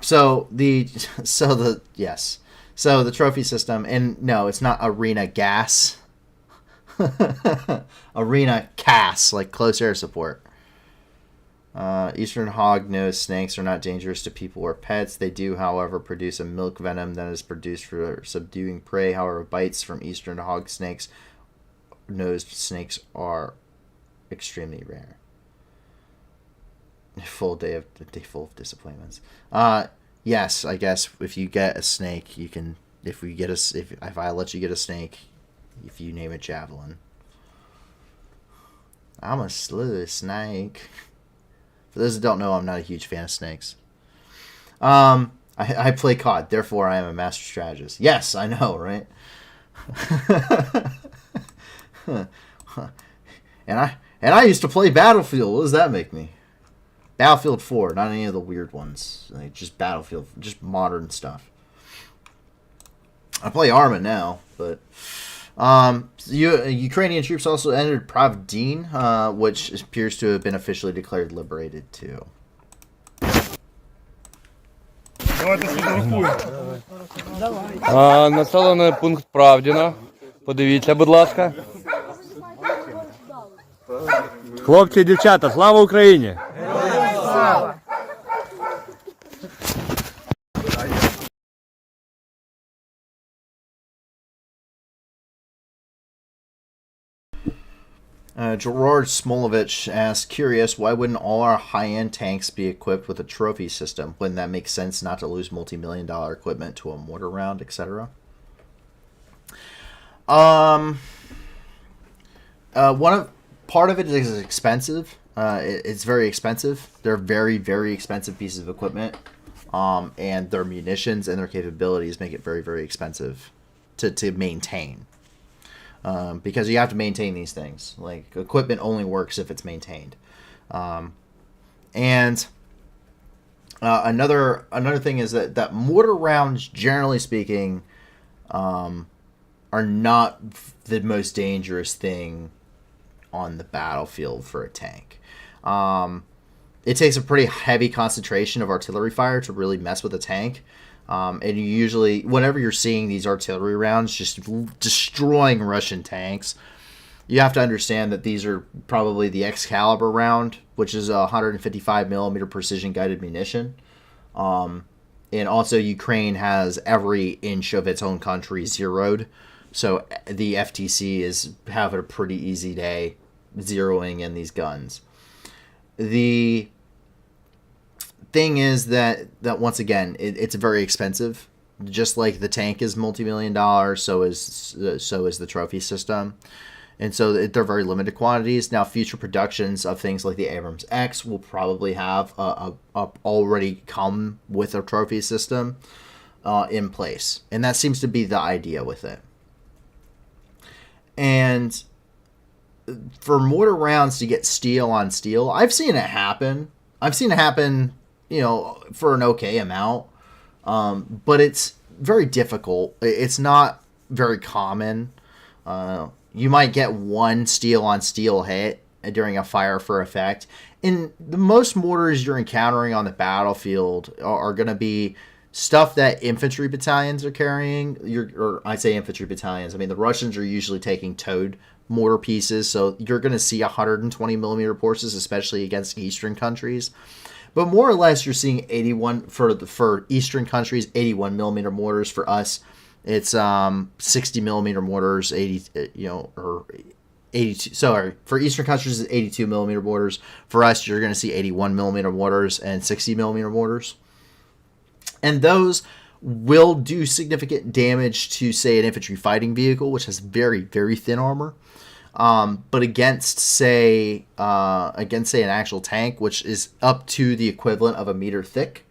So the trophy system, and no, it's not arena gas. Arena CAS, like close air support. Eastern hognose snakes are not dangerous to people or pets. They do, however, produce a milk venom that is produced for subduing prey. However, bites from eastern hog-nosed snakes are extremely rare. Full day full of disappointments. Yes, I guess if you get a snake, you can. If I let you get a snake, if you name it Javelin. I'm a slew snake. For those that don't know, I'm not a huge fan of snakes. I play COD, therefore I am a master strategist. Yes, I know, right? and I used to play Battlefield. What does that make me? Battlefield 4, not any of the weird ones. Like just Battlefield, just modern stuff. I play Arma now, but Ukrainian troops also entered Pravdin, which appears to have been officially declared liberated too. Населений пункт Правдіно. Подивіться, будь ласка. Хлопці і дівчата, слава Україні! Gerard Smolovich asked, curious, why wouldn't all our high-end tanks be equipped with a trophy system? Wouldn't that make sense not to lose multi-million-dollar equipment to a mortar round, etc.? Part of it is expensive. It's very expensive. They're very, very expensive pieces of equipment. And their munitions and their capabilities make it very, very expensive to maintain. Because you have to maintain these things. Like, equipment only works if it's maintained. Another thing is that mortar rounds, generally speaking, are not the most dangerous thing on the battlefield for a tank. It takes a pretty heavy concentration of artillery fire to really mess with a tank. And you usually, whenever you're seeing these artillery rounds just destroying Russian tanks, you have to understand that these are probably the Excalibur round, which is a 155 millimeter precision guided munition. And also Ukraine has every inch of its own country zeroed. So the FTC is having a pretty easy day zeroing in these guns. The thing is that once again, it's very expensive. Just like the tank is multi-million dollars, so is the trophy system. And so they're very limited quantities. Now, future productions of things like the Abrams X will probably have already come with a trophy system in place. And that seems to be the idea with it. And for mortar rounds to get steel on steel, I've seen it happen. For an okay amount. But it's very difficult. It's not very common. You might get one steel on steel hit during a fire for effect. And the most mortars you're encountering on the battlefield are going to be stuff that infantry battalions are carrying. Or I say infantry battalions. I mean, the Russians are usually taking towed mortar pieces, so you're going to see 120 millimeter mortars, especially against Eastern countries. But more or less, you're seeing 81 for Eastern countries, 81 millimeter mortars. For us, it's 60 millimeter mortars, 82. Sorry, for Eastern countries, it's 82 millimeter mortars. For us, you're going to see 81 millimeter mortars and 60 millimeter mortars, and those will do significant damage to, say, an infantry fighting vehicle, which has very, very thin armor. But against, say, an actual tank, which is up to the equivalent of a meter thick,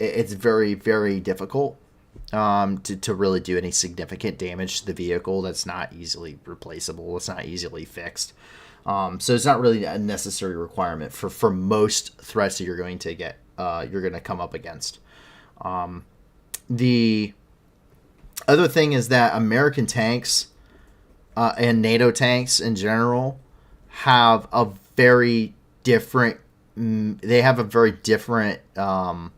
it's very, very difficult to really do any significant damage to the vehicle. That's not easily replaceable. It's not easily fixed. So it's not really a necessary requirement for most threats that you're going to come up against. The other thing is that American tanks and NATO tanks in general have a very different. They have a very different. I'm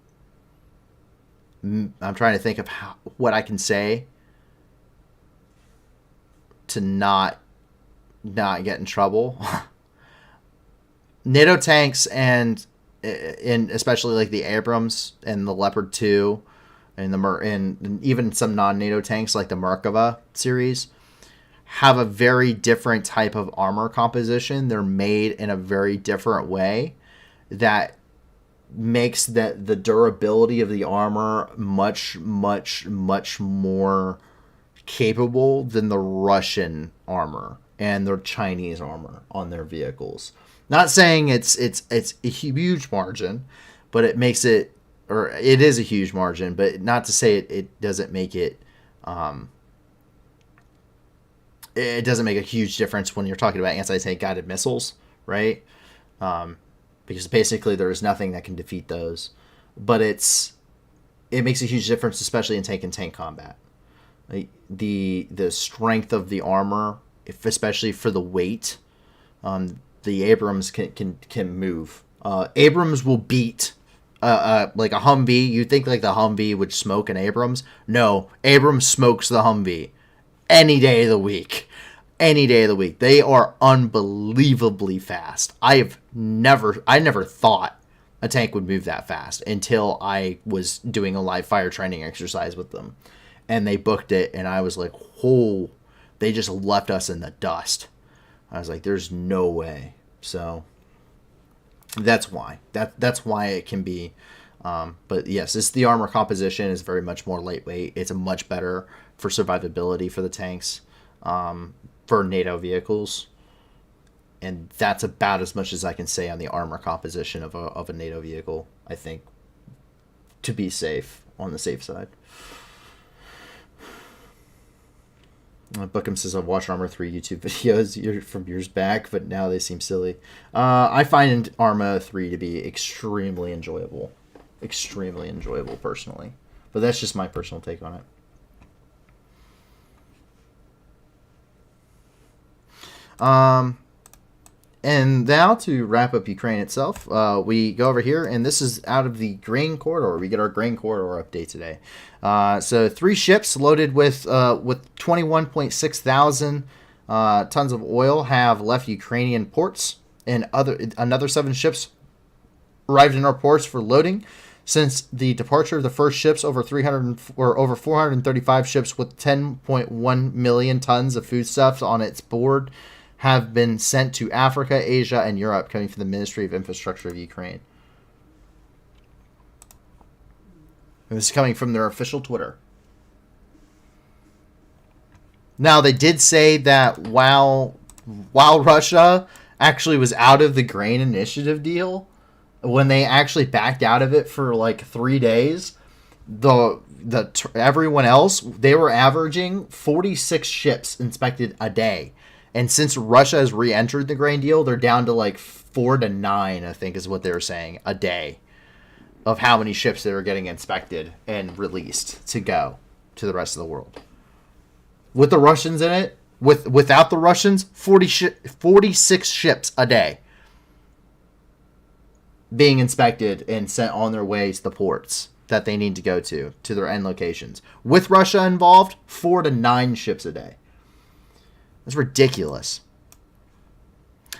trying to think of what I can say to not get in trouble. NATO tanks and especially like the Abrams and the Leopard 2 and even some non-NATO tanks like the Merkava series have a very different type of armor composition. They're made in a very different way that makes the durability of the armor much, much, much more capable than the Russian armor and the Chinese armor on their vehicles. Not saying it's a huge margin, but it makes it, or it is a huge margin, but not to say it doesn't make it. It doesn't make a huge difference when you're talking about anti-tank guided missiles, right? Because basically there is nothing that can defeat those, but it makes a huge difference, especially in tank-and-tank combat. Like the strength of the armor, especially for the weight, the Abrams can move. Abrams will beat like a Humvee. You think like the Humvee would smoke an Abrams? No, Abrams smokes the Humvee any day of the week. Any day of the week. They are unbelievably fast. I never thought a tank would move that fast until I was doing a live fire training exercise with them. And they booked it, and I was like, oh, they just left us in the dust. I was like, there's no way. So that's why. That's why it can be. But yes, the armor composition is very much more lightweight. It's much better for survivability for the tanks, for NATO vehicles. And that's about as much as I can say on the armor composition of a NATO vehicle, I think, to be safe, on the safe side. Bookham says, I've watched Arma 3 YouTube videos from years back, but now they seem silly. I find Arma 3 to be extremely enjoyable. Extremely enjoyable, personally. But that's just my personal take on it. And now to wrap up Ukraine itself, we go over here, and this is out of the grain corridor. We get our grain corridor update today. So 3 ships loaded with 21.6 thousand tons of oil have left Ukrainian ports, and another 7 ships arrived in our ports for loading. Since the departure of the first ships, over 435 ships with 10.1 million tons of foodstuffs on its board have been sent to Africa, Asia, and Europe, coming from the Ministry of Infrastructure of Ukraine. And this is coming from their official Twitter. Now, they did say that while Russia actually was out of the grain initiative deal, when they actually backed out of it for like 3 days, everyone else, they were averaging 46 ships inspected a day. And since Russia has re-entered the grain deal, they're down to like 4 to 9, I think is what they were saying, a day of how many ships they were getting inspected and released to go to the rest of the world. With the Russians in it, without the Russians, 46 ships a day being inspected and sent on their way to the ports that they need to go to their end locations. With Russia involved, 4 to 9 ships a day. That's ridiculous.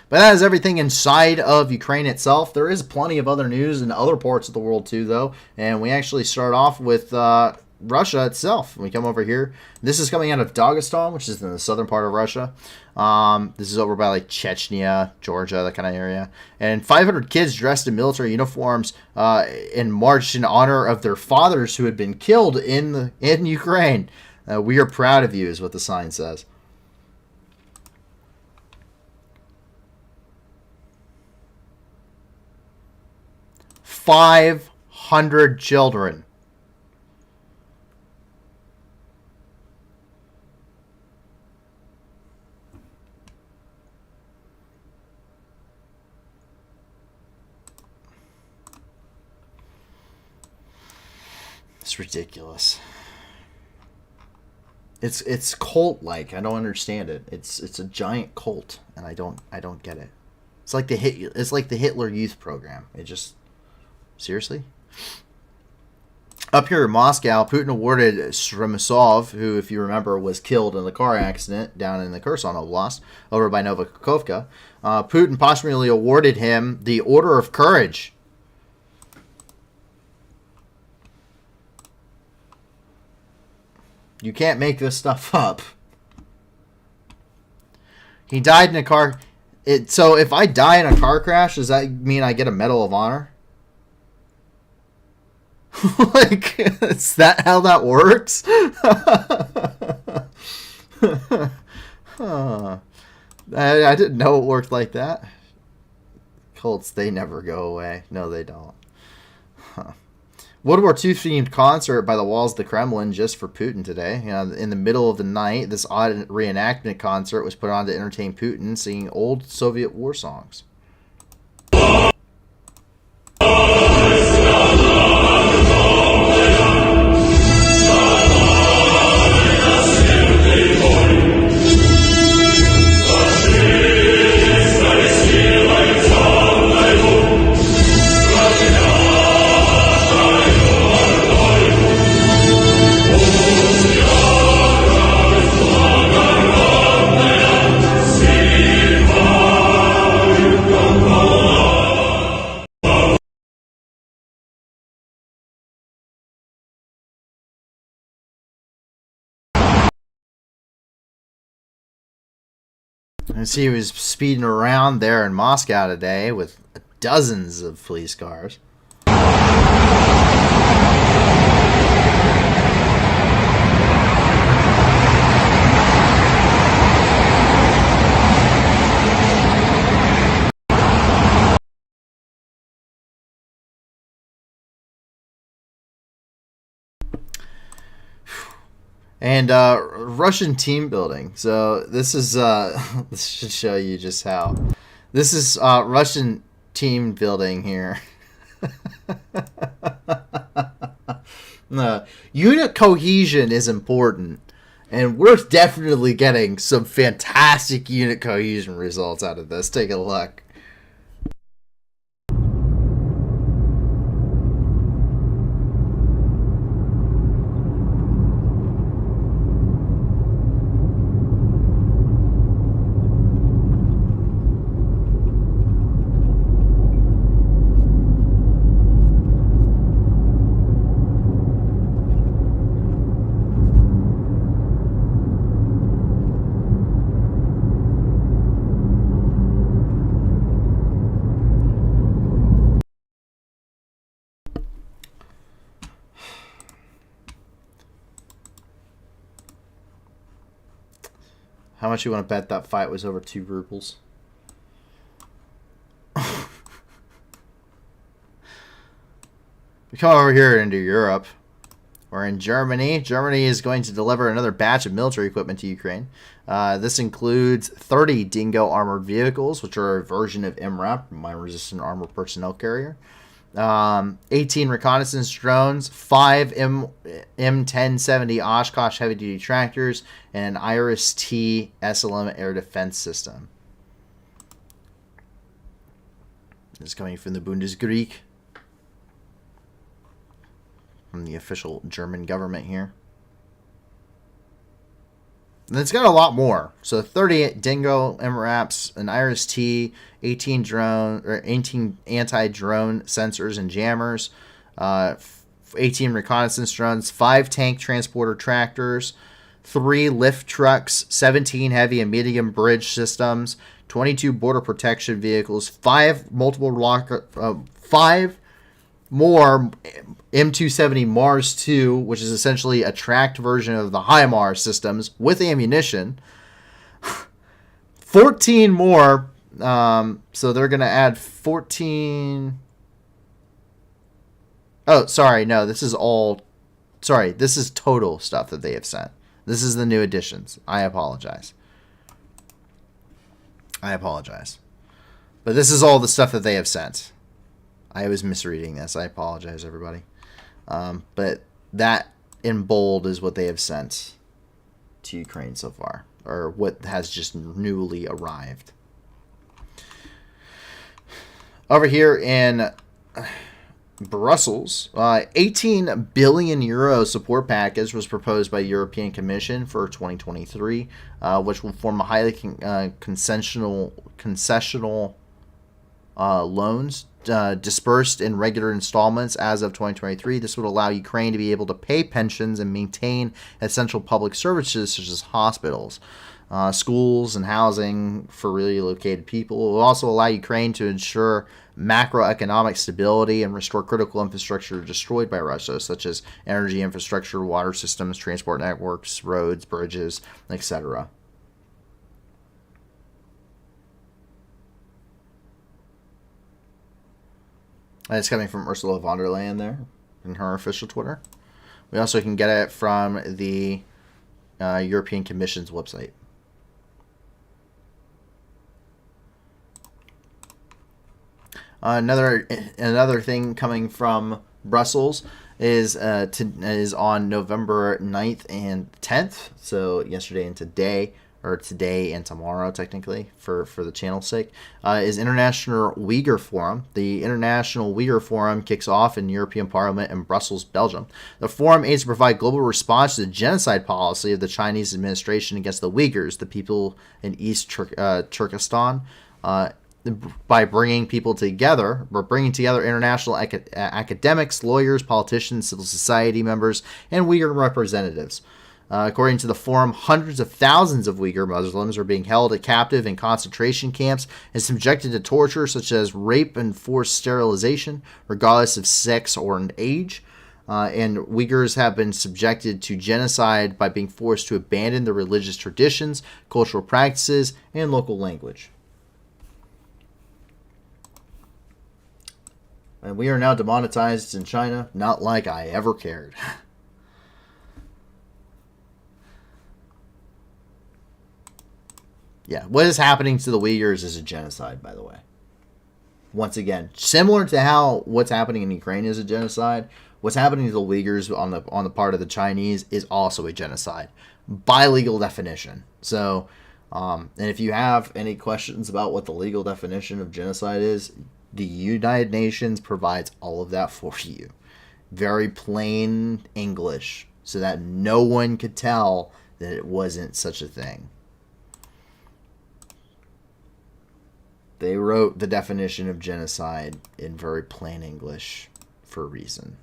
But that is everything inside of Ukraine itself. There is plenty of other news in other parts of the world too, though. And we actually start off with Russia itself. When we come over here, this is coming out of Dagestan, which is in the southern part of Russia. This is over by like Chechnya, Georgia, that kind of area. And 500 kids dressed in military uniforms and marched in honor of their fathers who had been killed in Ukraine. We are proud of you, is what the sign says. $500 children. It's ridiculous. It's cult like. I don't understand it. It's a giant cult, and I don't get it. It's like the Hitler Youth Program. It just seriously. Up here in Moscow, Putin awarded Shremisov, who, if you remember, was killed in the car accident down in the Kherson Oblast over by Novikhovka. Putin posthumously awarded him the Order of Courage. You can't make this stuff up. He died in a car. So if I die in a car crash, does that mean I get a Medal of Honor? Like, is that how that works? I didn't know it worked like that. Cults, they never go away. No, they don't. World War II themed concert by the walls of the Kremlin just for Putin today. In the middle of the night, this odd reenactment concert was put on to entertain Putin, singing old Soviet war songs. And see, he was speeding around there in Moscow today with dozens of police cars. And Russian team building. So this is this should show you just how. This is Russian team building here. Unit cohesion is important, and we're definitely getting some fantastic unit cohesion results out of this. Take a look. How much you want to bet that fight was over 2 rubles? We come over here into Europe. We're in Germany. Germany is going to deliver another batch of military equipment to Ukraine. This includes 30 Dingo armored vehicles, which are a version of MRAP, Mine-Resistant Armored Personnel Carrier. 18 reconnaissance drones, 5 M1070 Oshkosh heavy-duty tractors, and an IRIS-T SLM air defense system. This is coming from the Bundeskrieg, from the official German government here. And it's got a lot more. So 30 Dingo MRAPs, an IRIS-T, 18 anti-drone sensors and jammers, 18 reconnaissance drones, 5 tank transporter tractors, 3 lift trucks, 17 heavy and medium bridge systems, 22 border protection vehicles, 5 more M270 Mars 2, which is essentially a tracked version of the HIMARS systems with ammunition. 14 more, so they're going to add 14... Oh, sorry, no, this is all... Sorry, this is total stuff that they have sent. This is the new additions. I apologize. But this is all the stuff that they have sent. I was misreading this. I apologize, everybody. But that in bold is what they have sent to Ukraine so far, or what has just newly arrived. Over here in Brussels, 18 billion euro support package was proposed by European Commission for 2023, which will form a highly concessional loans dispersed in regular installments as of 2023. This would allow Ukraine to be able to pay pensions and maintain essential public services such as hospitals, schools, and housing for relocated people. It will also allow Ukraine to ensure macroeconomic stability and restore critical infrastructure destroyed by Russia, such as energy infrastructure, water systems, transport networks, roads, bridges, etc. And it's coming from Ursula von der Leyen there in her official Twitter. We also can get it from the European Commission's website. Another thing coming from Brussels is on November 9th and 10th. So yesterday and today, or today and tomorrow, technically, for the channel's sake, is International Uyghur Forum. The International Uyghur Forum kicks off in European Parliament in Brussels, Belgium. The forum aims to provide global response to the genocide policy of the Chinese administration against the Uyghurs, the people in East Turkestan, by bringing together international academics, lawyers, politicians, civil society members, and Uyghur representatives. According to the forum, hundreds of thousands of Uyghur Muslims are being held captive in concentration camps and subjected to torture such as rape and forced sterilization, regardless of sex or age. And Uyghurs have been subjected to genocide by being forced to abandon their religious traditions, cultural practices, and local language. And we are now demonetized in China, not like I ever cared. Yeah, what is happening to the Uyghurs is a genocide, by the way. Once again, similar to how what's happening in Ukraine is a genocide, what's happening to the Uyghurs on the part of the Chinese is also a genocide, by legal definition. So, and if you have any questions about what the legal definition of genocide is, the United Nations provides all of that for you. Very plain English, so that no one could tell that it wasn't such a thing. They wrote the definition of genocide in very plain English for a reason.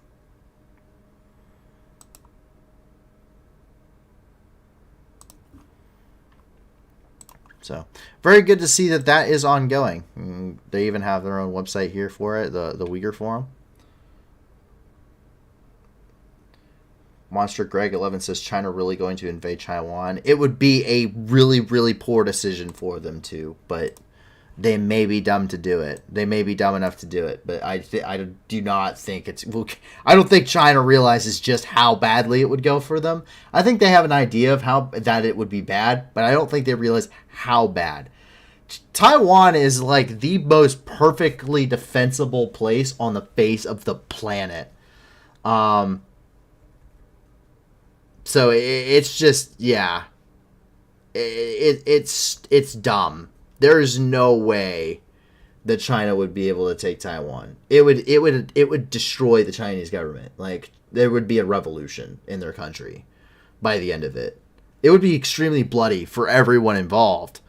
So, very good to see that that is ongoing. They even have their own website here for it, the Uyghur Forum. Monster Greg 11 says, China really going to invade Taiwan? It would be a really, really poor decision for them to, but they may be dumb to do it. They may be dumb enough to do it, but I do not think it's. I don't think China realizes just how badly it would go for them. I think they have an idea of how that it would be bad, but I don't think they realize how bad. Taiwan is like the most perfectly defensible place on the face of the planet. So it's just, yeah, it's dumb. There is no way that China would be able to take Taiwan. It would destroy the Chinese government. Like, there would be a revolution in their country by the end of it. It would be extremely bloody for everyone involved.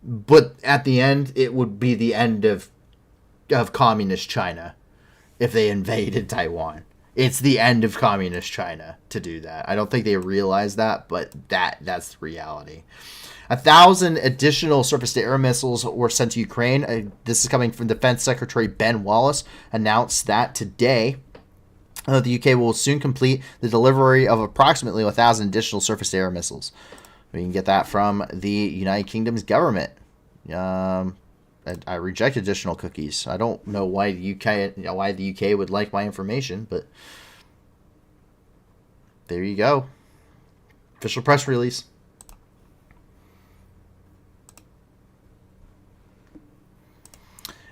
But at the end, it would be the end of communist China if they invaded Taiwan. It's the end of communist China to do that. I don't think they realize that, but that's the reality. 1,000 additional surface-to-air missiles were sent to Ukraine. This is coming from Defense Secretary Ben Wallace, announced that today. The UK will soon complete the delivery of approximately 1,000 additional surface-to-air missiles. We can get that from the United Kingdom's government. I reject additional cookies. I don't know why the UK would like my information, but there you go. Official press release.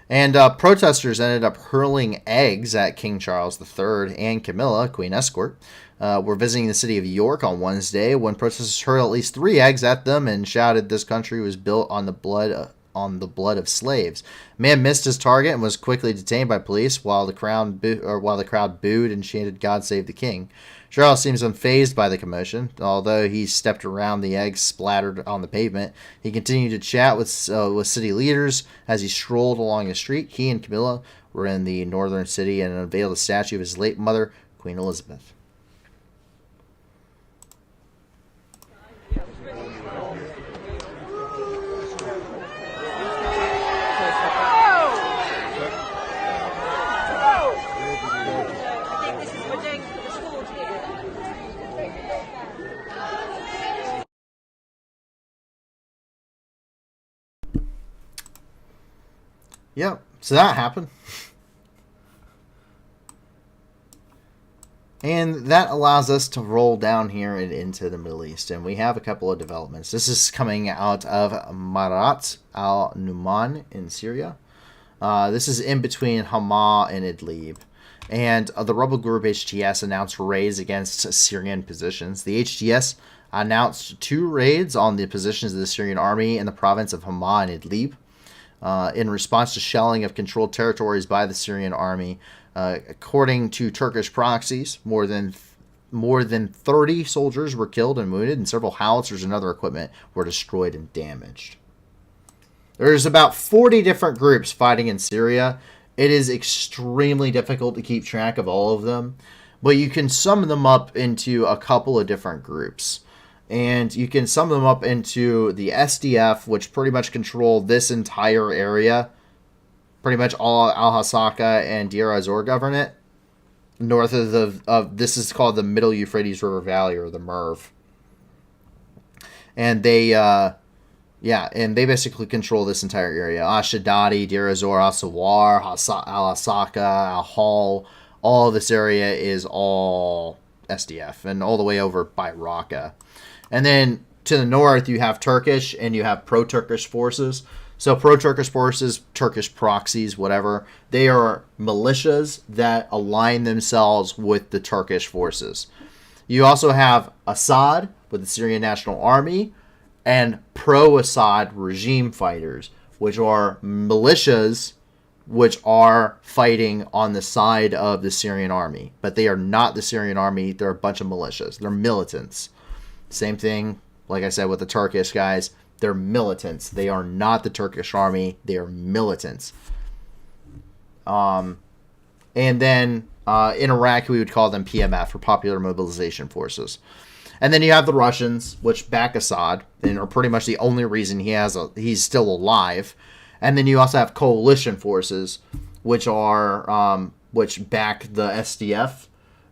And protesters ended up hurling eggs at King Charles III and Camilla, Queen Escort. Were visiting the city of York on Wednesday when protesters hurled at least 3 eggs at them and shouted this country was built on the blood of slaves. A man missed his target and was quickly detained by police while the crowd booed and chanted "God Save the King." Charles seems unfazed by the commotion. Although he stepped around the eggs splattered on the pavement, he continued to chat with city leaders as he strolled along the street. He and Camilla were in the northern city and unveiled a statue of his late mother, Queen Elizabeth. Yep, so that happened. And that allows us to roll down here and into the Middle East. And we have a couple of developments. This is coming out of Marat al-Numan in Syria. This is in between Hama and Idlib. And the rebel group HTS announced raids against Syrian positions. The HTS announced 2 raids on the positions of the Syrian army in the province of Hama and Idlib. In response to shelling of controlled territories by the Syrian army. According to Turkish proxies, more than 30 soldiers were killed and wounded, and several howitzers and other equipment were destroyed and damaged. There's about 40 different groups fighting in Syria. It is extremely difficult to keep track of all of them, but you can sum them up into a couple of different groups. And you can sum them up into the SDF, which pretty much control this entire area. Pretty much all Al-Hasaka and Deir ez-Zor government. North of this is called the Middle Euphrates River Valley, or the MERV. And they basically control this entire area. Al-Shaddadi, Deir ez-Zor, Al-Sawar, Al-Hasaka, Al-Hal. All of this area is all SDF, and all the way over by Raqqa. And then to the north, you have Turkish and you have pro-Turkish forces. So pro-Turkish forces, Turkish proxies, whatever, they are militias that align themselves with the Turkish forces. You also have Assad with the Syrian National Army and pro-Assad regime fighters, which are militias which are fighting on the side of the Syrian army. But they are not the Syrian army. They're a bunch of militias. They're militants. Same thing, like I said, with the Turkish guys. They're militants. They are not the Turkish army. They are militants. And then in Iraq, we would call them PMF, for Popular Mobilization Forces. And then you have the Russians, which back Assad, and are pretty much the only reason he's still alive. And then you also have coalition forces, which are which back the SDF,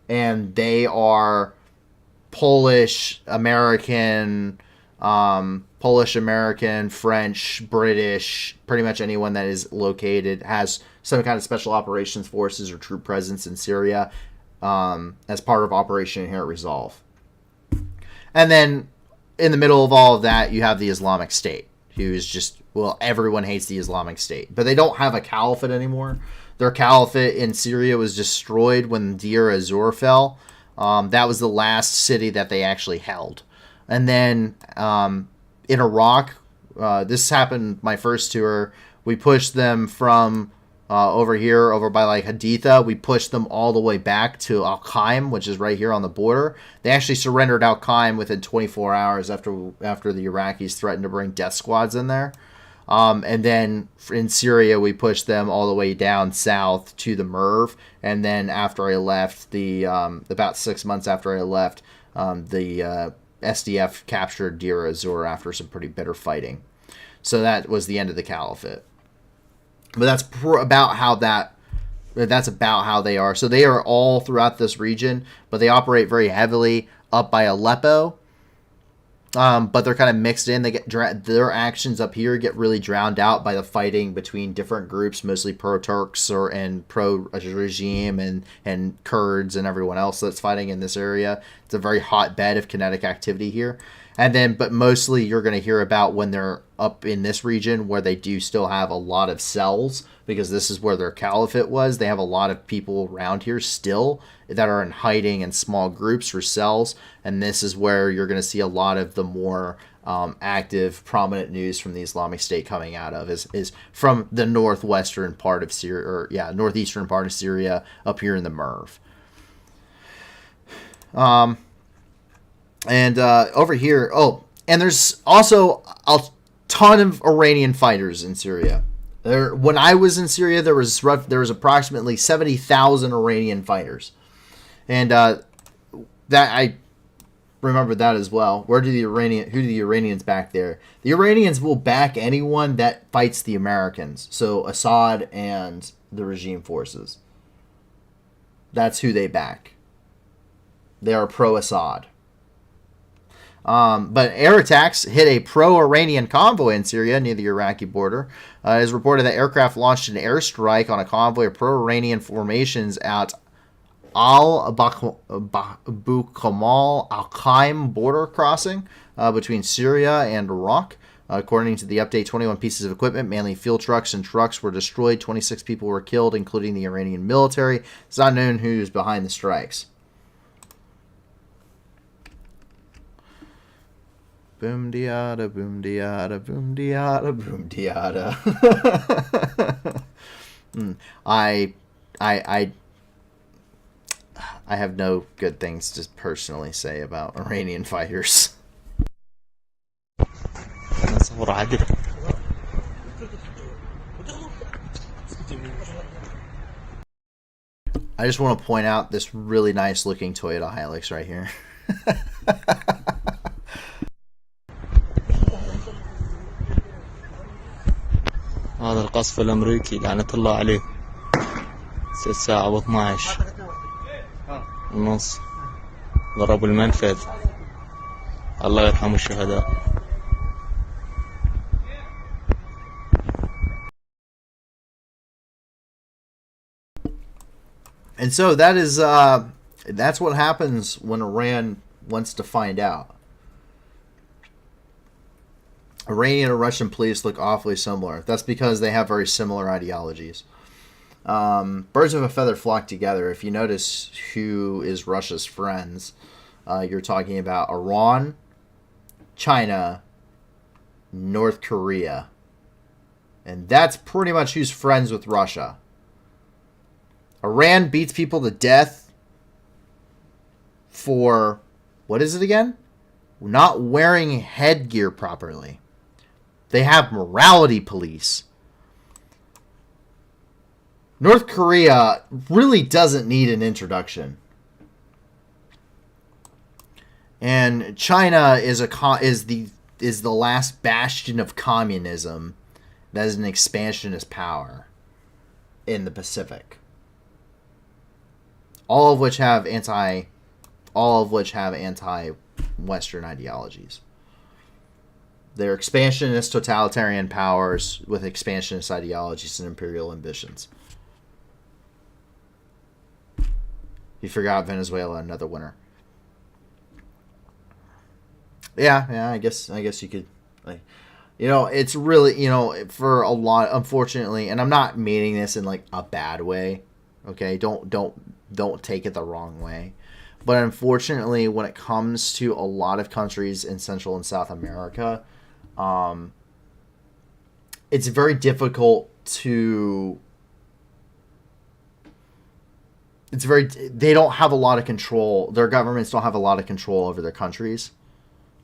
and they are Polish, American, Polish American, French, British, pretty much anyone that is located, has some kind of special operations forces or troop presence in Syria as part of Operation Inherent Resolve. And then in the middle of all of that, you have the Islamic State, who's just, well, everyone hates the Islamic State. But they don't have a caliphate anymore. Their caliphate in Syria was destroyed when Deir ez-Zor fell. That was the last city that they actually held. And then in Iraq, this happened my first tour. We pushed them from over here, over by like Haditha. We pushed them all the way back to Al-Qaim, which is right here on the border. They actually surrendered Al-Qaim within 24 hours after the Iraqis threatened to bring death squads in there. And then in Syria, we pushed them all the way down south to the Merv. And then after I left, about 6 months after I left, the SDF captured Deir ez-Zor after some pretty bitter fighting. So that was the end of the caliphate. But that's about how they are. So they are all throughout this region, but they operate very heavily up by Aleppo. But they're kind of mixed in. They get their actions up here get really drowned out by the fighting between different groups, mostly pro-Turks and pro-regime and Kurds and everyone else that's fighting in this area. It's a very hotbed of kinetic activity here. And then, but mostly you're going to hear about when they're up in this region where they do still have a lot of cells, because this is where their caliphate was. They have a lot of people around here still that are in hiding in small groups or cells. And this is where you're going to see a lot of the more active, prominent news from the Islamic State coming out of is from the northwestern part of Syria, northeastern part of Syria up here in the Merv. And over here, and there's also a ton of Iranian fighters in Syria. When I was in Syria, there was approximately 70,000 Iranian fighters, and that I remember that as well. Who do the Iranians back there? The Iranians will back anyone that fights the Americans. So Assad and the regime forces. That's who they back. They are pro-Assad. But air attacks hit a pro-Iranian convoy in Syria near the Iraqi border. It is reported that aircraft launched an airstrike on a convoy of pro-Iranian formations at Al-Bukamal Al-Qaim border crossing between Syria and Iraq. According to the update, 21 pieces of equipment, mainly fuel trucks and trucks, were destroyed. 26 people were killed, including the Iranian military. It's not known who's behind the strikes. Boom diada, boom diada, boom diada, boom diada. I have no good things to personally say about Iranian fighters. I just want to point out this really nice looking Toyota Hilux right here. هذا القصف الأمريكي لعنة الله عليه 6:12 ونص ضربوا المنفذ الله يرحم الشهداء. And so that's what happens when Iran wants to find out. Iranian and Russian police look awfully similar. That's because they have very similar ideologies. Birds of a feather flock together. If you notice who is Russia's friends, you're talking about Iran, China, North Korea. And that's pretty much who's friends with Russia. Iran beats people to death for, what is it again? Not wearing headgear properly. They have morality police. North Korea really doesn't need an introduction. And China is the last bastion of communism that is an expansionist power in the Pacific. All of which have anti-Western ideologies. They're expansionist totalitarian powers with expansionist ideologies and imperial ambitions. You forgot Venezuela, another winner. Yeah, I guess you could, like, it's really, for a lot, unfortunately, and I'm not meaning this in like a bad way, okay? Don't take it the wrong way. But unfortunately, when it comes to a lot of countries in Central and South America, it's very difficult to, they don't have a lot of control. Their governments don't have a lot of control over their countries.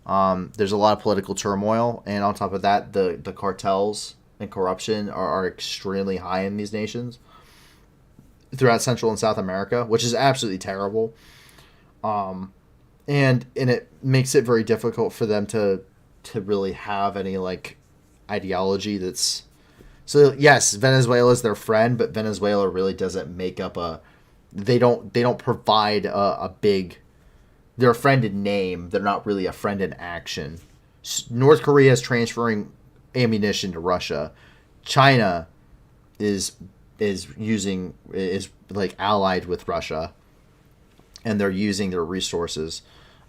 There's a lot of political turmoil, and on top of that, the cartels and corruption are extremely high in these nations throughout Central and South America, which is absolutely terrible. And it makes it very difficult for them to really have any like ideology that's, so yes, Venezuela is their friend, but Venezuela really doesn't make up they don't provide a big, they're a friend in name, they're not really a friend in action. North Korea is transferring ammunition to Russia. China is like allied with Russia, and they're using their resources.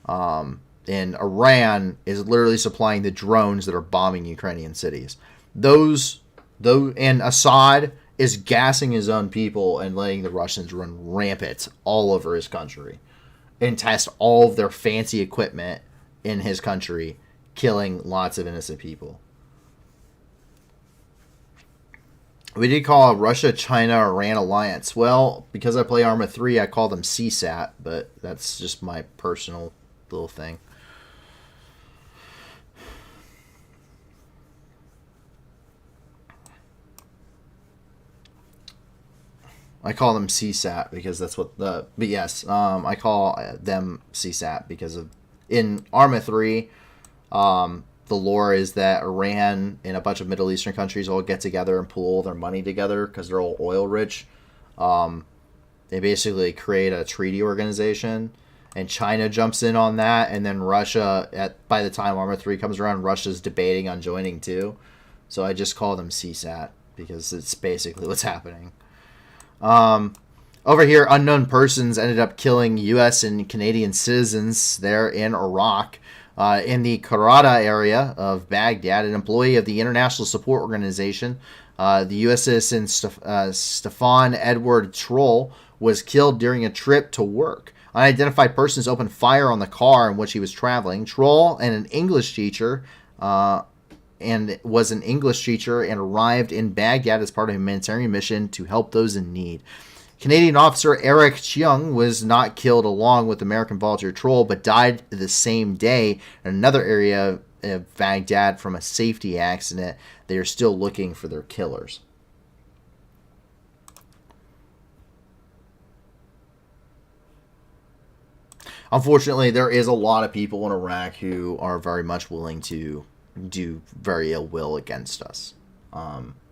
And Iran is literally supplying the drones that are bombing Ukrainian cities. And Assad is gassing his own people and letting the Russians run rampant all over his country and test all of their fancy equipment in his country, killing lots of innocent people. We did call Russia, China, Iran alliance. Well, because I play Arma 3, I call them CSAT, but that's just my personal little thing. I call them CSAT because that's what but yes, I call them CSAT because in Arma 3, the lore is that Iran and a bunch of Middle Eastern countries all get together and pool their money together because they're all oil rich. They basically create a treaty organization, and China jumps in on that, and then Russia, by the time Arma 3 comes around, Russia's debating on joining too. So I just call them CSAT because it's basically what's happening. Over here, unknown persons ended up killing U.S. and Canadian citizens there in Iraq. In the Karada area of Baghdad, an employee of the International Support Organization, the U.S. citizen Stefan Edward Troll, was killed during a trip to work. Unidentified persons opened fire on the car in which he was traveling. Troll and an English teacher and arrived in Baghdad as part of a humanitarian mission to help those in need. Canadian officer Eric Cheung was not killed along with American volunteer Troll, but died the same day in another area of Baghdad from a safety accident. They are still looking for their killers. Unfortunately, there is a lot of people in Iraq who are very much willing to do very ill will against us.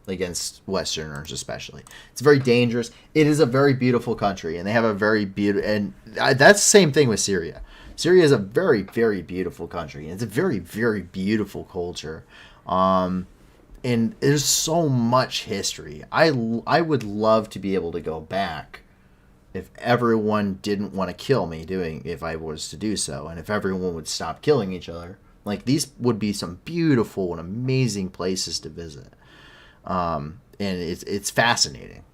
Against Westerners especially. It's very dangerous. It is a very beautiful country, and they have a very beautiful, and that's the same thing with Syria. Syria is a very, very beautiful country, and it's a very, very beautiful culture. And there's so much history. I would love to be able to go back if everyone didn't want to kill me if I was to do so, and if everyone would stop killing each other. Like, these would be some beautiful and amazing places to visit. And it's fascinating.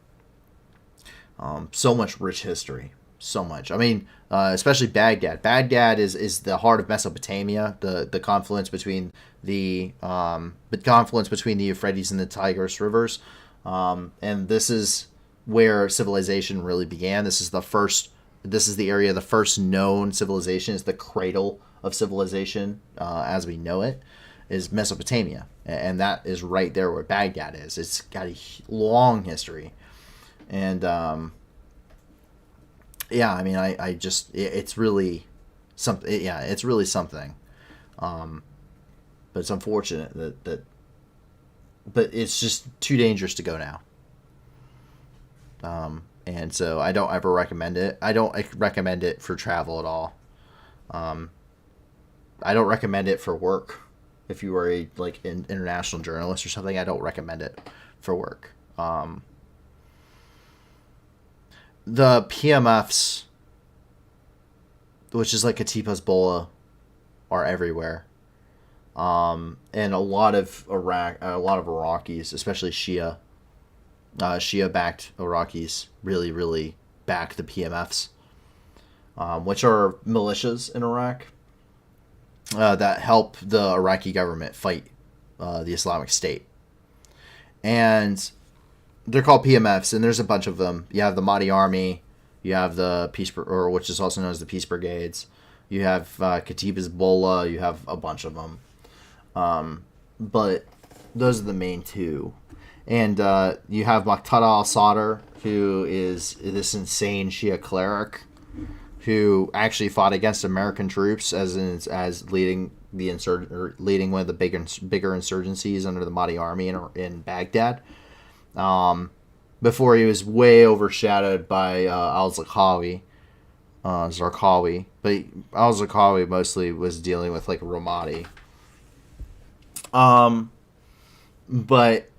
So much rich history. So much. I mean, especially Baghdad. Baghdad is the heart of Mesopotamia. The confluence between the Euphrates and the Tigris rivers. And this is where civilization really began. This is the area, the first known civilization. Is the cradle of civilization as we know it. Is Mesopotamia, and that is right there where Baghdad is. It's got a long history, and yeah, I mean, I just it's really something. Yeah, it's really something. But it's unfortunate that but it's just too dangerous to go now. And so I don't ever recommend it. I don't recommend it for travel at all. I don't recommend it for work. If you are a an international journalist or something, I don't recommend it for work. The PMFs, which is like Katiba Hezbollah, are everywhere. And a lot of Iraqis, especially Shia-backed Iraqis, really back the PMFs, which are militias in Iraq that help the Iraqi government fight the Islamic State. And they're called PMFs, and there's a bunch of them. You have the Mahdi Army, you have the which is also known as the Peace Brigades. You have Katiba Hezbollah, you have a bunch of them. But those are the main two. And you have Muqtada al-Sadr, who is this insane Shia cleric who actually fought against American troops as leading leading one of the bigger insurgencies under the Mahdi Army in Baghdad. Before he was way overshadowed by al-Zarqawi. But al-Zarqawi mostly was dealing with Ramadi. But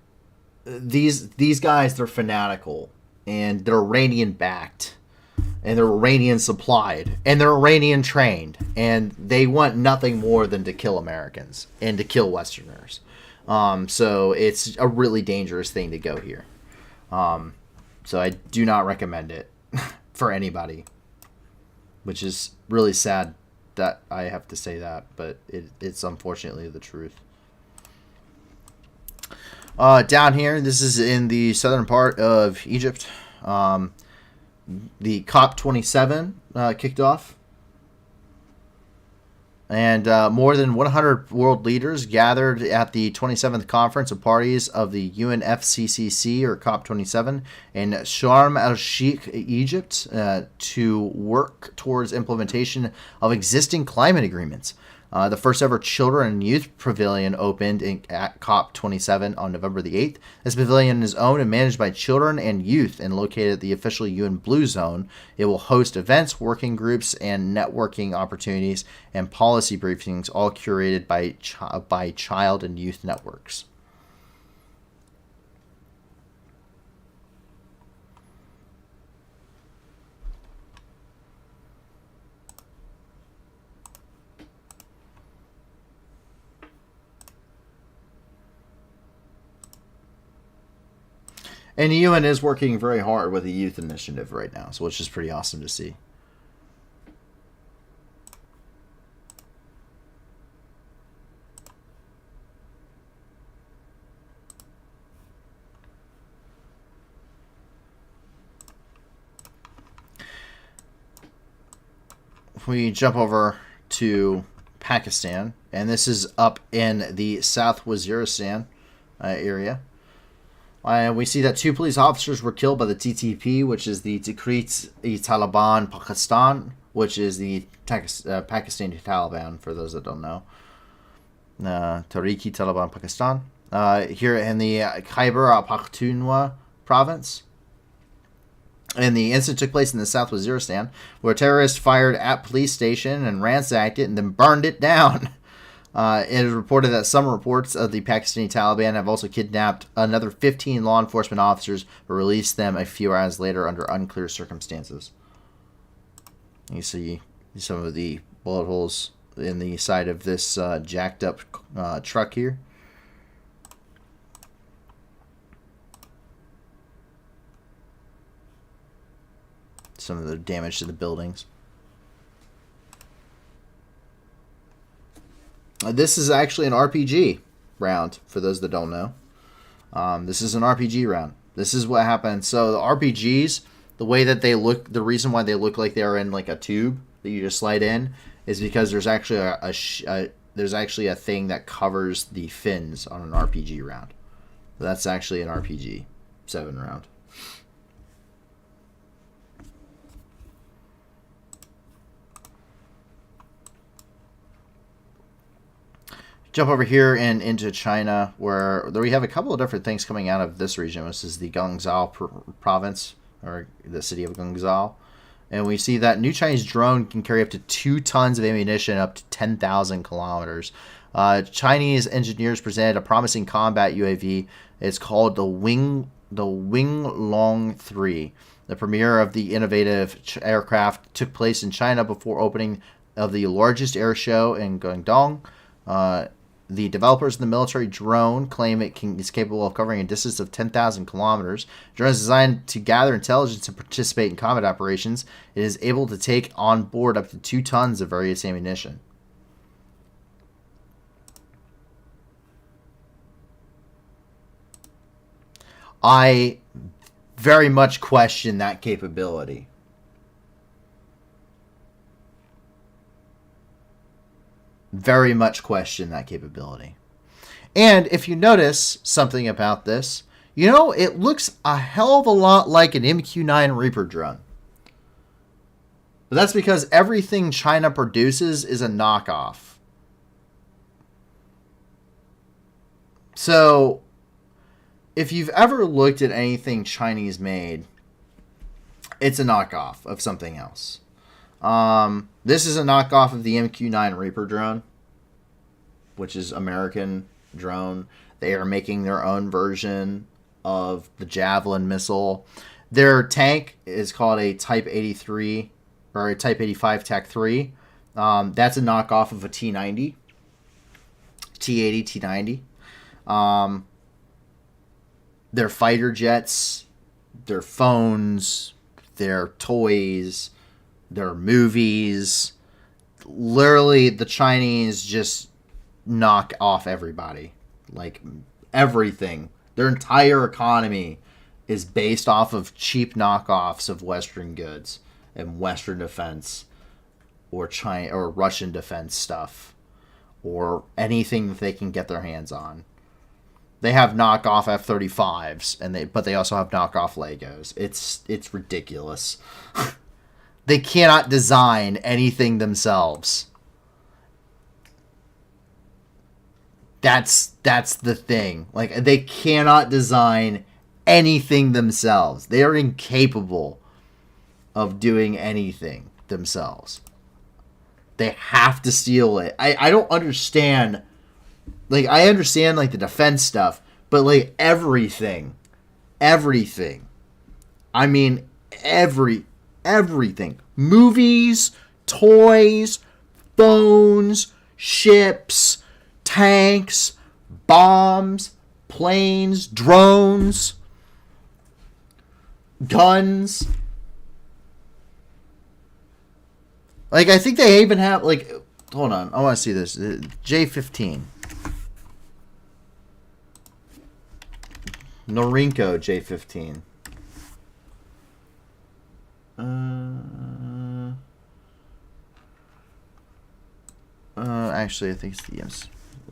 these guys, they're fanatical, and they're Iranian backed, and they're Iranian supplied, and they're Iranian trained, and they want nothing more than to kill Americans and to kill Westerners. So it's a really dangerous thing to go here. So I do not recommend it for anybody, which is really sad that I have to say that, but it's unfortunately the truth. Down here, this is in the southern part of Egypt. The COP27 kicked off. And more than 100 world leaders gathered at the 27th Conference of Parties of the UNFCCC, or COP27, in Sharm el-Sheikh, Egypt, to work towards implementation of existing climate agreements. The first ever Children and Youth Pavilion opened at COP27 on November the 8th. This pavilion is owned and managed by children and youth and located at the official UN Blue Zone. It will host events, working groups, and networking opportunities and policy briefings, all curated by child and youth networks. And the UN is working very hard with the youth initiative right now, so which is pretty awesome to see. We jump over to Pakistan, and this is up in the South Waziristan area. We see that 2 police officers were killed by the TTP, which is the Tehrik-e-Taliban Pakistan, which is the Pakistani Taliban, for those that don't know. Tehrik-e-Taliban Pakistan. Here in the Khyber Pakhtunkhwa province. And the incident took place in the South Waziristan, where terrorists fired at police station and ransacked it and then burned it down. It is reported that some reports of the Pakistani Taliban have also kidnapped another 15 law enforcement officers, but released them a few hours later under unclear circumstances. You see some of the bullet holes in the side of this jacked up truck here. Some of the damage to the buildings. This is actually an RPG round, for those that don't know. This is an RPG round. This is what happens. So the RPGs, the way that they look, the reason why they look like they're in like a tube that you just slide in, is because there's actually a thing that covers the fins on an RPG round. So that's actually an RPG 7 round. Jump over here and into China, where we have a couple of different things coming out of this region. This is the Guangzhou province, or the city of Guangzhou. And we see that new Chinese drone can carry up to 2 tons of ammunition up to 10,000 kilometers. Chinese engineers presented a promising combat UAV. It's called the Winglong 3. The premiere of the innovative aircraft took place in China before opening of the largest air show in Guangdong. The developers of the military drone claim is capable of covering a distance of 10,000 kilometers. The drone is designed to gather intelligence and participate in combat operations. It is able to take on board up to 2 tons of various ammunition. I very much question that capability. Very much question that capability. And if you notice something about this, it looks a hell of a lot like an MQ-9 Reaper drone. But that's because everything China produces is a knockoff. So, if you've ever looked at anything Chinese made, it's a knockoff of something else. This is a knockoff of the MQ-9 Reaper drone, which is American drone. They are making their own version of the Javelin missile. Their tank is called a Type 83 or a Type 85 TAC 3. That's a knockoff of a T-90, T-80, T-90. Their fighter jets, their phones, their toys, their movies. Literally, the Chinese just knock off everybody. Like, everything. Their entire economy is based off of cheap knockoffs of Western goods and Western defense or China or Russian defense stuff or anything that they can get their hands on. They have knockoff F-35s, but they also have knockoff Legos. It's ridiculous. They cannot design anything themselves. That's the thing. Like, they cannot design anything themselves. They are incapable of doing anything themselves. They have to steal it. I don't understand. Like, I understand, like, the defense stuff, but, like, everything. I mean, everything. Movies, toys, phones, ships, tanks, bombs, planes, drones, guns. Like, I think they even have, like, hold on, I want to see this. J-15. Norinco J-15. Actually, I think it's the M.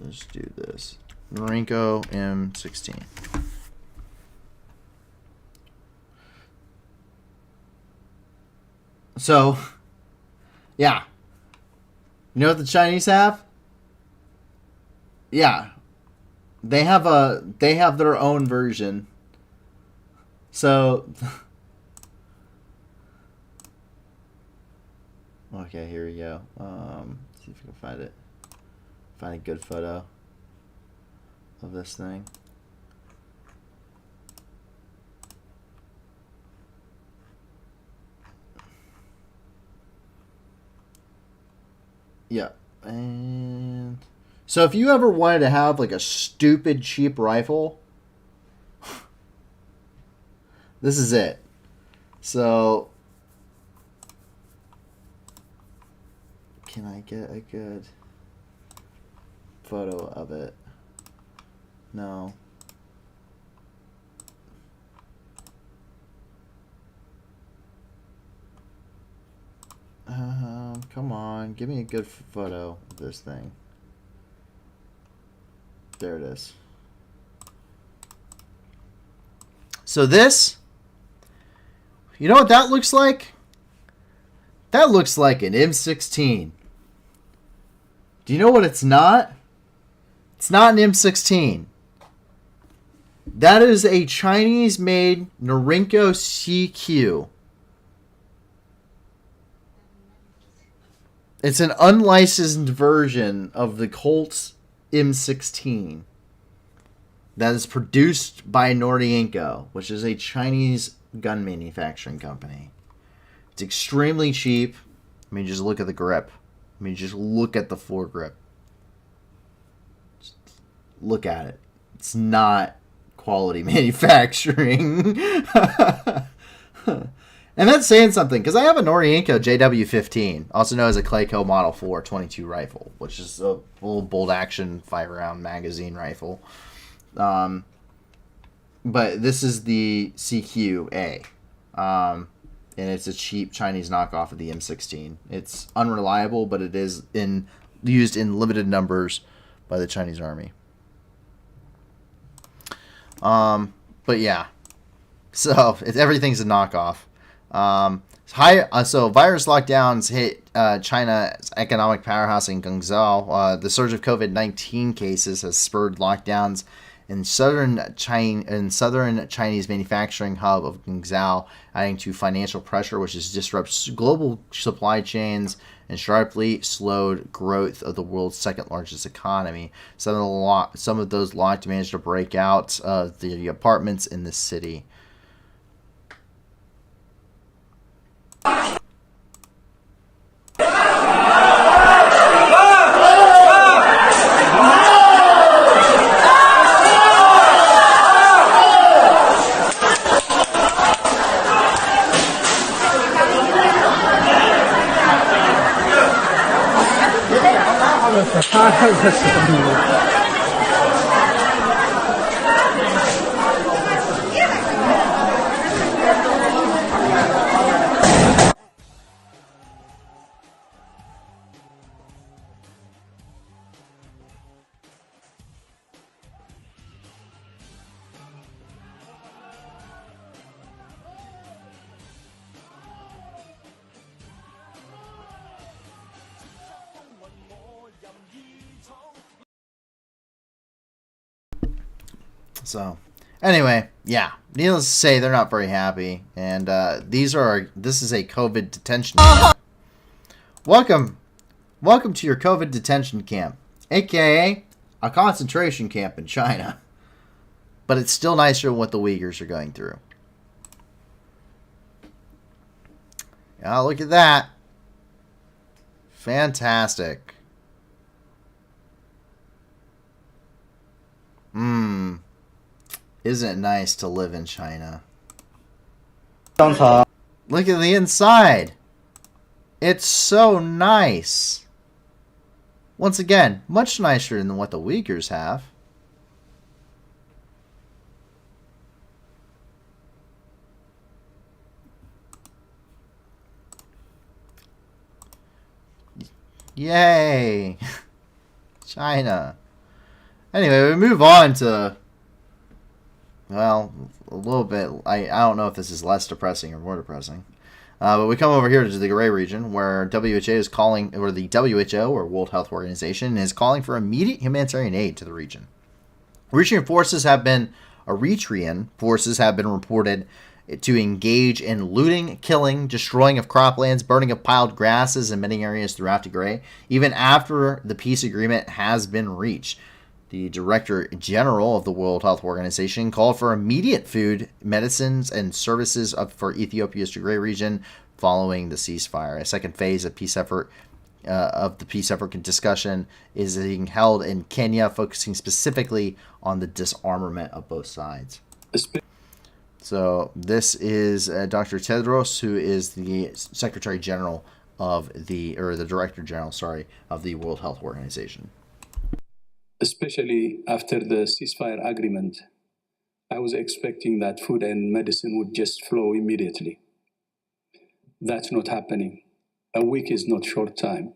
Let's do this. Norinco M16. So, yeah. You know what the Chinese have? Yeah. They have their own version. So okay, here we go. See if we can find it. Find a good photo of this thing. Yeah. And so if you ever wanted to have like a stupid cheap rifle, this is it. So can I get a good photo of it? No. Come on, give me a good photo of this thing. There it is. So this, you know what that looks like? That looks like an M16. Do you know what it's not? It's not an M16. That is a Chinese-made Norinco CQ. It's an unlicensed version of the Colt M16 that is produced by Nordienko, which is a Chinese gun manufacturing company. It's extremely cheap. I mean, just look at the grip. I mean, just look at the foregrip. Just look at it. It's not quality manufacturing. And that's saying something, because I have a Nordienko JW15, also known as a Clayco Model 4 22 rifle, which is a little bolt-action 5-round magazine rifle. But this is the CQA, and it's a cheap Chinese knockoff of the M16. It's unreliable, but it is used in limited numbers by the Chinese Army. But yeah, so everything's a knockoff. So virus lockdowns hit China's economic powerhouse in Guangzhou. The surge of COVID-19 cases has spurred lockdowns in southern Chinese manufacturing hub of Guangzhou, adding to financial pressure, which has disrupted global supply chains and sharply slowed growth of the world's second largest economy. Some of those locked managed to break out of the apartments in the city. So, anyway, yeah. Needless to say, they're not very happy, and this is a COVID detention camp. Welcome to your COVID detention camp, aka a concentration camp in China. But it's still nicer than what the Uyghurs are going through. Yeah, look at that. Fantastic. Isn't it nice to live in China? Look at the inside. It's so nice. Once again, much nicer than what the Uyghurs have. Yay! China. Anyway, we move on to, well, a little bit. I don't know if this is less depressing or more depressing. But we come over here to the gray region where WHO is calling, or the WHO, or World Health Organization, is calling for immediate humanitarian aid to the region. Eritrean forces have been reported to engage in looting, killing, destroying of croplands, burning of piled grasses in many areas throughout Tigray, even after the peace agreement has been reached. The Director General of the World Health Organization called for immediate food, medicines, and services for Ethiopia's Tigray region following the ceasefire. A second phase of the peace effort discussion is being held in Kenya, focusing specifically on the disarmament of both sides. So this is Dr. Tedros, who is the Secretary General of the Director General, of the World Health Organization. Especially after the ceasefire agreement, I was expecting that food and medicine would just flow immediately. That's not happening. A week is not short time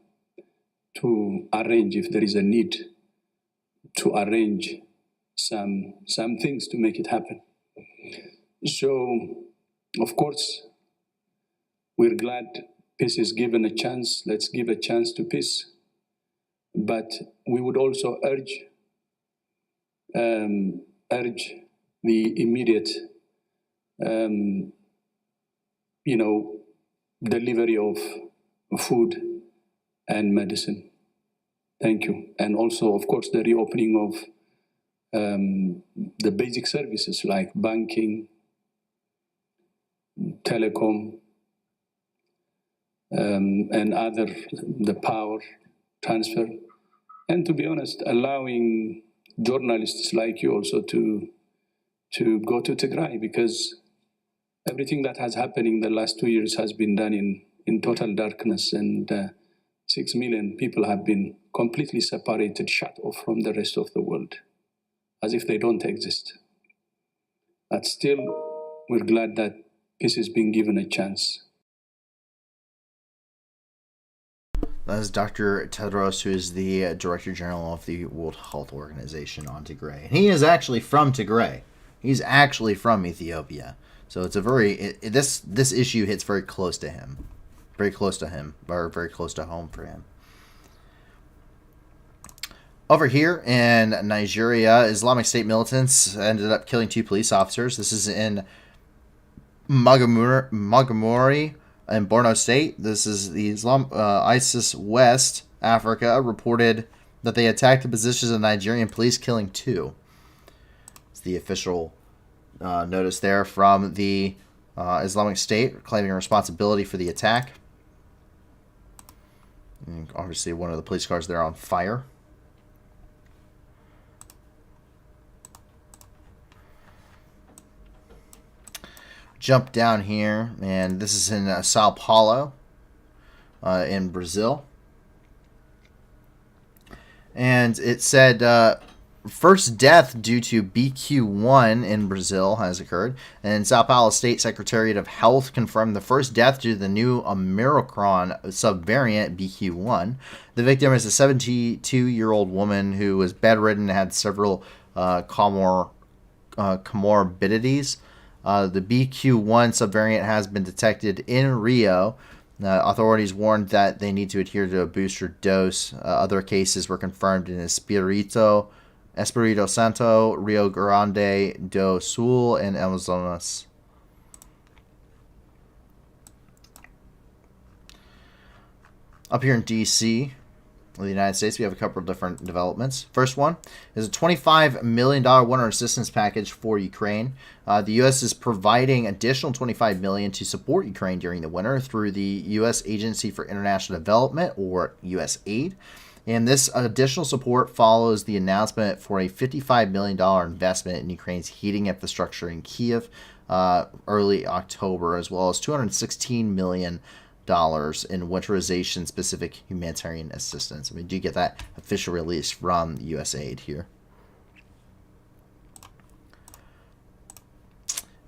to arrange, if there is a need, to arrange some things to make it happen. So, of course, we're glad peace is given a chance. Let's give a chance to peace. But we would also urge the immediate, delivery of food and medicine. Thank you. And also, of course, the reopening of the basic services like banking, telecom, and other, the power transfer. And to be honest, allowing journalists like you also to go to Tigray, because everything that has happened in the last 2 years has been done in total darkness, and 6 million people have been completely separated, shut off from the rest of the world, as if they don't exist. But still, we're glad that peace is being given a chance. That is Dr. Tedros, who is the Director General of the World Health Organization on Tigray. And he is actually from Tigray. He's actually from Ethiopia. So it's a very, this issue hits very close to him. Very close to him, or very close to home for him. Over here in Nigeria, Islamic State militants ended up killing 2 police officers. This is in Magamori in Borno State. This is the ISIS West Africa reported that they attacked the positions of Nigerian police, killing 2. It's the official notice there from the Islamic State claiming responsibility for the attack. And obviously, one of the police cars there on fire. Jump down here, and this is in Sao Paulo, in Brazil. And it said first death due to BQ1 in Brazil has occurred. And Sao Paulo State Secretariat of Health confirmed the first death due to the new Omicron subvariant BQ1. The victim is a 72-year-old woman who was bedridden and had several comorbidities. The BQ1 subvariant has been detected in Rio. Authorities warned that they need to adhere to a booster dose. Other cases were confirmed in Espírito Santo, Rio Grande do Sul, and Amazonas. Up here in D.C., in the United States, we have a couple of different developments. First one is a $25 million winter assistance package for Ukraine. The U.S. is providing additional $25 million to support Ukraine during the winter through the U.S. Agency for International Development, or USAID. And this additional support follows the announcement for a $55 million investment in Ukraine's heating infrastructure in Kiev early October, as well as $216 million in winterization-specific humanitarian assistance. And we do get that official release from USAID here.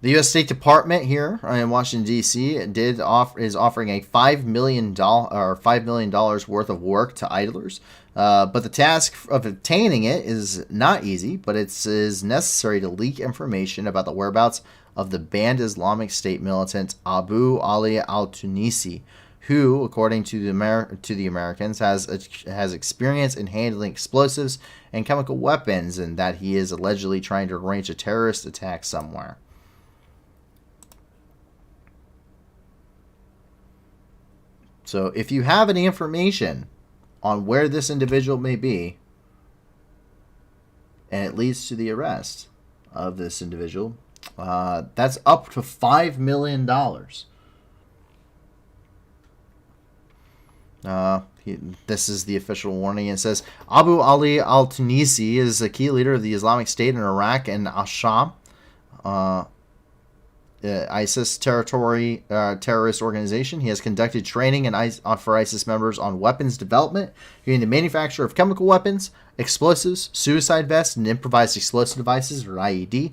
The U.S. State Department here in Washington, D.C. is offering a $5 million worth of work to idlers. But the task of obtaining it is not easy, but it is necessary to leak information about the whereabouts of the banned Islamic State militant Abu Ali al-Tunisi, who, according to the Americans, has experience in handling explosives and chemical weapons, and that he is allegedly trying to arrange a terrorist attack somewhere. So if you have any information on where this individual may be, and it leads to the arrest of this individual, that's up to $5 million. This is the official warning. It says, Abu Ali al-Tunisi is a key leader of the Islamic State in Iraq and Asham, ISIS terrorist organization. He has conducted training for ISIS members on weapons development, including the manufacture of chemical weapons, explosives, suicide vests, and improvised explosive devices, or IED.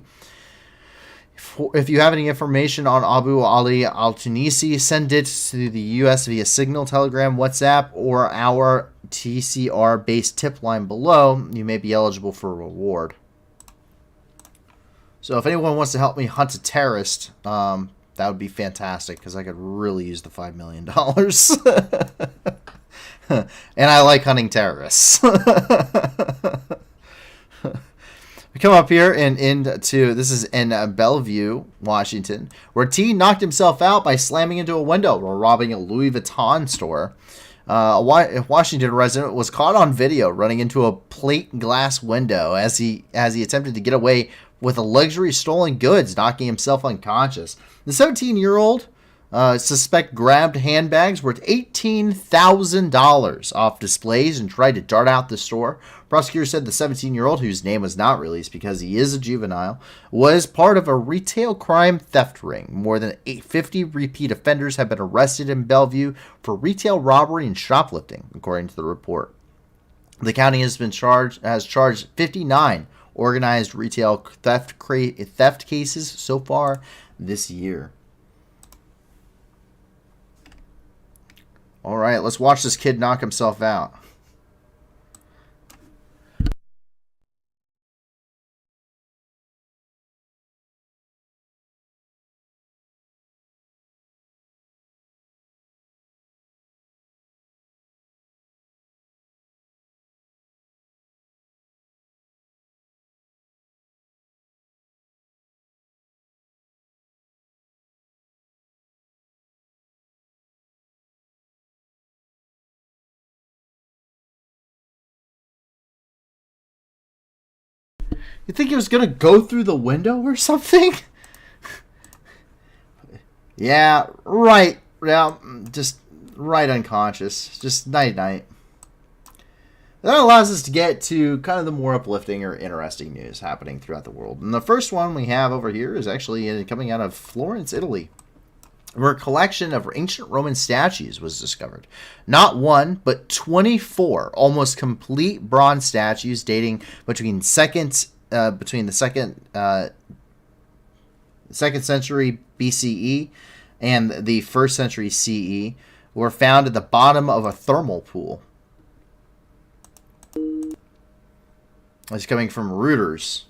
If you have any information on Abu Ali al-Tunisi, send it to the U.S. via Signal, Telegram, WhatsApp, or our TCR-based tip line below. You may be eligible for a reward. So if anyone wants to help me hunt a terrorist, that would be fantastic, because I could really use the $5 million. And I like hunting terrorists. We come up here and into, this is in Bellevue, Washington, where T knocked himself out by slamming into a window while robbing a Louis Vuitton store. A Washington resident was caught on video running into a plate glass window as he attempted to get away with a luxury stolen goods, knocking himself unconscious. The 17-year-old suspect grabbed handbags worth $18,000 off displays and tried to dart out the store. Prosecutors said the 17-year-old, whose name was not released because he is a juvenile, was part of a retail crime theft ring. More than 50 repeat offenders have been arrested in Bellevue for retail robbery and shoplifting, according to the report. The county has charged 59 organized retail theft cases so far this year. All right, let's watch this kid knock himself out. You think he was going to go through the window or something? Yeah, right. Yeah, just right unconscious. Just night-night. That allows us to get to kind of the more uplifting or interesting news happening throughout the world. And the first one we have over here is actually coming out of Florence, Italy, where a collection of ancient Roman statues was discovered. Not one, but 24 almost complete bronze statues dating between the second century BCE and the 1st century CE were found at the bottom of a thermal pool. It's coming from Reuters.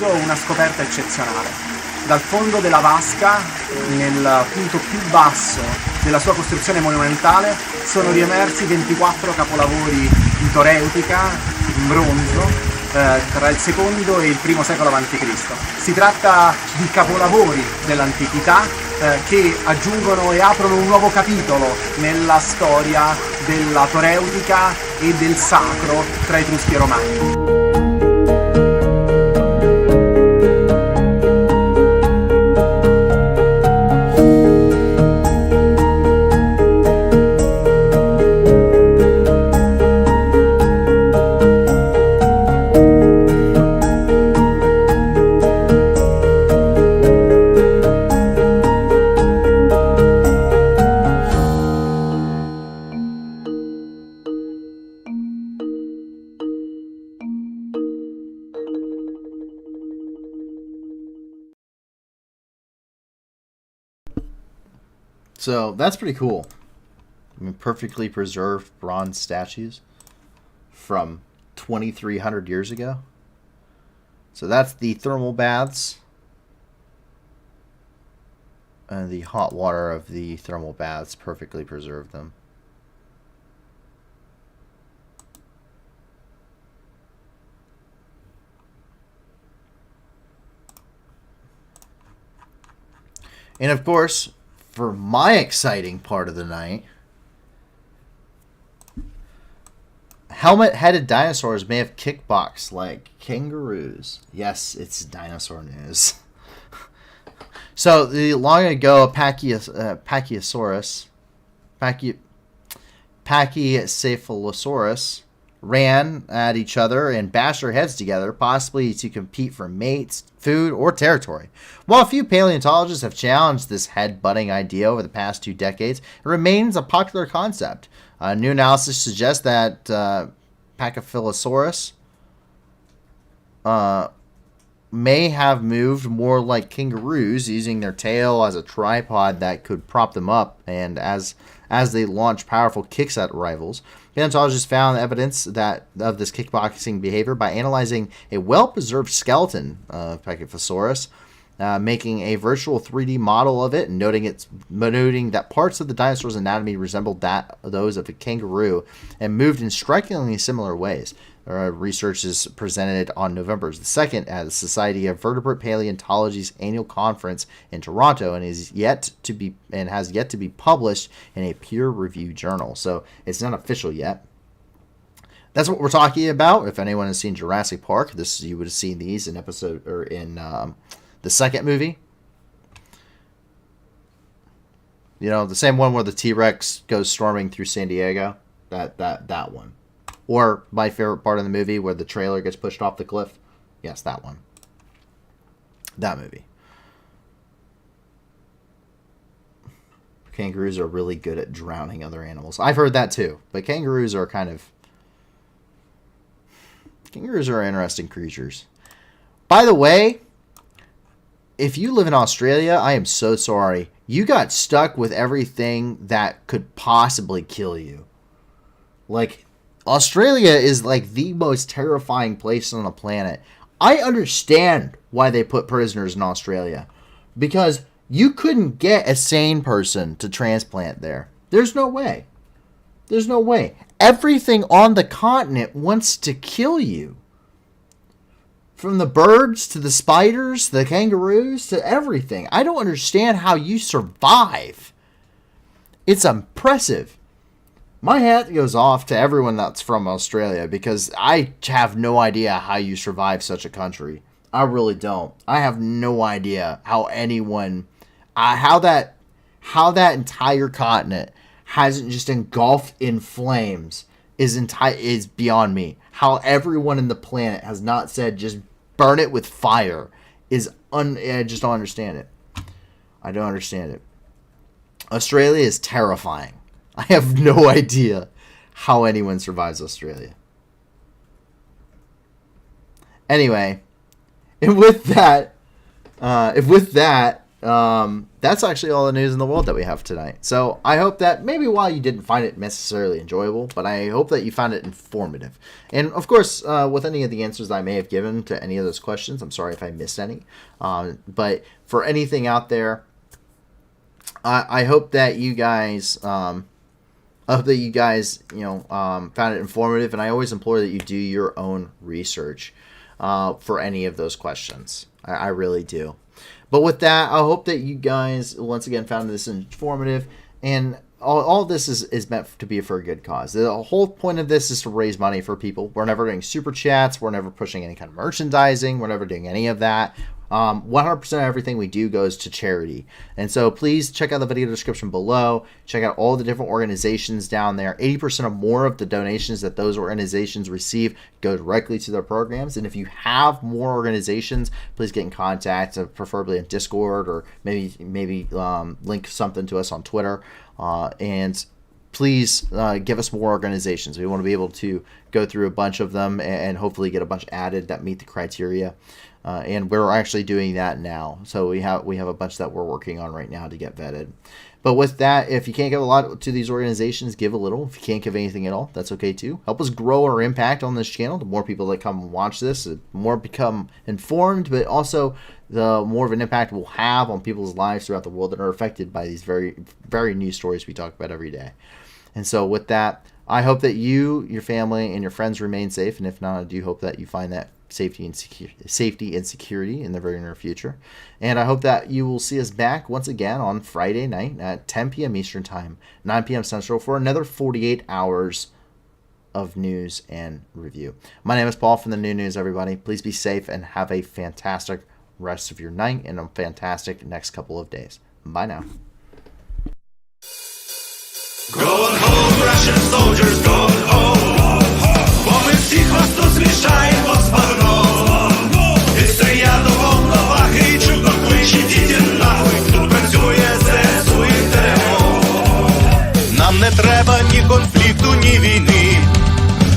Una scoperta eccezionale. Dal fondo della vasca, nel punto più basso della sua costruzione monumentale, sono riemersi 24 capolavori in toreutica, in bronzo, tra il secondo e il primo secolo a.C. Si tratta di capolavori dell'antichità che aggiungono e aprono un nuovo capitolo nella storia della toreutica e del sacro tra Etruschi e Romani. So that's pretty cool. I mean, perfectly preserved bronze statues from 2,300 years ago. So that's the thermal baths. And the hot water of the thermal baths perfectly preserved them. And of course, for my exciting part of the night, helmet-headed dinosaurs may have kickboxed like kangaroos. Yes, it's dinosaur news. So, long ago, a Pachycephalosaurus ran at each other and bashed their heads together, possibly to compete for mates, food, or territory. While a few paleontologists have challenged this head-butting idea over the past 2 decades, it remains a popular concept. New analysis suggests that Pachycephalosaurus may have moved more like kangaroos, using their tail as a tripod that could prop them up and as they launch powerful kicks at rivals. Paleontologists found evidence of this kickboxing behavior by analyzing a well-preserved skeleton of Pachyphosaurus, making a virtual 3D model of it, and noting that parts of the dinosaur's anatomy resembled those of a kangaroo and moved in strikingly similar ways. Research is presented on November 2nd at the Society of Vertebrate Paleontology's annual conference in Toronto, and has yet to be published in a peer-reviewed journal. So it's not official yet. That's what we're talking about. If anyone has seen Jurassic Park, you would have seen these in the second movie. The same one where the T-Rex goes storming through San Diego. That one. Or my favorite part of the movie where the trailer gets pushed off the cliff. Yes, that one. That movie. Kangaroos are really good at drowning other animals. I've heard that too. But kangaroos are interesting creatures. By the way, if you live in Australia, I am so sorry. You got stuck with everything that could possibly kill you. Australia is the most terrifying place on the planet. I understand why they put prisoners in Australia. Because you couldn't get a sane person to transplant there. There's no way. There's no way. Everything on the continent wants to kill you. From the birds to the spiders, the kangaroos, to everything. I don't understand how you survive. It's impressive. My hat goes off to everyone that's from Australia because I have no idea how you survive such a country. I really don't. I have no idea how anyone, how that entire continent hasn't just engulfed in flames is beyond me. How everyone in the planet has not said just burn it with fire I just don't understand it. I don't understand it. Australia is terrifying. I have no idea how anyone survives Australia. Anyway, and with that, that's actually all the news in the world that we have tonight. So I hope that maybe while you didn't find it necessarily enjoyable, but I hope that you found it informative. And of course, with any of the answers I may have given to any of those questions, I'm sorry if I missed any. But for anything out there, I hope that you guys... found it informative, and I always implore that you do your own research for any of those questions. I really do. But with that, I hope that you guys, once again, found this informative, and all this is meant to be for a good cause. The whole point of this is to raise money for people. We're never doing super chats. We're never pushing any kind of merchandising. We're never doing any of that. 100% of everything we do goes to charity. And so please check out the video description below. Check out all the different organizations down there. 80% or more of the donations that those organizations receive go directly to their programs. And if you have more organizations, please get in contact, preferably in Discord, or maybe link something to us on Twitter. And please give us more organizations. We want to be able to go through a bunch of them and hopefully get a bunch added that meet the criteria. And we're actually doing that now. So we have a bunch that we're working on right now to get vetted. But with that, if you can't give a lot to these organizations, give a little. If you can't give anything at all, that's okay too. Help us grow our impact on this channel. The more people that come and watch this, the more become informed, but also the more of an impact we'll have on people's lives throughout the world that are affected by these very, very news stories we talk about every day. And so with that, I hope that you, your family, and your friends remain safe. And if not, I do hope that you find that safety and security in the very near future. And I hope that you will see us back once again on Friday night at 10 p.m. Eastern Time, 9 p.m. Central, for another 48 hours of news and review. My name is Paul from the New News, everybody. Please be safe and have a fantastic rest of your night and a fantastic next couple of days. Bye now. Going home, Russian soldiers, going home. Бо ми всіх вас тут змішаємо з багном. І це я до повноваги, чудно кличе, діти нахуй. Тут працює ЗСУ і ТРО. Нам не треба ні конфлікту, ні війни.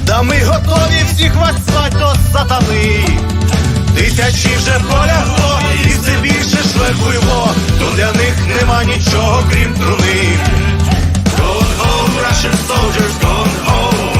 Та ми готові всіх вас звать до сатани. Тисячі вже полягло, і все більше шверхуємо. Тут для них нема нічого, крім труни. Going home, Russian soldiers, going home.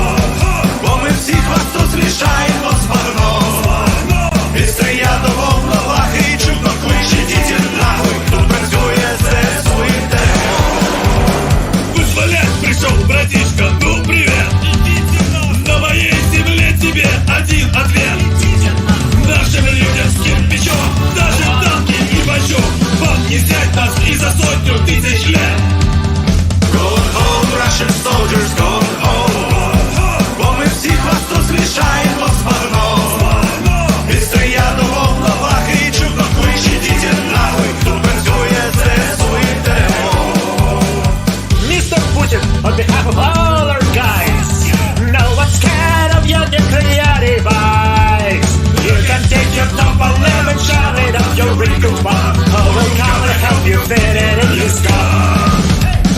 хлопів перед війська.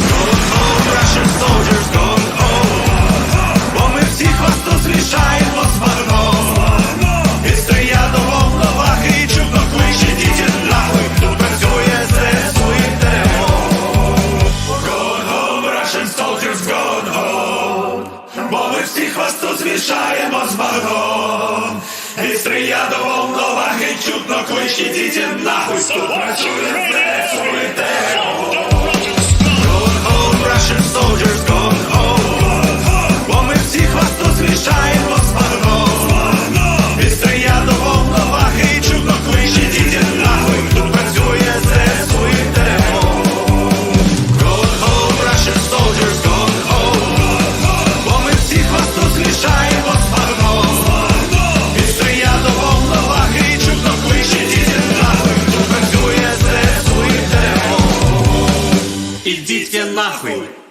Gone home, Russian soldiers, gone home. Бо ми всіх вас зустрічаємо з вогном. І стрія до волновахи, і чудно кличе дітям нахуй. Тут працює ЗСУ і ТРО. Gone home, Russian soldiers, gone home. Бо ми всіх вас зустрічаємо з вогном. І стрія до волновахи, чудно кличе дітям нахуй. Тут працює ЗСУ і ТРО. Russian soldiers gone home. Бо ми всіх вас зустрічаємо з вогном. І стрія до волновахи, і чудно кличе дітям нахуй. Тут працює ЗСУ і ТРО. Gone home, Russian soldiers gone home. Бо ми всіх вас зустрічаємо з вогном. І стрія до волновахи, і чудно кличе дітям нахуй. Тут працює ЗСУ і ТРО. Ідіть нахуй!